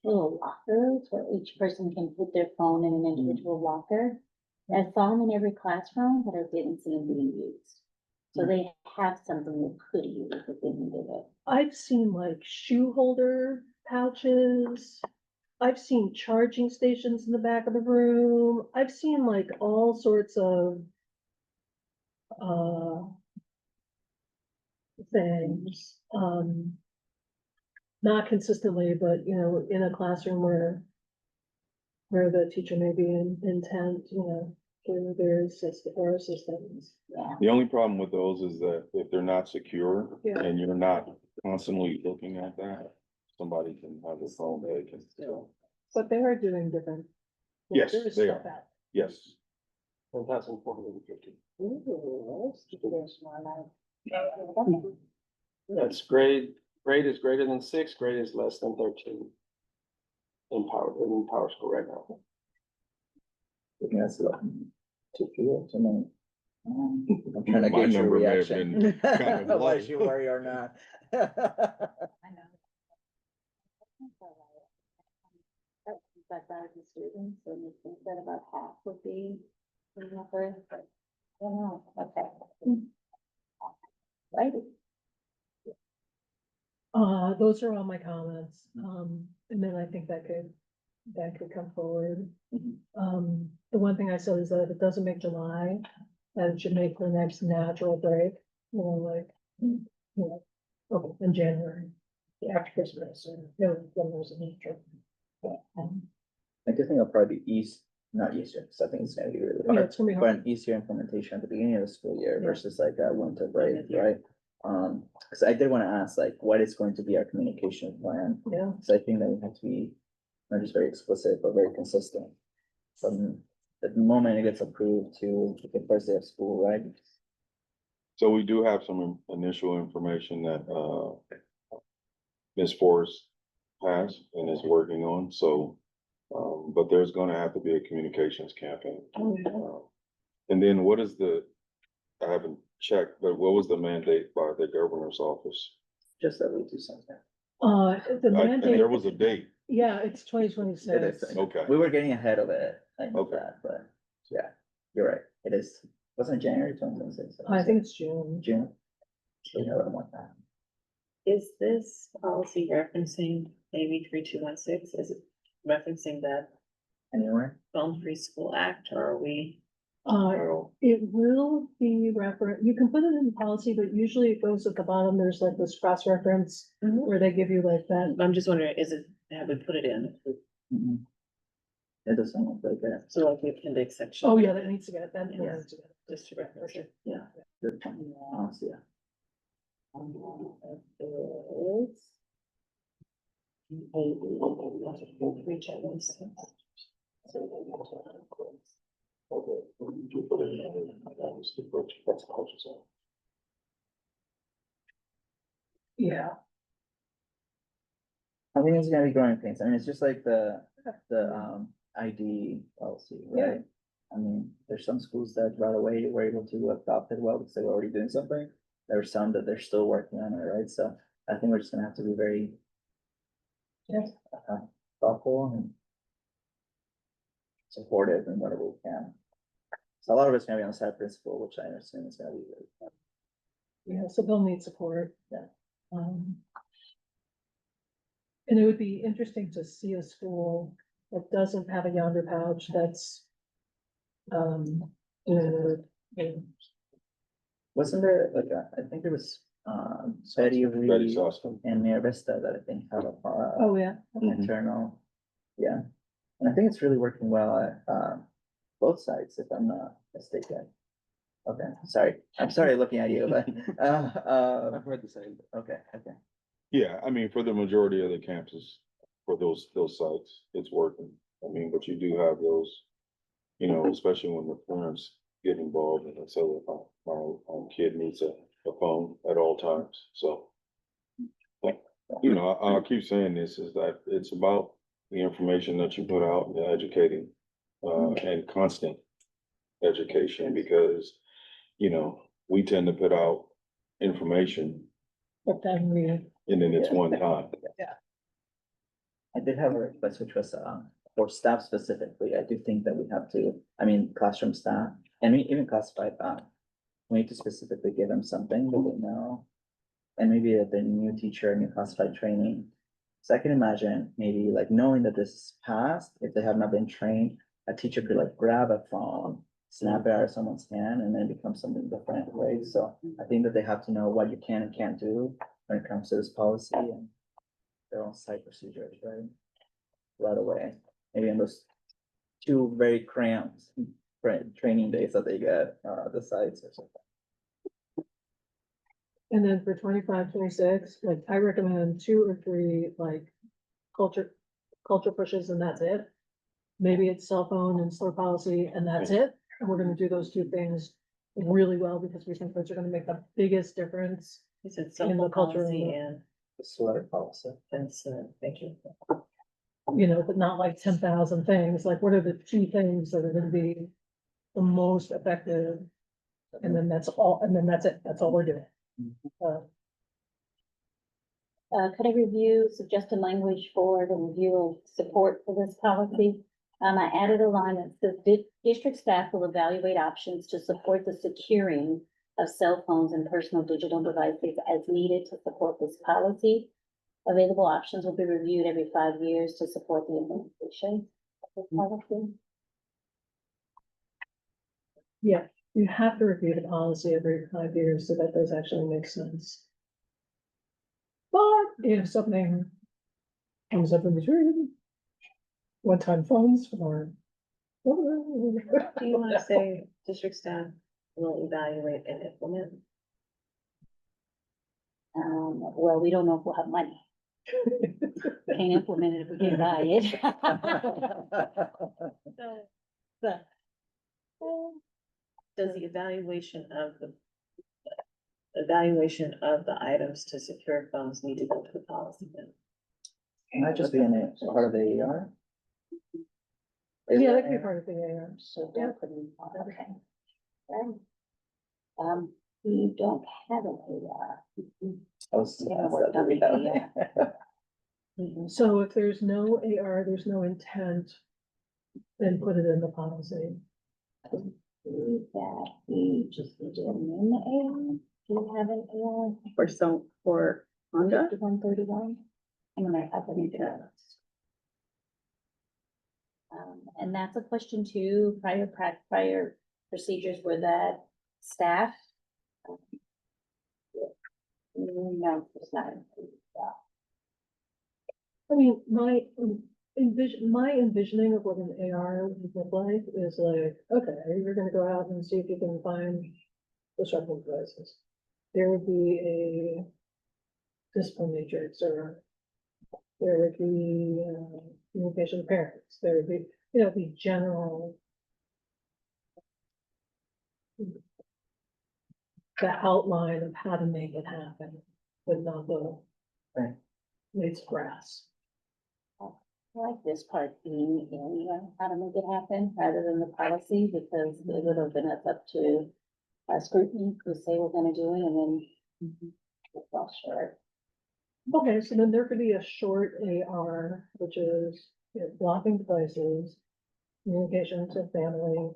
B: little lockers where each person can put their phone in an individual locker. I saw them in every classroom, but I didn't see them being used. So they have something they could use if they needed it.
A: I've seen like shoe holder pouches. I've seen charging stations in the back of the room. I've seen like all sorts of things, not consistently, but you know, in a classroom where the teacher may be intent, you know, for their systems.
B: Yeah.
G: The only problem with those is that if they're not secure
A: Yeah.
G: and you're not constantly looking at that, somebody can have a phone they can still.
A: But they are doing different.
G: Yes,
A: there is
G: they
A: stuff
G: are.
A: out.
G: Yes.
H: 1,450.
B: Ooh,
H: That's grade is greater than 6, grade is less than 13. In power school right now.
C: I think that's like 2 kilos, I mean. I'm trying to
G: My
C: gauge your
G: number may have
C: reaction.
G: been kind of
C: Unless
G: low.
C: you worry or not.
B: I know. But that the students, and you think that about half would be in the first, but I don't know, okay. Right.
A: Those are all my comments, and then I think that could come forward. The one thing I said is that if it doesn't make July, that it should make the next natural break, you know, like, you know, okay, in January, after Christmas, or, you know, when there's a natural.
C: I do think it'll probably be not easier, because I think it's gonna be really
A: Yeah,
C: hard,
A: it's gonna be
C: but
A: hard.
C: an easier implementation at the beginning of the school year
A: Yeah.
C: versus like a winter break, right? Because I did wanna ask, like, what is going to be our communication plan?
A: Yeah.
C: So I think that we have to be not just very explicit, but very consistent. From the moment it gets approved to the first day of school, right?
G: So we do have some initial information that Ms. Forrest has and is working on, so. But there's gonna have to be a communications campaign. And then what is I haven't checked, but what was the mandate by the governor's office?
C: Just that we do something.
A: The
G: And
A: mandate,
G: there was a date.
A: yeah, it's
C: It
A: 2026.
C: is.
G: Okay.
C: We were getting ahead of it, I know
G: Okay.
C: that, but yeah, you're right, it is, wasn't it January 2026?
A: I think it's June.
C: June. So we have it like that.
F: Is this policy referencing AB 3216? Is it referencing that
C: Anywhere?
F: phone-free school act, or are we?
A: It will be you can put it in the policy, but usually it goes at the bottom, there's like this cross-reference where they give you like that.
F: I'm just wondering, have we put it in?
C: Mhm. It doesn't look like that.
F: So like the appendix section?
A: Oh, yeah, that needs to get, that
C: Yeah.
A: needs to get.
F: Just to reference it.
C: Yeah. Good point. Yeah.
A: Yeah,
C: I think it's gonna be growing pains. I mean, it's just like the ID policy, right? I mean, there's some schools that right away were able to adopt it well because they were already doing something. There are some that they're still working on it, right? So I think we're just gonna have to be very thoughtful and supportive in whatever we can. So a lot of it's gonna be on the side principle, which I assume is gonna be really fun.
A: yeah, so they'll need support. Yeah. And it would be interesting to see a school that doesn't have a yonder pouch that's uh,
C: Wasn't there like I think there was Betty
G: Betty
C: Reed
G: Soskin.
C: and Mayor Vista that I think have a
A: oh, yeah.
C: internal, yeah. And I think it's really working well at both sides, if I'm not mistaken. Okay, sorry, I'm sorry looking at you, but
H: I've heard the same.
C: okay.
G: Yeah, I mean, for the majority of the campuses, for those sites, it's working. I mean, but you do have those, you know, especially when the parents get involved and say, my kid needs a phone at all times, so. But, you know, I'll keep saying this, is that it's about the information that you put out, and educating, and constant education, because, you know, we tend to put out information
A: But then we,
G: and then it's one time.
C: I did have a request, which was for staff specifically. I do think that we have to, I mean, classroom staff, and we even classified we need to specifically give them something that they know. And maybe the new teacher, new classified training. So I can imagine maybe like knowing that this is passed, if they have not been trained, a teacher could like grab a phone, snap it out of someone's hand, and then become something different, right? So I think that they have to know what you can and can't do when it comes to this policy and their own site procedures, right? Right away, maybe on those 2 very cramped training days that they get, the sites or something.
A: and then for 25, 26, like I recommend 2 or 3 like culture pushes and that's it. Maybe it's cell phone and store policy and that's it. And we're gonna do those 2 things really well because we think those are gonna make the biggest difference.
F: You said
A: In the
F: social
A: culture
F: policy
A: and
F: and,
C: The sweater policy.
F: thank you.
A: You know, but not like 10,000 things. Like what are the 2 things that are gonna be the most effective? And then that's all, and then that's it. That's all we're doing.
B: Could I review suggested language for the review of support for this policy? I added a line that says district staff will evaluate options to support the securing of cell phones and personal digital devices as needed to support this policy. Available options will be reviewed every 5 years to support the implementation of this policy.
A: Yeah, you have to review the policy every 5 years so that does actually make sense. But if something comes up in between, one-time funds for.
F: Do you wanna say district staff will evaluate and implement?
B: Well, we don't know if we'll have money. Can't implement it if we can't buy it. But,
F: Does the evaluation of the items to secure phones need to go to the policy then?
C: Can that just be in a part of the AR?
A: Yeah, that could be part of the AR.
B: so that could be, okay. We don't have an AR.
C: I was
B: We haven't
C: surprised
B: worked
C: that
B: on
C: we
B: the
C: have.
A: So if there's no AR, there's no intent, then put it in the policy.
B: That we just need to amend the AR. Do you have an AR?
M: For Rhonda?
B: 5131. I'm gonna have them do that. And that's a question too, prior procedures were that staff. No, it's not.
A: I mean, my envisioning of what an AR would look like is like, okay, you're gonna go out and see if you can find disruptive devices. There would be a discipline matrix, or there would be communication with parents, there would be, the general the outline of how to make it happen, but not the
C: Right.
A: lace grass.
B: I like this part being in, how to make it happen rather than the policy, because it would open us up to scrutiny, we say we're gonna do it and then we fall short.
A: Okay, so then there could be a short AR, which is, blocking devices, communication to family.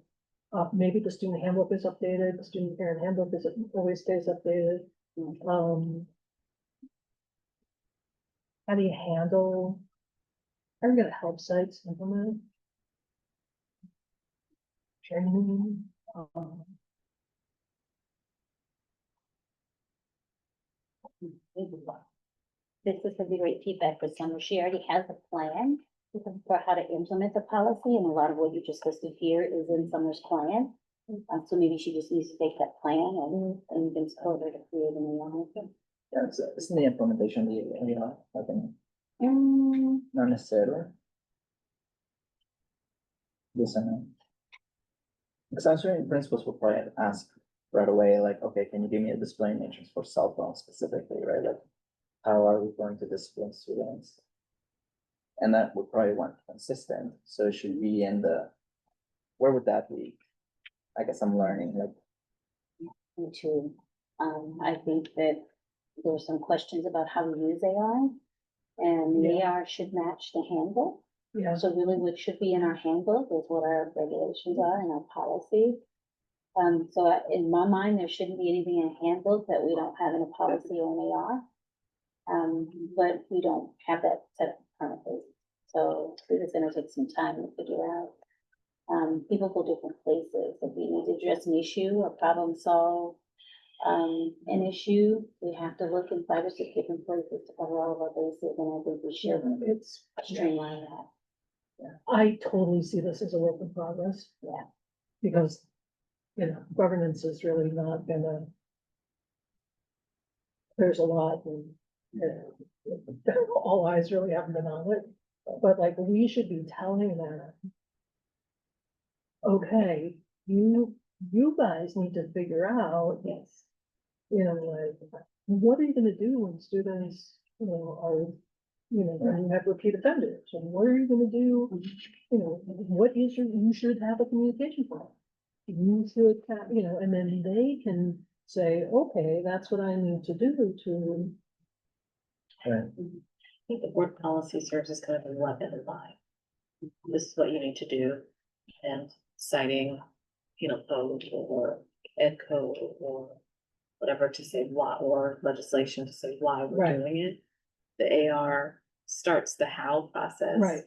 A: Maybe the student handbook is updated, the student parent handbook always stays updated. How do you handle? Are you gonna help sites implement? Training,
B: This is gonna be great feedback for Summer. She already has a plan for how to implement the policy, and a lot of what you just listed here is in Summer's plan. So maybe she just needs to take that plan and then code her to create a new one.
C: Yeah, it's in the implementation, I think,
B: Mm,
C: not necessarily. Yes and no. Because I'm sure principals will probably ask right away, like, okay, can you give me a display matrix for cell phones specifically, right? Like, how are we going to discipline students? And that would probably want consistent, so it should be in where would that be? I guess I'm learning, like,
B: Me too. I think that there's some questions about how we use AI. And the AR should match the handbook.
A: yeah,
B: So really what should be in our handbook is what our regulations are and our policy. So in my mind, there shouldn't be anything in a handbook that we don't have in a policy or an AR. But we don't have that set up currently. So it's gonna take some time to figure out. People go different places. If we need to address an issue or problem solve, an issue, we have to look in 5 or 6 different places to cover all of our bases, and I think we should
A: it's,
B: streamline that.
A: I totally see this as a work in progress.
B: Yeah.
A: Because, governance is really not gonna. There's a lot and, all eyes really haven't been on it, but like, we should be telling them. Okay, you guys need to figure out.
B: Yes.
A: Like, what are you gonna do when students, are, when you have repeat offenders, and what are you gonna do? What is you should have a communication plan. You should have, and then they can say, okay, that's what I need to do to.
F: I think the board policy serves as kind of a weapon in line. This is what you need to do, and citing, code or ed code or whatever to say why, or legislation to say why we're
A: Right.
F: doing it. The AR starts the how process.
A: Right.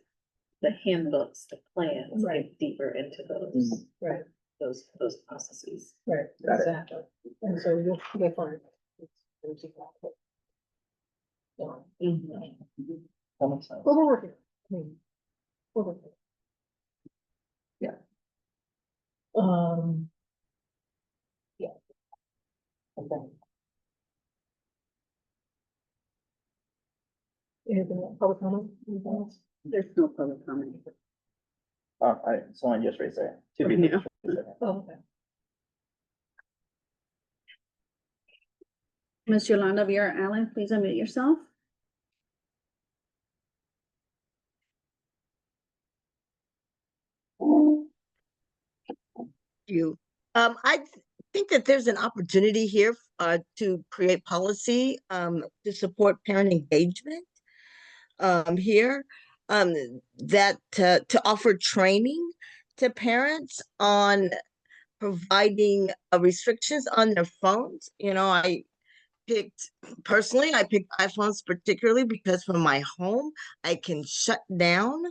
F: The handbooks, the plans,
A: Right.
F: get deeper into those.
A: Right.
F: Those processes.
A: Right,
C: Got it.
A: exactly, and so you'll find.
C: that makes sense.
A: Well, we're working, we're working. Yeah. Yeah. Okay. Anything else? Public comment? Anything else?
M: There's no public comment.
C: Oh, someone just raised their. Two
M: Yeah.
C: people.
A: Oh, okay.
M: Ms. Yolanda Vera Allen, please unmute yourself.
L: You. Think that there's an opportunity here to create policy to support parent engagement here that to offer training to parents on providing restrictions on their phones. I picked iPhones particularly because from my home, I can shut down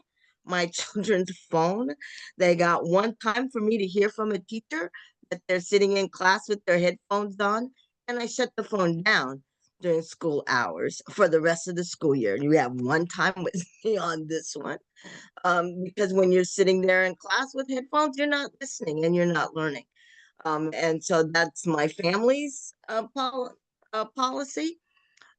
L: my children's phone. They got one time for me to hear from a teacher that they're sitting in class with their headphones on, and I shut the phone down during school hours for the rest of the school year. You have one time with me on this one. Because when you're sitting there in class with headphones, you're not listening and you're not learning. And so that's my family's policy,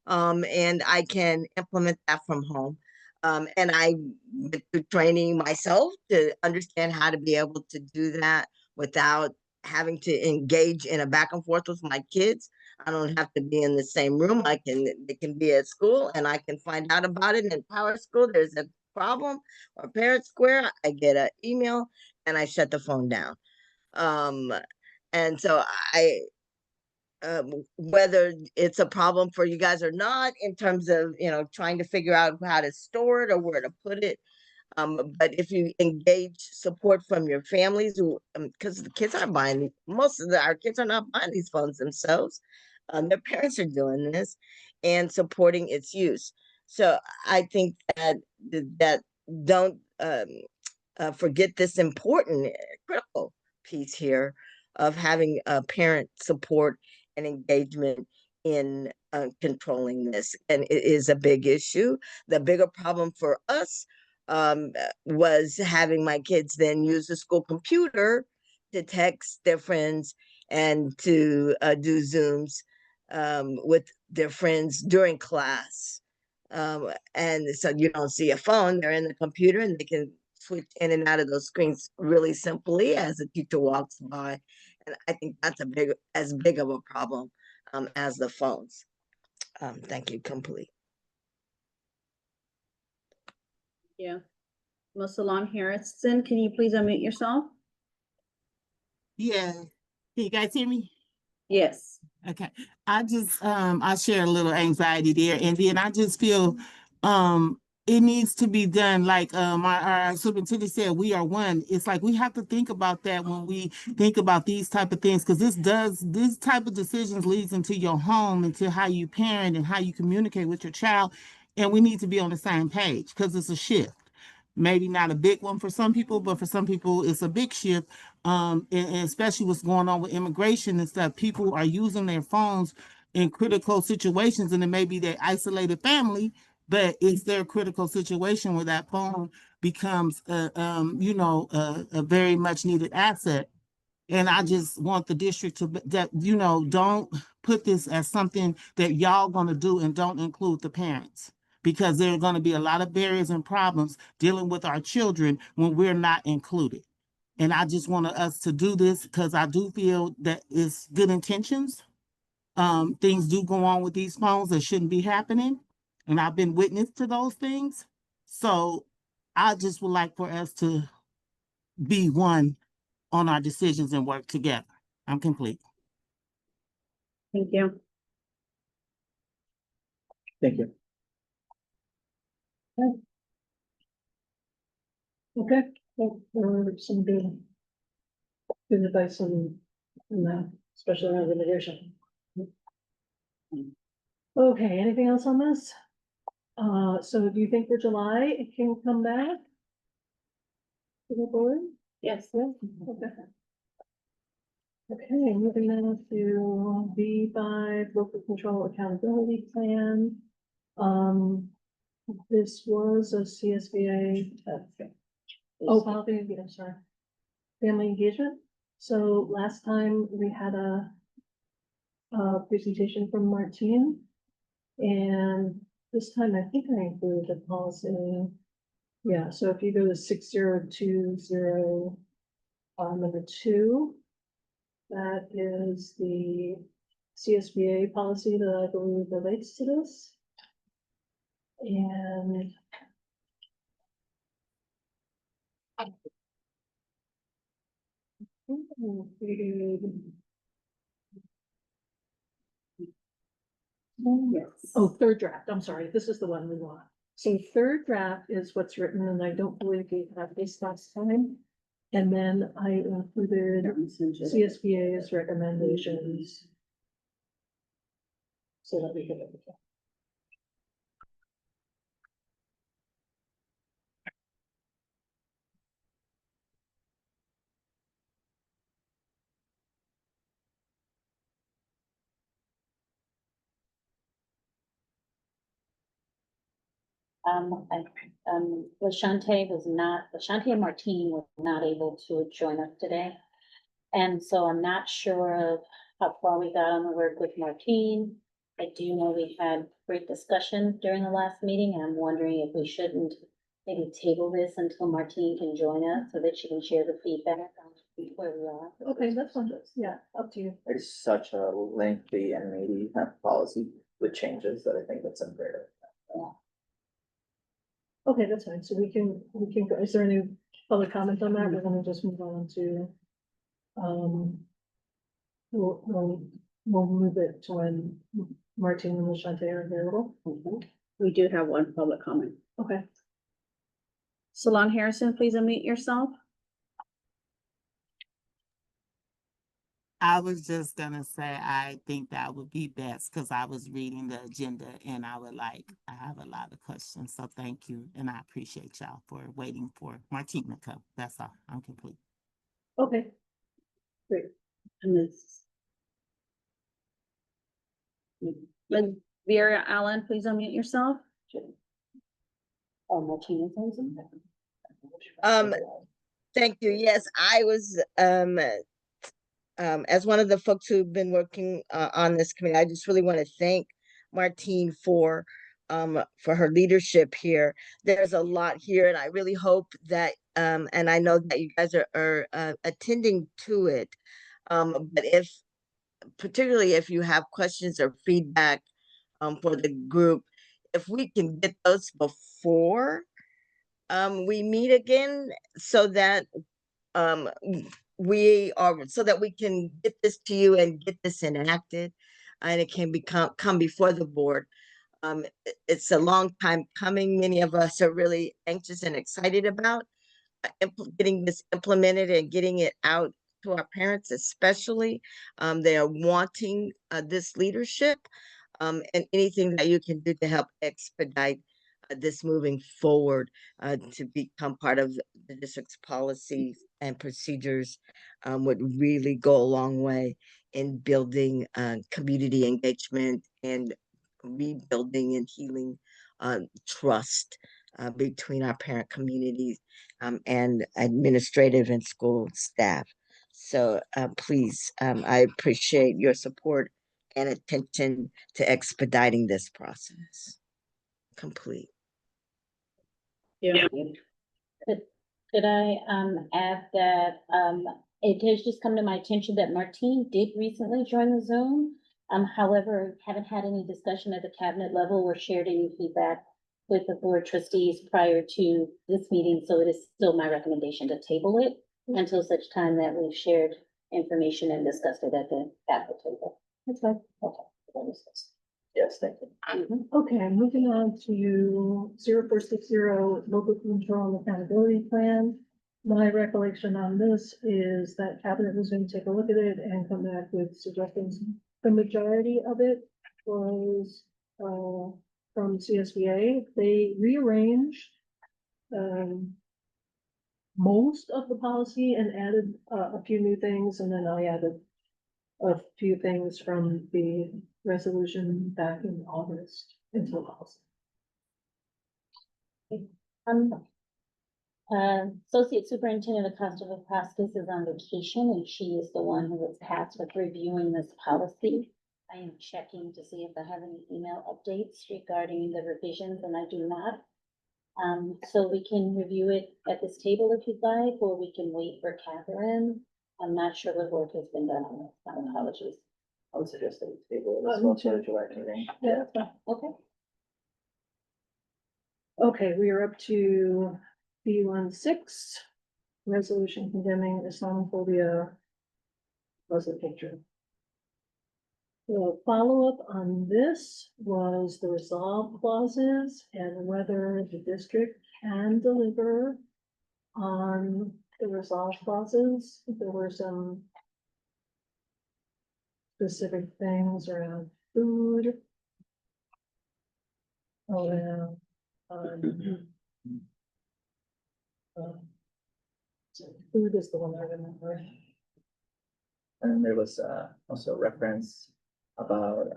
L: and I can implement that from home. And I went through training myself to understand how to be able to do that without having to engage in a back and forth with my kids. I don't have to be in the same room. They can be at school and I can find out about it in Power School. There's a problem or Parent Square. I get an email and I shut the phone down. Um, and so whether it's a problem for you guys or not in terms of trying to figure out how to store it or where to put it, but if you engage support from your families, who because the kids aren't buying our kids are not buying these phones themselves, their parents are doing this and supporting its use. So I think that don't forget this important critical piece here of having parent support and engagement in controlling this. And it is a big issue. The bigger problem for us was having my kids then use the school computer to text their friends and to do Zooms with their friends during class. And so you don't see a phone, they're in the computer and they can switch in and out of those screens really simply as a teacher walks by. And I think that's as big of a problem as the phones. Thank you, complete.
M: Yeah. Musallam Harrison, can you please unmute yourself?
K: Yeah. Can you guys hear me?
M: Yes.
K: Okay. I share a little anxiety there. And then I just feel it needs to be done like our superintendent said, we are one. It's like we have to think about that when we think about these type of things, because this type of decisions leads into your home, into how you parent and how you communicate with your child. And we need to be on the same page because it's a shift. Maybe not a big one for some people, but for some people it's a big shift. And especially what's going on with immigration and stuff. People are using their phones in critical situations, and it may be their isolated family, but it's their critical situation where that phone becomes a very much needed asset. And I just want the district to that don't put this as something that y'all gonna do and don't include the parents, because there are going to be a lot of barriers and problems dealing with our children when we're not included. And I just want us to do this because I do feel that it's good intentions. Things do go on with these phones that shouldn't be happening. And I've been witness to those things. So I just would like for us to be one on our decisions and work together. I'm complete.
M: Thank you.
C: Thank you.
A: Okay, well, there were some good advice on that, especially around immigration. Okay, anything else on this? So do you think for July it can come back to the board?
M: Yes.
A: Yeah, okay. Okay, moving on to B5, local control accountability plan. This was a CSBA. I'm sorry. Family engagement. So last time we had a presentation from Martine. And this time I think I included the policy. Yeah, so if you go to 6020, number 2, that is the CSBA policy that I believe relates to this. And
M: Yes.
A: oh, third draft, I'm sorry, this is the one we want. So third draft is what's written, and I don't believe we had this last time. And then I included CSBA's recommendations. so that we can.
B: Lashante and Martine were not able to join us today. And so I'm not sure of how far we got on the work with Martine. I do know we had great discussion during the last meeting, and I'm wondering if we shouldn't maybe table this until Martine can join us so that she can share the feedback on where we are.
A: Okay, that's fine, yeah, up to you.
C: It's such a lengthy and maybe policy with changes that I think that's unfair.
A: Okay, that's fine, so we can, go. Is there any public comment on that? We're gonna just move on to, we'll move it to when Martine and Lashante are available.
M: We do have one public comment.
A: Okay.
M: Salon Harrison, please unmute yourself.
K: I was just gonna say, I think that would be best, because I was reading the agenda and I have a lot of questions, so thank you. And I appreciate y'all for waiting for Martine to come. That's all, I'm complete.
A: Okay. Great.
M: And Vera Allen, please unmute yourself.
B: Oh, Martine is on Zoom?
L: Thank you. Yes, I was, as one of the folks who've been working on this committee, I just really want to thank Martine for her leadership here. There's a lot here, and I really hope that, and I know that you guys are attending to it. But particularly if you have questions or feedback for the group, if we can get those before we meet again, so that so that we can get this to you and get this enacted, and it can come before the board. It's a long time coming. Many of us are really anxious and excited about getting this implemented and getting it out to our parents, especially. They are wanting this leadership, and anything that you can do to help expedite this moving forward, to become part of the district's policies and procedures, would really go a long way in building community engagement and rebuilding and healing trust between our parent communities and administrative and school staff. So please, I appreciate your support and attention to expediting this process. Complete.
M: Yeah.
B: Could I add that it has just come to my attention that Martine did recently join the Zoom. However, haven't had any discussion at the cabinet level or shared any feedback with the board trustees prior to this meeting, so it is still my recommendation to table it until such time that we've shared information and discussed it at the table.
A: That's fine.
B: Okay.
C: Yes, thank you.
A: Okay, moving on to 0460 local control and accountability plan. My recollection on this is that cabinet was going to take a look at it and come back with suggestions. The majority of it was from CSBA. They rearranged most of the policy and added a few new things, and then I added a few things from the resolution back in August into the policy.
B: Associate Superintendent Acosta Vasquez is on vacation, and she is the one who was tasked with reviewing this policy. I am checking to see if I have any email updates regarding the revisions, and I do not. So we can review it at this table if you'd like, or we can wait for Catherine. I'm not sure what work has been done on this. My apologies.
C: I would suggest that we table it as well for the July meeting.
A: Yeah, that's fine.
B: Okay.
A: Okay, we are up to B16, resolution condemning Islamophobia. Was a picture. The follow-up on this was the resolve clauses and whether the district can deliver on the resolve clauses. There were some specific things around food Oh, yeah. Food is the one I remember.
C: And there was also reference about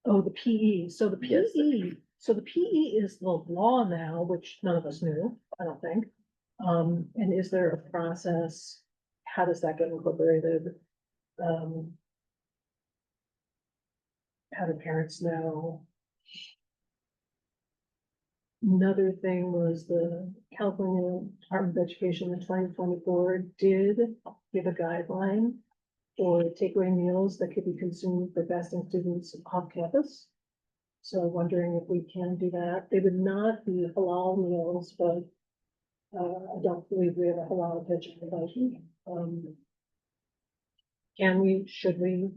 A: Oh, the PE, so the
C: Yes,
A: PE, so the PE is the law now, which none of us knew, I don't think. And is there a process? How does that get incorporated? Um. How do parents know? Another thing was the California Department of Education in 2024 did give a guideline for takeaway meals that could be consumed for fasting students off campus. So wondering if we can do that. They would not be halal meals, but I don't believe we have a halal vegetarian. Can we, should we?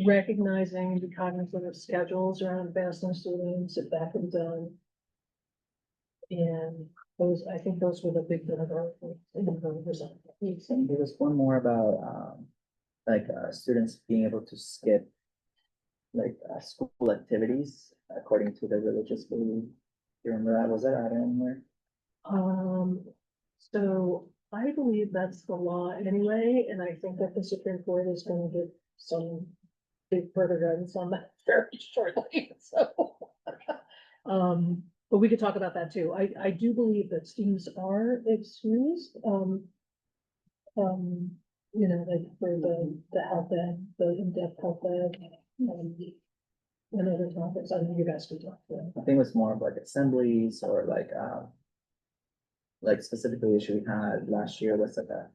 A: Recognizing, be cognizant of schedules around fasting students, if that can be done. And those, I think those were the big numbers.
C: there was one more about like students being able to skip like school activities according to their religious belief. You remember that? Was that added anywhere?
A: So I believe that's the law anyway, and I think that the Supreme Court is gonna give some big further guidance on that very shortly, so. But we could talk about that too. I do believe that students are excused, you know, like for the health ed, the in-depth health ed, and other topics. I know you guys can talk to them.
C: I think it was more of like assemblies or like specifically the issue we had last year was like a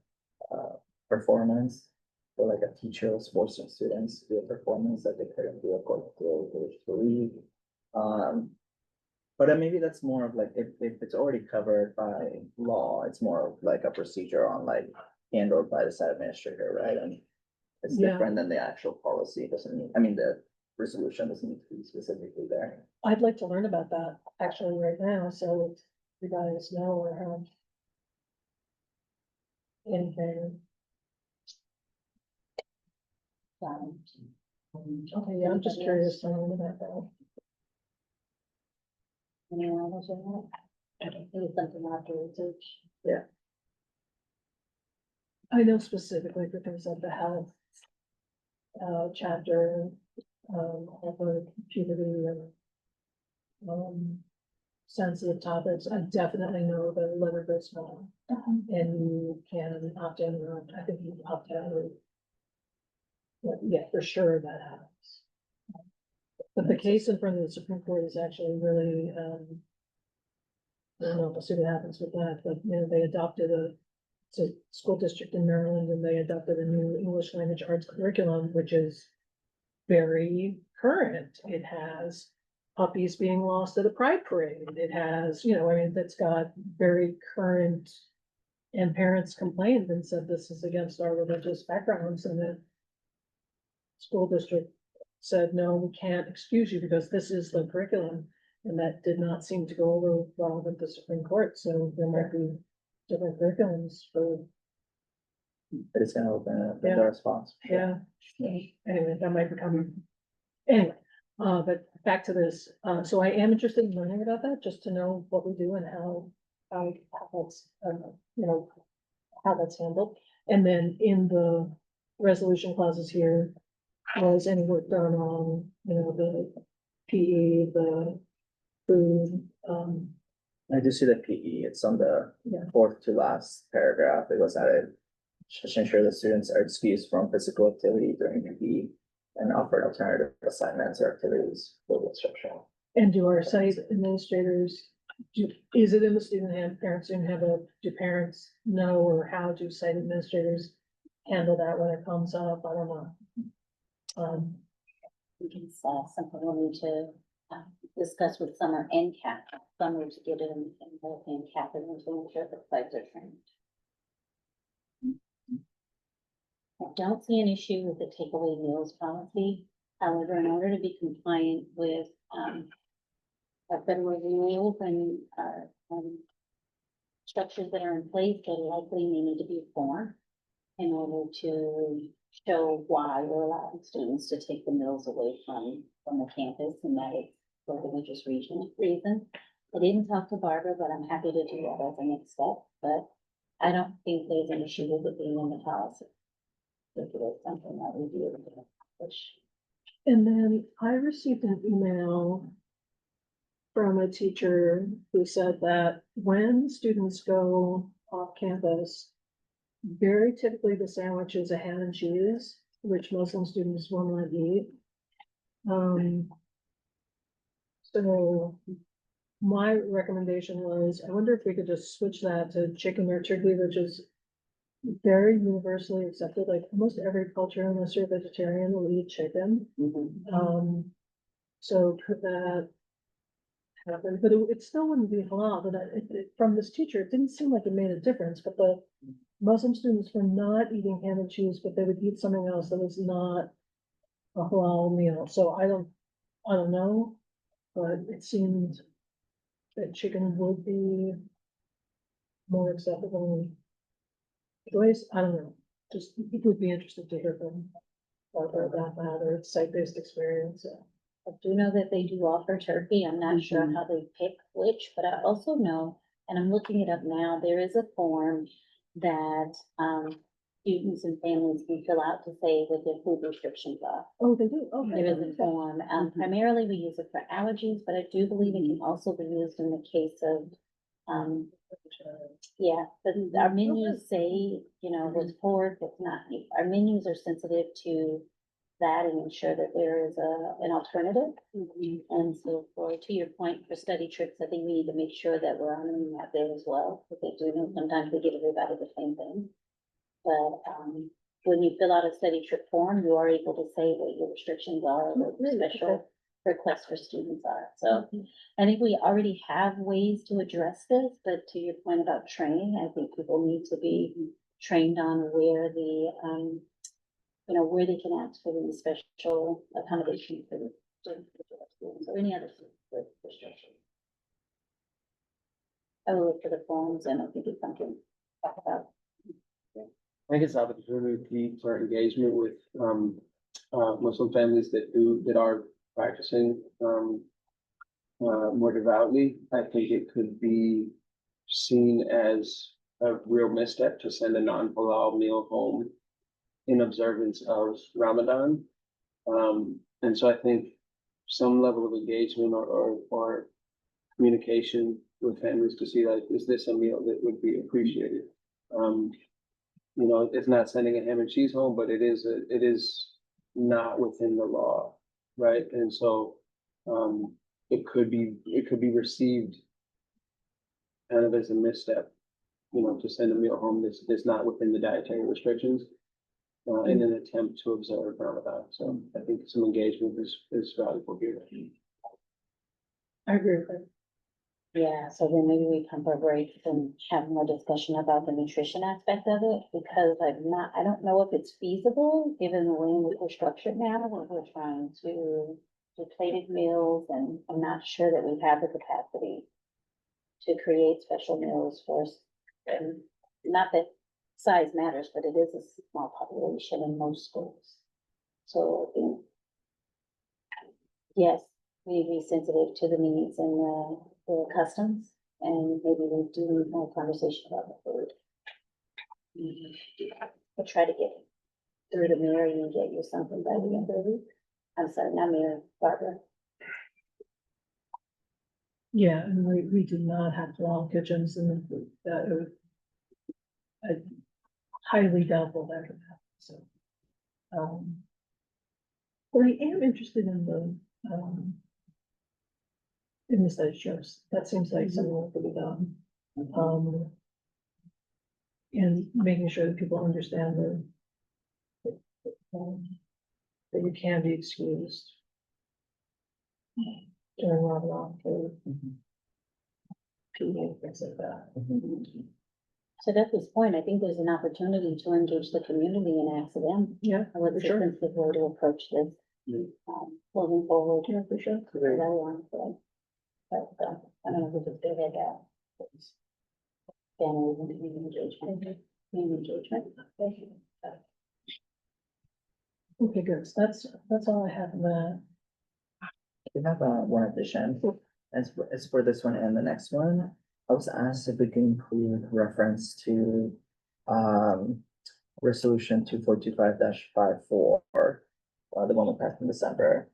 C: performance. For like a teacher was forcing students to do a performance that they couldn't do according to their religious belief. But then maybe that's more of like, if it's already covered by law, it's more of like a procedure on like handled by the site administrator, right? And it's
A: Yeah.
C: different than the actual policy, doesn't mean, I mean, the resolution doesn't need to be specifically there.
A: I'd like to learn about that actually right now, so if you guys know or have anything. Okay, yeah, I'm just curious to learn about that.
B: Anyone else in that? I don't think it's something after research.
A: I know specifically for things like the health chapter, over puberty and sensitive topics. I definitely know the letter goes wrong, and you can opt in, or I think you opt out, or yeah, for sure that happens. But the case in front of the Supreme Court is actually really, I don't know, we'll see what happens with that, but, you know, they adopted it's a school district in Maryland, and they adopted a new English language arts curriculum, which is very current. It has puppies being lost at a pride parade. It has, you know, I mean, that's got very current, and parents complained and said this is against our religious backgrounds, and the school district said, no, we can't excuse you because this is the curriculum. And that did not seem to go over well with the Supreme Court, so there might be different curriculums for,
C: But it's gonna open up the
A: Yeah.
C: response.
A: yeah. Anyway, that might become, anyway, but back to this, so I am interested in learning about that, just to know what we do and how that's, you know, how that's handled. And then in the resolution clauses here, was any work done on, you know, the PE, the food,
C: I do see the PE, it's on the
A: Yeah.
C: fourth to last paragraph, it was added. Should ensure the students are excused from physical activity during PE and offer alternative assignments or activities for the instruction.
A: and do our site administrators, is it in the student hand, parents didn't have do parents know, or how do site administrators handle that when it comes up? I don't know.
B: We can something we need to discuss with Summer and Cap. Summer to get it in both and Cap and to ensure the sites are trained. I don't see an issue with the takeaway meals policy. However, in order to be compliant with our federal rules and structures that are in place, that likely may need to be formed in order to show why we're allowing students to take the meals away from the campus, and that it's for the religious reason. I didn't talk to Barbara, but I'm happy to do that as a next step, but I don't think there's an issue with it being in the policy. If it is something that we do, push.
A: And then I received an email from a teacher who said that when students go off campus, very typically the sandwich is a ham and cheese, which Muslim students will not eat. So my recommendation was, I wonder if we could just switch that to chicken or turkey, which is very universally accepted, like almost every culture, unless you're vegetarian, will eat chicken. So could that happen? But it still wouldn't be halal, but from this teacher, it didn't seem like it made a difference, but the Muslim students were not eating ham and cheese, but they would eat something else that was not a halal meal. So I don't know, but it seemed that chicken would be more acceptable. Joyce, I don't know, just it would be interested to hear from Barbara about that, or it's site-based experience.
B: I do know that they do offer turkey. I'm not sure how they pick which, but I also know, and I'm looking it up now, there is a form that students and families can fill out to say what their food restrictions are.
A: Oh, they do, okay.
B: There is a form. Primarily we use it for allergies, but I do believe it can also be used in the case of, yeah, but our menus say, you know, what's pork, what's not. Our menus are sensitive to that and ensure that there is an alternative. And so to your point, for study trips, I think we need to make sure that we're honoring that there as well, because I do know sometimes we give everybody the same thing. But when you fill out a study trip form, you are able to say what your restrictions are, what your special requests for students are. So I think we already have ways to address this, but to your point about training, I think people need to be trained on where the, you know, where they can ask for the special accommodation for the students or any other restriction. I will look for the forms and I think it's something to talk about.
H: I think it's an opportunity for engagement with, Muslim families that are practicing, more devoutly. I think it could be seen as a real misstep to send a non-halal meal home in observance of Ramadan. And so I think some level of engagement or communication with families to see, like, is this a meal that would be appreciated? You know, it's not sending a ham and cheese home, but it is not within the law, right? And so it could be received kind of as a misstep, you know, to send a meal home that's not within the dietary restrictions in an attempt to observe Ramadan. So I think some engagement is valuable here.
A: I agree with that.
B: Yeah, so then maybe we come for a break and have more discussion about the nutrition aspect of it, because I don't know if it's feasible, given the way in which we're structured now, where we're trying to do plated meals, and I'm not sure that we have the capacity to create special meals for, and not that size matters, but it is a small population in most schools. So, yes, we need to be sensitive to the needs and the customs, and maybe we do need more conversation about the food. We'll try to get through to Mary and get you something by the end of the week. I'm sorry, not Mary, Barbara.
A: Yeah, and we do not have long kitchens, and that it would, I highly doubtful that could happen, so. But I am interested in the study trips. That seems like something that could be done. And making sure that people understand that you can be excused during Ramadan for PE and things like that.
B: So at this point, I think there's an opportunity to engage the community and ask them.
A: Yeah,
B: What's the
A: sure.
B: sensitive way to approach this, moving forward.
A: Yeah, for sure.
B: For everyone, so. But, I don't know if we just do that. Families and community engagement. Community engagement.
A: Okay, good. So that's all I have in that.
C: We have one addition, as for this one and the next one. I was asked if we can include reference to, resolution 2425 54, the one we passed in December.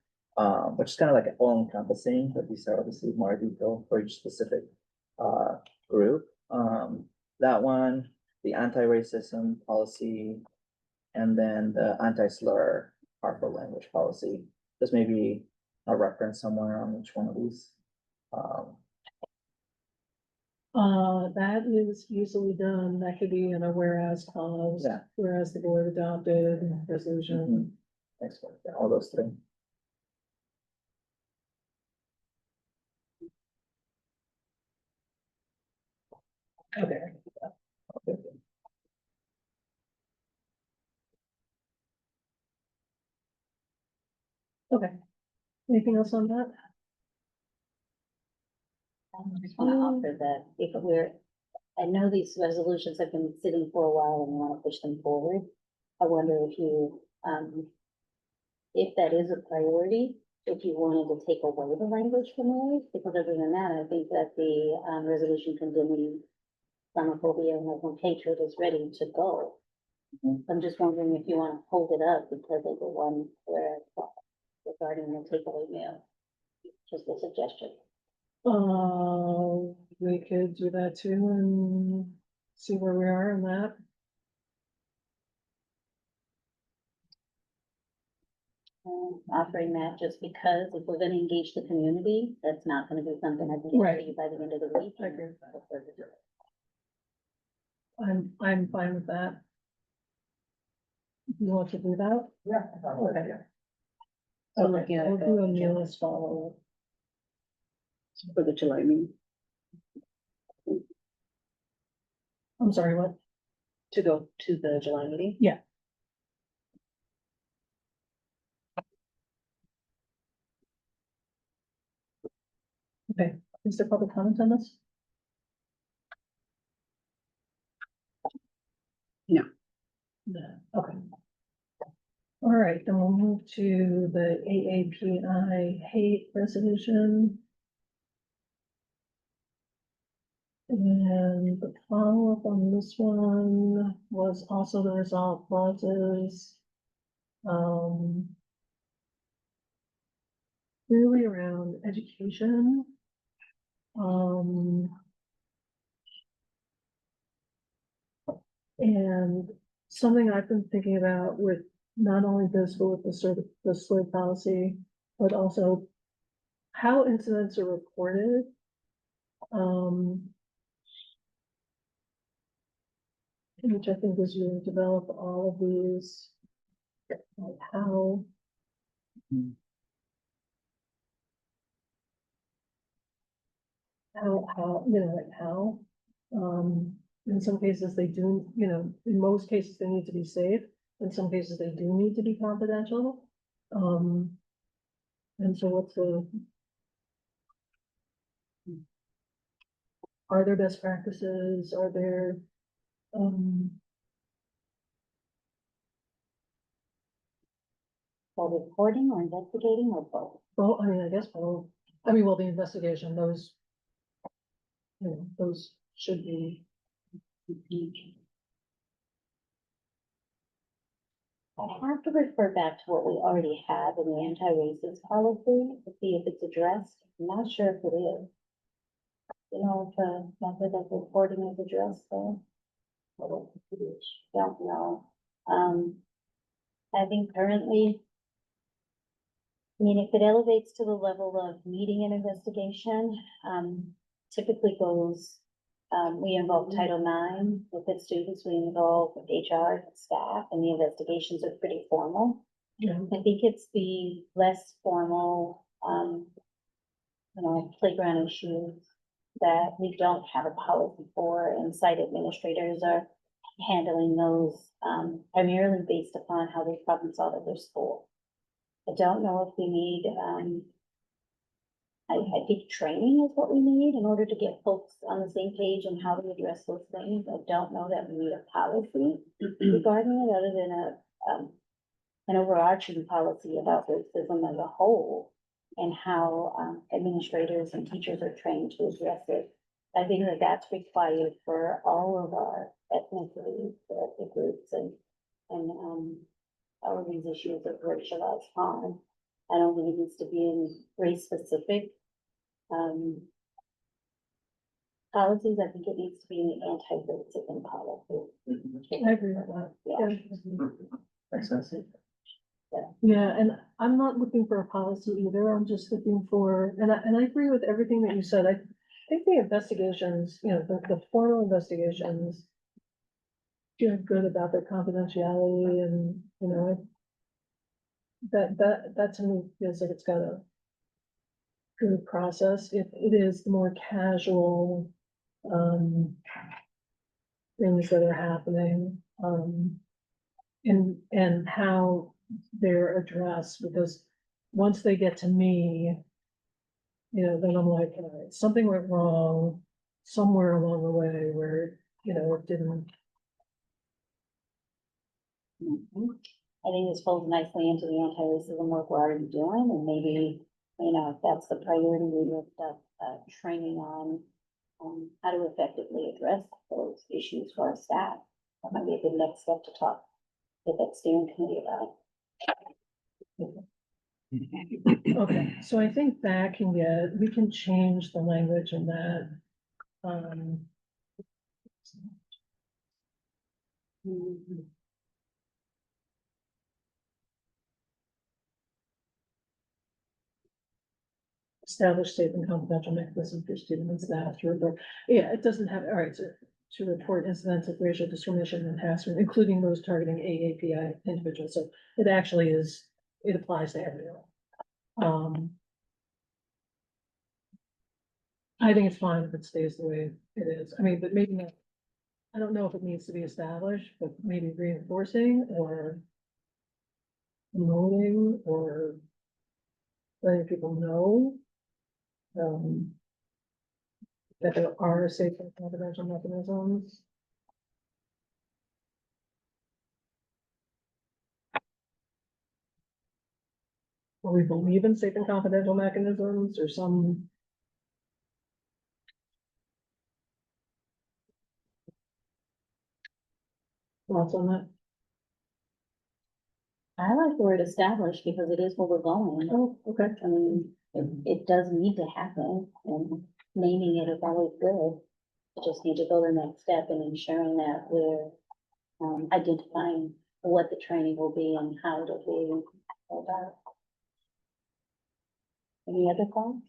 C: Which is kind of like all encompassing, but these are obviously more detailed for each specific, group. That one, the anti-racism policy, and then the anti-slur harmful language policy. There's maybe a reference somewhere on each one of these.
A: That is usually done, that could be in a whereas clause.
C: Yeah.
A: Whereas the board adopted resolution.
C: Thanks for all those three.
A: Okay.
C: Okay.
A: Okay. Anything else on that?
B: I just wanna offer that if I know these resolutions have been sitting for a while and we wanna push them forward. I wonder if you, if that is a priority, if you wanted to take away the language from those, because other than that, I think that the, resolution condemning Islamophobia and Muslim hatred is ready to go.
C: Mhm.
B: I'm just wondering if you wanna hold it up because of the one where, regarding the takeaway mail, just a suggestion.
A: We could do that too and see where we are in that.
B: Offering that just because if we're gonna engage the community, that's not gonna be something I can get to
A: Right.
B: you by the end of the week.
A: I agree. I'm fine with that. You want to do that?
C: Yeah.
A: Okay.
M: So
A: Okay,
M: looking at
A: we'll
M: the
A: do a
M: agenda.
A: Neolis follow.
M: For the July meeting,
A: I'm sorry, what?
M: to go to the July meeting.
A: Yeah. Okay, is there public comment on this?
M: No.
A: No, okay. All right, then we'll move to the AAPI hate resolution. And the follow-up on this one was also the resolve clauses. Really around education. And something I've been thinking about with not only this, but with the slur policy, but also how incidents are reported. Which I think is you develop all of these, like how. How, you know, like how, in some cases they do, you know, in most cases they need to be safe. In some cases they do need to be confidential. And so what's are there best practices? Are there,
B: For reporting or investigating or both?
A: well, I mean, I guess, well, I mean, well, the investigation, those, you know, those should be.
B: I have to refer back to what we already have in the anti-racist policy to see if it's addressed. I'm not sure if it is. You know, if the method of reporting is addressed there. Don't know. I think currently, I mean, if it elevates to the level of meeting an investigation, typically goes, we involve Title IX with its students, we involve HR staff, and the investigations are pretty formal.
A: Yeah.
B: I think it's the less formal, you know, playground issues that we don't have a policy for, and site administrators are handling those, primarily based upon how they problem solve at their school. I don't know if we need, I think training is what we need in order to get folks on the same page on how to address those things. I don't know that we need a policy regarding it, other than an overarching policy about racism as a whole and how administrators and teachers are trained to address it. I think that that's required for all of our ethnicities, ethnic groups, and all of these issues of racialized harm. I don't think it needs to be in race specific policies. I think it needs to be in the anti-racism policy.
A: I agree with that.
B: Yeah.
C: Makes sense.
A: Yeah, and I'm not looking for a policy either. I'm just looking for, and I agree with everything that you said. I think the investigations, you know, the formal investigations feel good about their confidentiality and, you know, that to me feels like it's got a good process. It is the more casual, things that are happening, and how they're addressed, because once they get to me, you know, then I'm like, all right, something went wrong somewhere along the way where, you know, it didn't.
B: I think this falls nicely into the anti-racism work we're already doing, and maybe, you know, if that's the priority, we look at training on how to effectively address those issues for our staff. That might be a good next step to talk with that steering committee about.
A: Okay, so I think we can change the language in that. Establish safe and confidential mechanism for students and staff to report. Yeah, it doesn't have, all right, to report incidents of racial discrimination and harassment, including those targeting AAPI individuals. So it actually is, it applies to everyone. I think it's fine if it stays the way it is. I mean, but maybe not. I don't know if it needs to be established, but maybe reinforcing or promoting or letting people know that there are safe and confidential mechanisms. Or we believe in safe and confidential mechanisms or some. Thoughts on that?
B: I like the word established because it is where we're going.
A: Oh, okay.
B: I mean, it does need to happen, and naming it is always good. We just need to go the next step in ensuring that we're identifying what the training will be and how it will be about. Any other thoughts?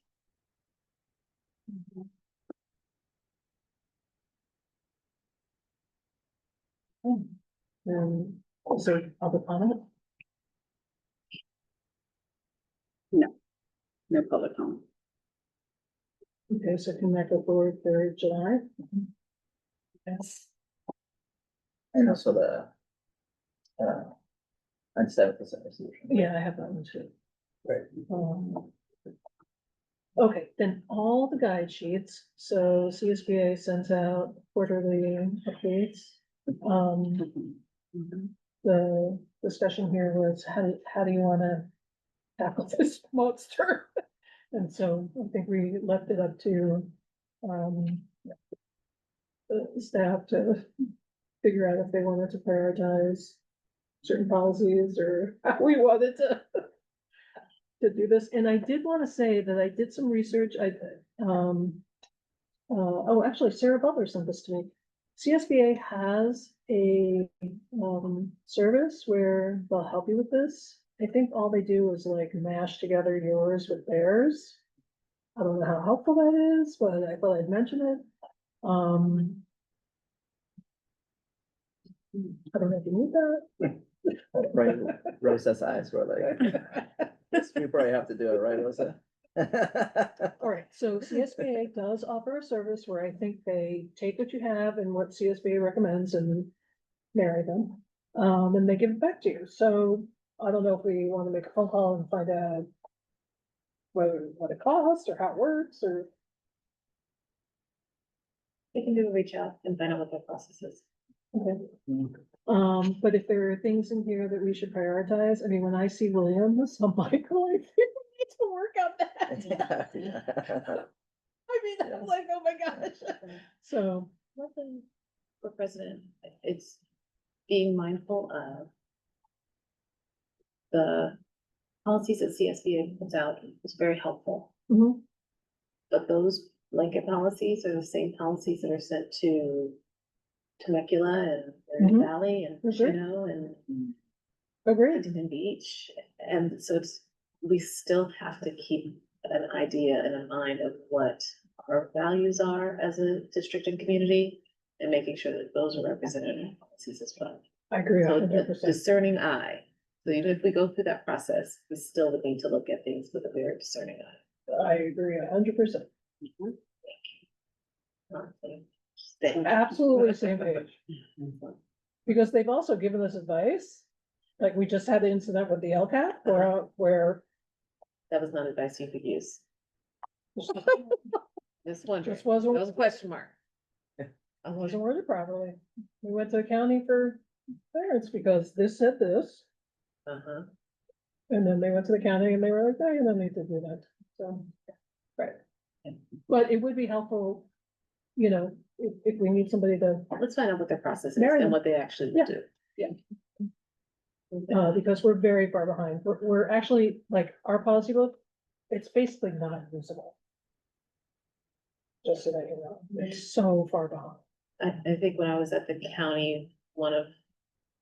A: So public comment?
M: No public comment.
A: Okay, so can that go forward for July? Yes.
C: And also the, and 7% resolution.
A: Yeah, I have that one too.
C: Right.
A: Okay, then all the guide sheets, so CSBA sends out quarterly updates. The discussion here was how do you wanna tackle this monster? And so I think we left it up to, the staff to figure out if they wanted to prioritize certain policies or how we wanted to do this. And I did want to say that I did some research. Oh, actually, Sarah Butler sent this to me. CSBA has a service where they'll help you with this. I think all they do is like mash together yours with theirs. I don't know how helpful that is, but I thought I'd mention it. I don't know if you need that.
C: Right, Rosa's eyes were like, yes, we probably have to do it, right, Rosa?
A: All right, so CSBA does offer a service where I think they take what you have and what CSBA recommends and marry them. And they give it back to you. So I don't know if we want to make a phone call and find out what it costs or how it works or.
F: We can do a reach out and find out what that process is.
A: Okay. But if there are things in here that we should prioritize, I mean, when I see Williams, I'm like, oh, I think we need to work on that. I mean, I'm like, oh my gosh. So,
F: One thing for president, it's being mindful of the policies that CSBA puts out is very helpful.
A: mhm,
F: But those blanket policies are the same policies that are sent to Temecula and Marion
A: Mhm.
F: Valley and
A: For sure.
F: Chino and
A: agreed.
F: Huntington Beach. And so it's, we still have to keep an idea and a mind of what our values are as a district and community and making sure that those are represented in our policies as well.
A: I agree
F: So
A: 100%.
F: discerning eye. So even if we go through that process, we still would need to look at things with a very discerning eye.
A: I agree 100%.
F: Stay.
A: Absolutely same page. Because they've also given us advice. Like we just had the incident with the LCAP where
F: That was not advice you could use. Just wondering.
A: just
F: That
A: wasn't,
F: was a question mark.
A: wasn't worded properly. We went to the county for clearance because this said this.
F: Uh-huh.
A: And then they went to the county and they were like, no, you don't need to do that. So, right. But it would be helpful, you know, if we need somebody to,
F: Let's find out what their process is
A: Marry them.
F: and what they actually
A: Yeah.
F: do.
A: because we're very far behind. We're actually, like, our policy book, it's basically not usable. Just so that you know, it's so far behind.
F: I think when I was at the county, one of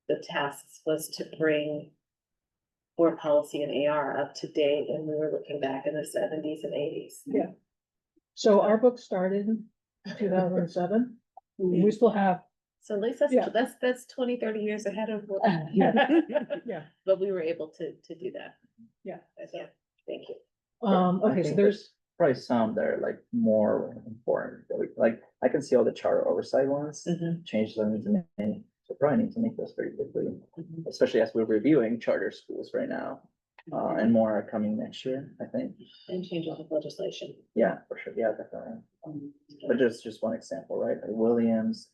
F: the tasks was to bring board policy and AR up to date, and we were looking back in the 70s and 80s.
A: Yeah. So our book started in 2007. We still have,
F: So at least
A: Yeah.
F: that's 20, 30 years ahead of what.
A: yeah.
F: But we were able to do that.
A: Yeah.
F: So, thank you.
A: Okay, so
C: think
A: there's,
C: Probably some that are like more important, like, I can see all the charter oversight ones, changes that need to make, so probably need to make those very quickly. Especially as we're reviewing charter schools right now, and more are coming next year, I think.
F: And changes of legislation.
C: Yeah, for sure, yeah, definitely. But just one example, right, like Williams,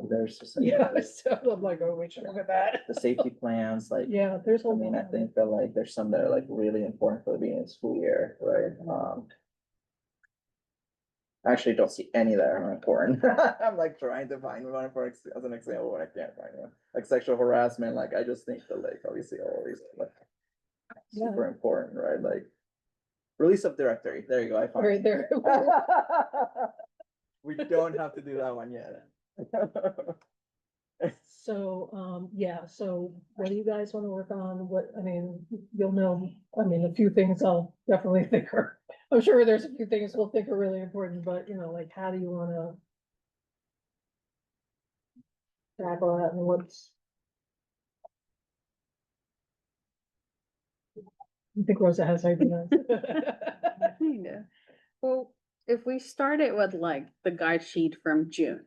C: there's just.
A: yeah, so I'm like, oh, we should look at that.
C: The safety plans, like,
A: Yeah, there's a
C: I mean, I
A: lot.
C: think that like, there's some that are like really important for the beginning of the school year, right? I actually don't see any that are important. I'm like trying to find one for as an example, but I can't find one. Like sexual harassment, like I just think that like obviously all these like
A: Yeah.
C: super important, right? Like release of directory. There you go. I found
A: Right
C: it.
A: there.
C: We don't have to do that one yet.
A: So, yeah, so what do you guys want to work on? What, I mean, you'll know, I mean, a few things I'll definitely think are, I'm sure there's a few things we'll think are really important, but you know, like, how do you want to tackle that and what's? I think Rosa has ideas.
M: Yeah. Well, if we start it with like the guide sheet from June,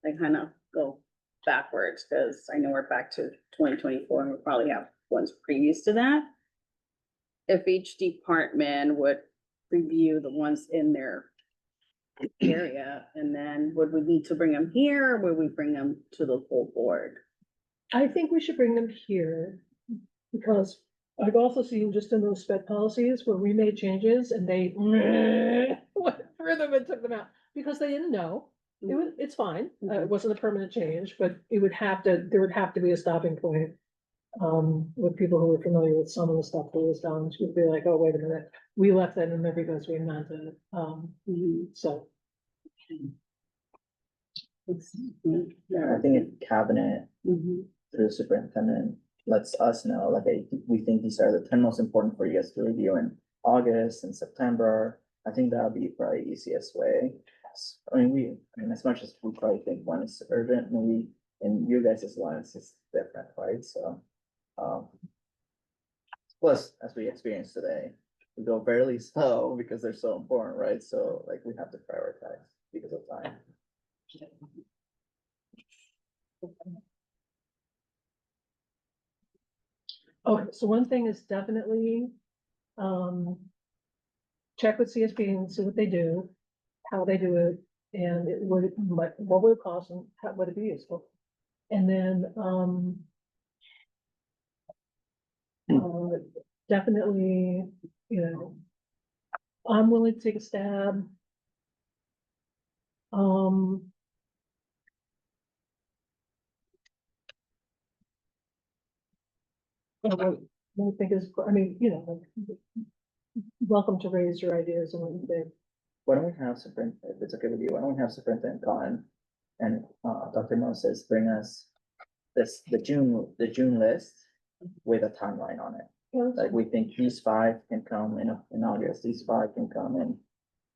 M: they kind of go backwards, because I know we're back to 2024 and we probably have ones previous to that. If each department would review the ones in their area, and then would we need to bring them here, or would we bring them to the full board?
A: I think we should bring them here, because I've also seen just in those sped policies where we made changes and they went through them and took them out, because they didn't know. It's fine, it wasn't a permanent change, but there would have to be a stopping point. With people who are familiar with some of the stuff that was done, to be like, oh, wait a minute, we left that in there because we meant it, so.
C: I think if cabinet through the superintendent lets us know, like, hey, we think these are the 10 most important for you guys to review in August and September. I think that would be probably the easiest way. I mean, as much as we probably think one is urgent, maybe in you guys' lens is different, right? So, plus, as we experienced today, we go fairly slow because they're so important, right? So, like, we have to prioritize because of time.
A: Okay, so one thing is definitely, check with CSP and see what they do, how they do it, and what would it cost and how would it be useful? And then, definitely, you know, I'm willing to take a stab. I think is, I mean, you know, welcome to raise your ideas and what you think.
C: Why don't we have if it's okay with you, why don't we have Superintendent Khan and Dr. Moses bring us the June list with a timeline on it. Like we think these 5 can come in August, these 5 can come in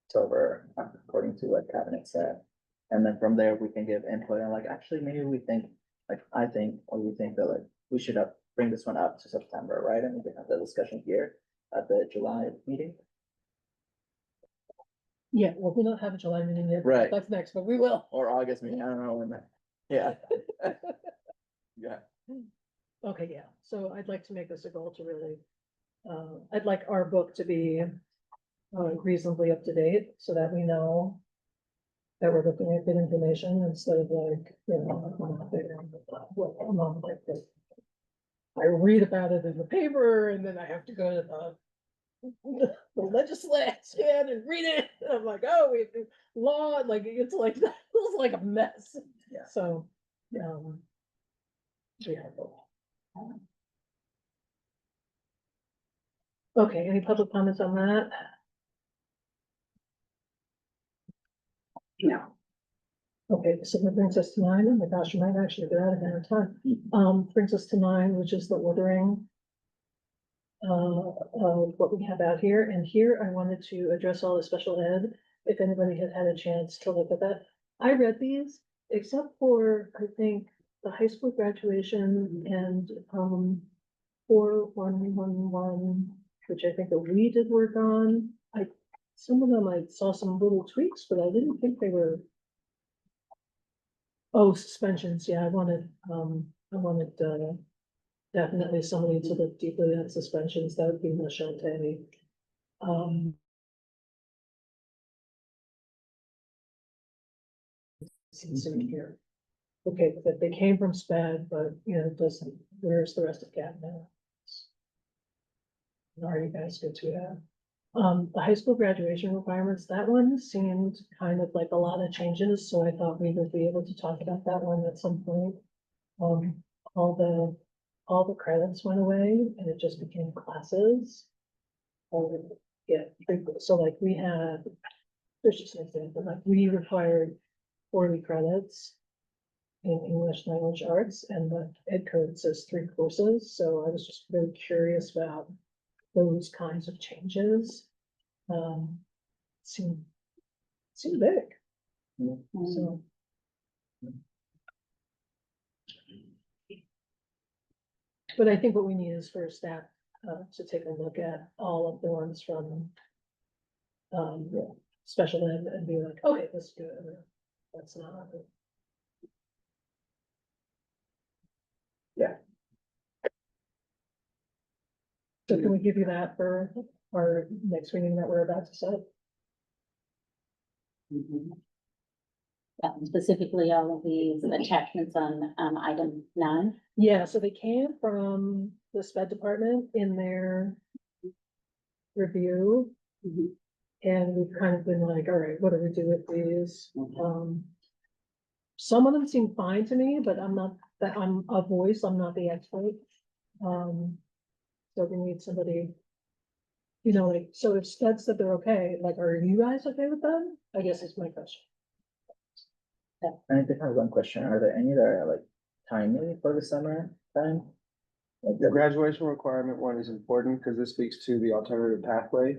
C: October, according to what cabinet said. And then from there, we can give input and like, actually, maybe we think, like, I think, or we think that like, we should bring this one up to September, right? And we can have the discussion here at the July meeting.
A: Yeah, well, we don't have a July meeting yet.
C: Right.
A: That's next, but we will.
C: Or August meeting, I don't know when that, yeah. Yeah.
A: Okay, yeah, so I'd like to make this a goal to really, I'd like our book to be reasonably up to date, so that we know that we're looking at good information instead of like, you know, I'm not there, well, I'm not like this. I read about it in the paper and then I have to go to the legislation and read it. And I'm like, oh, we have to law, like, it's like, it's like a mess.
C: Yeah.
A: So, yeah. Okay, any public comments on that?
M: No.
A: Okay, so that brings us to 9. Oh my gosh, you might actually get out of here in time. Brings us to 9, which is the ordering of what we have out here. And here I wanted to address all the special ed, if anybody had had a chance to look at that. I read these, except for, I think, the high school graduation and 4111, which I think that we did work on. Some of them I saw some little tweaks, but I didn't think they were. Oh, suspensions, yeah, I wanted definitely somebody to look deeply at suspensions, that would be Lashante. Seems in here. Okay, but they came from SPAD, but you know, it doesn't, where's the rest of GAP now? Are you guys good to have? The high school graduation requirements, that one seemed kind of like a lot of changes, so I thought we would be able to talk about that one at some point. All the credits went away and it just became classes. Yeah, so like we had, there's just an example, like we required 40 credits in English language arts, and the ed code says 3 courses, so I was just really curious about those kinds of changes. Seem big. So. But I think what we need is for staff to take a look at all of the ones from special ed and be like, okay, let's do it. That's not. Yeah. So can we give you that for our next meeting that we're about to set?
B: Specifically all of these attachments on, item 9.
A: Yeah, so they came from the SPED department in their review. And we've kind of been like, all right, what do we do with these? Some of them seem fine to me, but I'm a voice, I'm not the expert. So we need somebody, you know, like, so if SPED said they're okay, like, are you guys okay with them? I guess is my question.
C: And I did have one question, are there any that are like timely for the summer time? Like
H: The graduation requirement one is important because this speaks to the alternative pathway.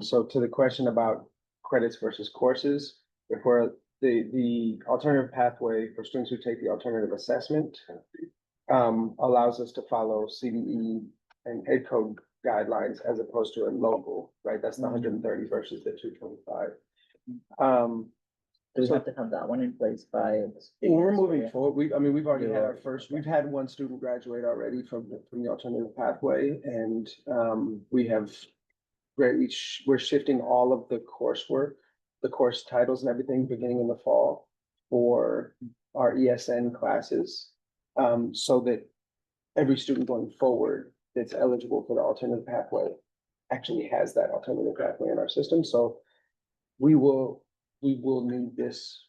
H: So to the question about credits versus courses, if we're the alternative pathway for students who take the alternative assessment allows us to follow CDE and ed code guidelines as opposed to a local, right? That's the 130 versus the 225.
C: Do we have to have that one in place by?
H: We're moving forward. We've already had our first, we've had one student graduate already from the alternative pathway, and we're shifting all of the coursework, the course titles and everything beginning in the fall for our ESN classes. So that every student going forward that's eligible for the alternative pathway actually has that alternative pathway in our system, so we will need this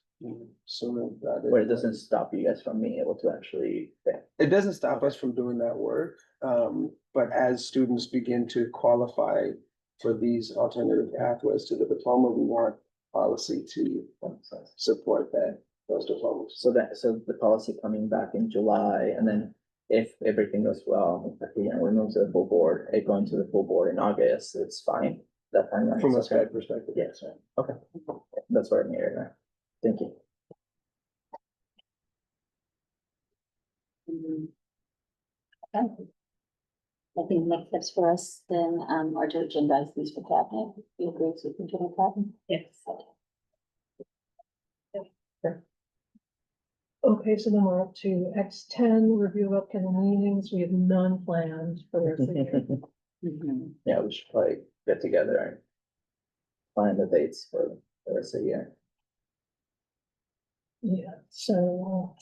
H: sooner rather.
C: Where it doesn't stop you guys from being able to actually.
H: It doesn't stop us from doing that work, but as students begin to qualify for these alternative pathways to the diploma, we want policy to support those diplomas.
C: So the policy coming back in July, and then if everything goes well, we move to the full board, it going to the full board in August, it's fine. That timeline.
H: From a
C: is okay.
H: SCAD perspective,
C: Yes, okay, that's what I'm hearing now. Thank you.
B: I think next steps for us then, are to agendize these for cabinet. You agree with Superintendent Cotton?
F: Yes.
A: Okay, so then we're up to X10, review of upcoming meetings. We have none planned for the rest of the year.
C: Yeah, we should probably get together and find the dates for the rest of the year.
A: Yeah, so.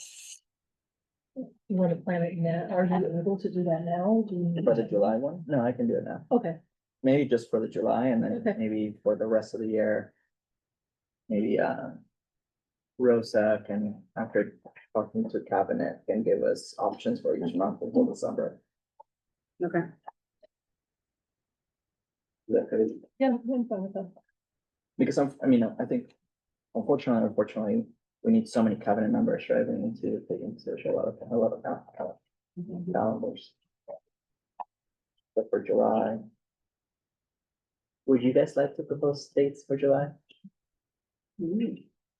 A: You want to plan it now? Are you able to do that now? Do you?
C: For the July one? No, I can do it now.
A: Okay,
C: Maybe just for the July, and then
A: Okay.
C: maybe for the rest of the year. Maybe Rosa can, after talking to cabinet, can give us options for each month until December.
M: Okay.
C: Is that good?
A: yeah, I'm fine with that.
C: Because I think unfortunately, we need so many cabinet members, right? We need to take into consideration a lot of calendars. But for July. Would you guys like to propose dates for July?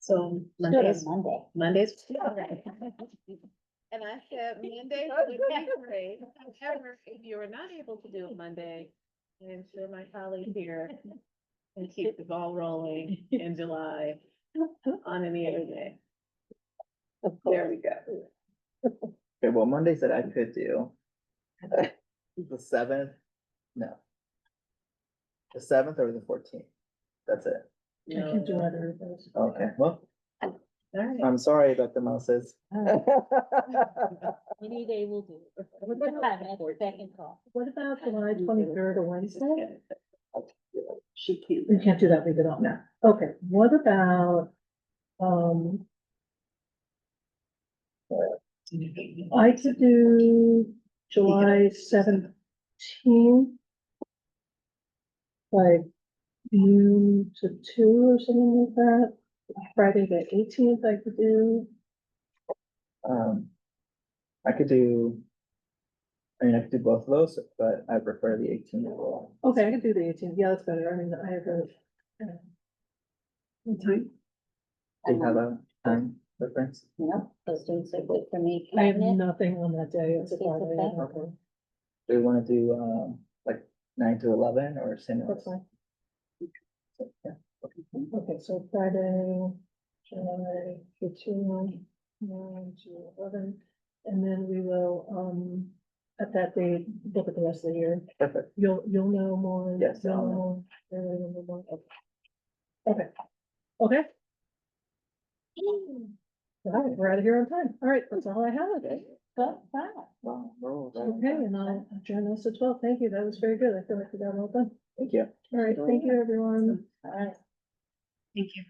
F: So
B: Mondays.
F: Mondays. And I said Monday would be great. However, if you are not able to do it Monday, I'm sure my colleague here can keep the ball rolling in July on any other day. There we go.
C: Okay, well, Mondays that I could do. The 7th, no. The 7th or the 14th, that's it.
A: I can do either of those.
C: Okay, well,
F: All right.
C: I'm sorry, Dr. Mouses.
B: Any day will do. Second call.
A: What about July 23rd or Wednesday?
F: She can't.
A: We can't do that, leave it on now. Okay, what about, I could do July 17th. Like noon to 2 or something like that. Friday the 18th I could do.
C: I could do. I could do both of those, but I prefer the 18th.
A: Okay, I could do the 18th. Yeah, that's better. I mean, I have a. What time?
C: Do you have a time preference?
B: No, those dates are good for me.
A: I have
B: Cabinet,
A: nothing on that day. It's a
B: Okay.
A: Friday.
C: Okay. Do you wanna do, like 9 to 11 or same?
A: That's fine.
C: Yeah.
A: Okay, so Friday, July 15, 9 to 11, and then we will, at that date, look at the rest of the year.
C: Perfect.
A: You'll know more.
C: Yes,
A: you'll
C: I'll know.
A: everybody will know more. Okay. Okay. All right, we're out of here on time. All right, that's all I have today. Okay, and I'll adjourn this at 12. Thank you. That was very good. I feel like we got it all done.
C: Thank you.
A: All right, thank you, everyone.
B: all right.
F: Thank you.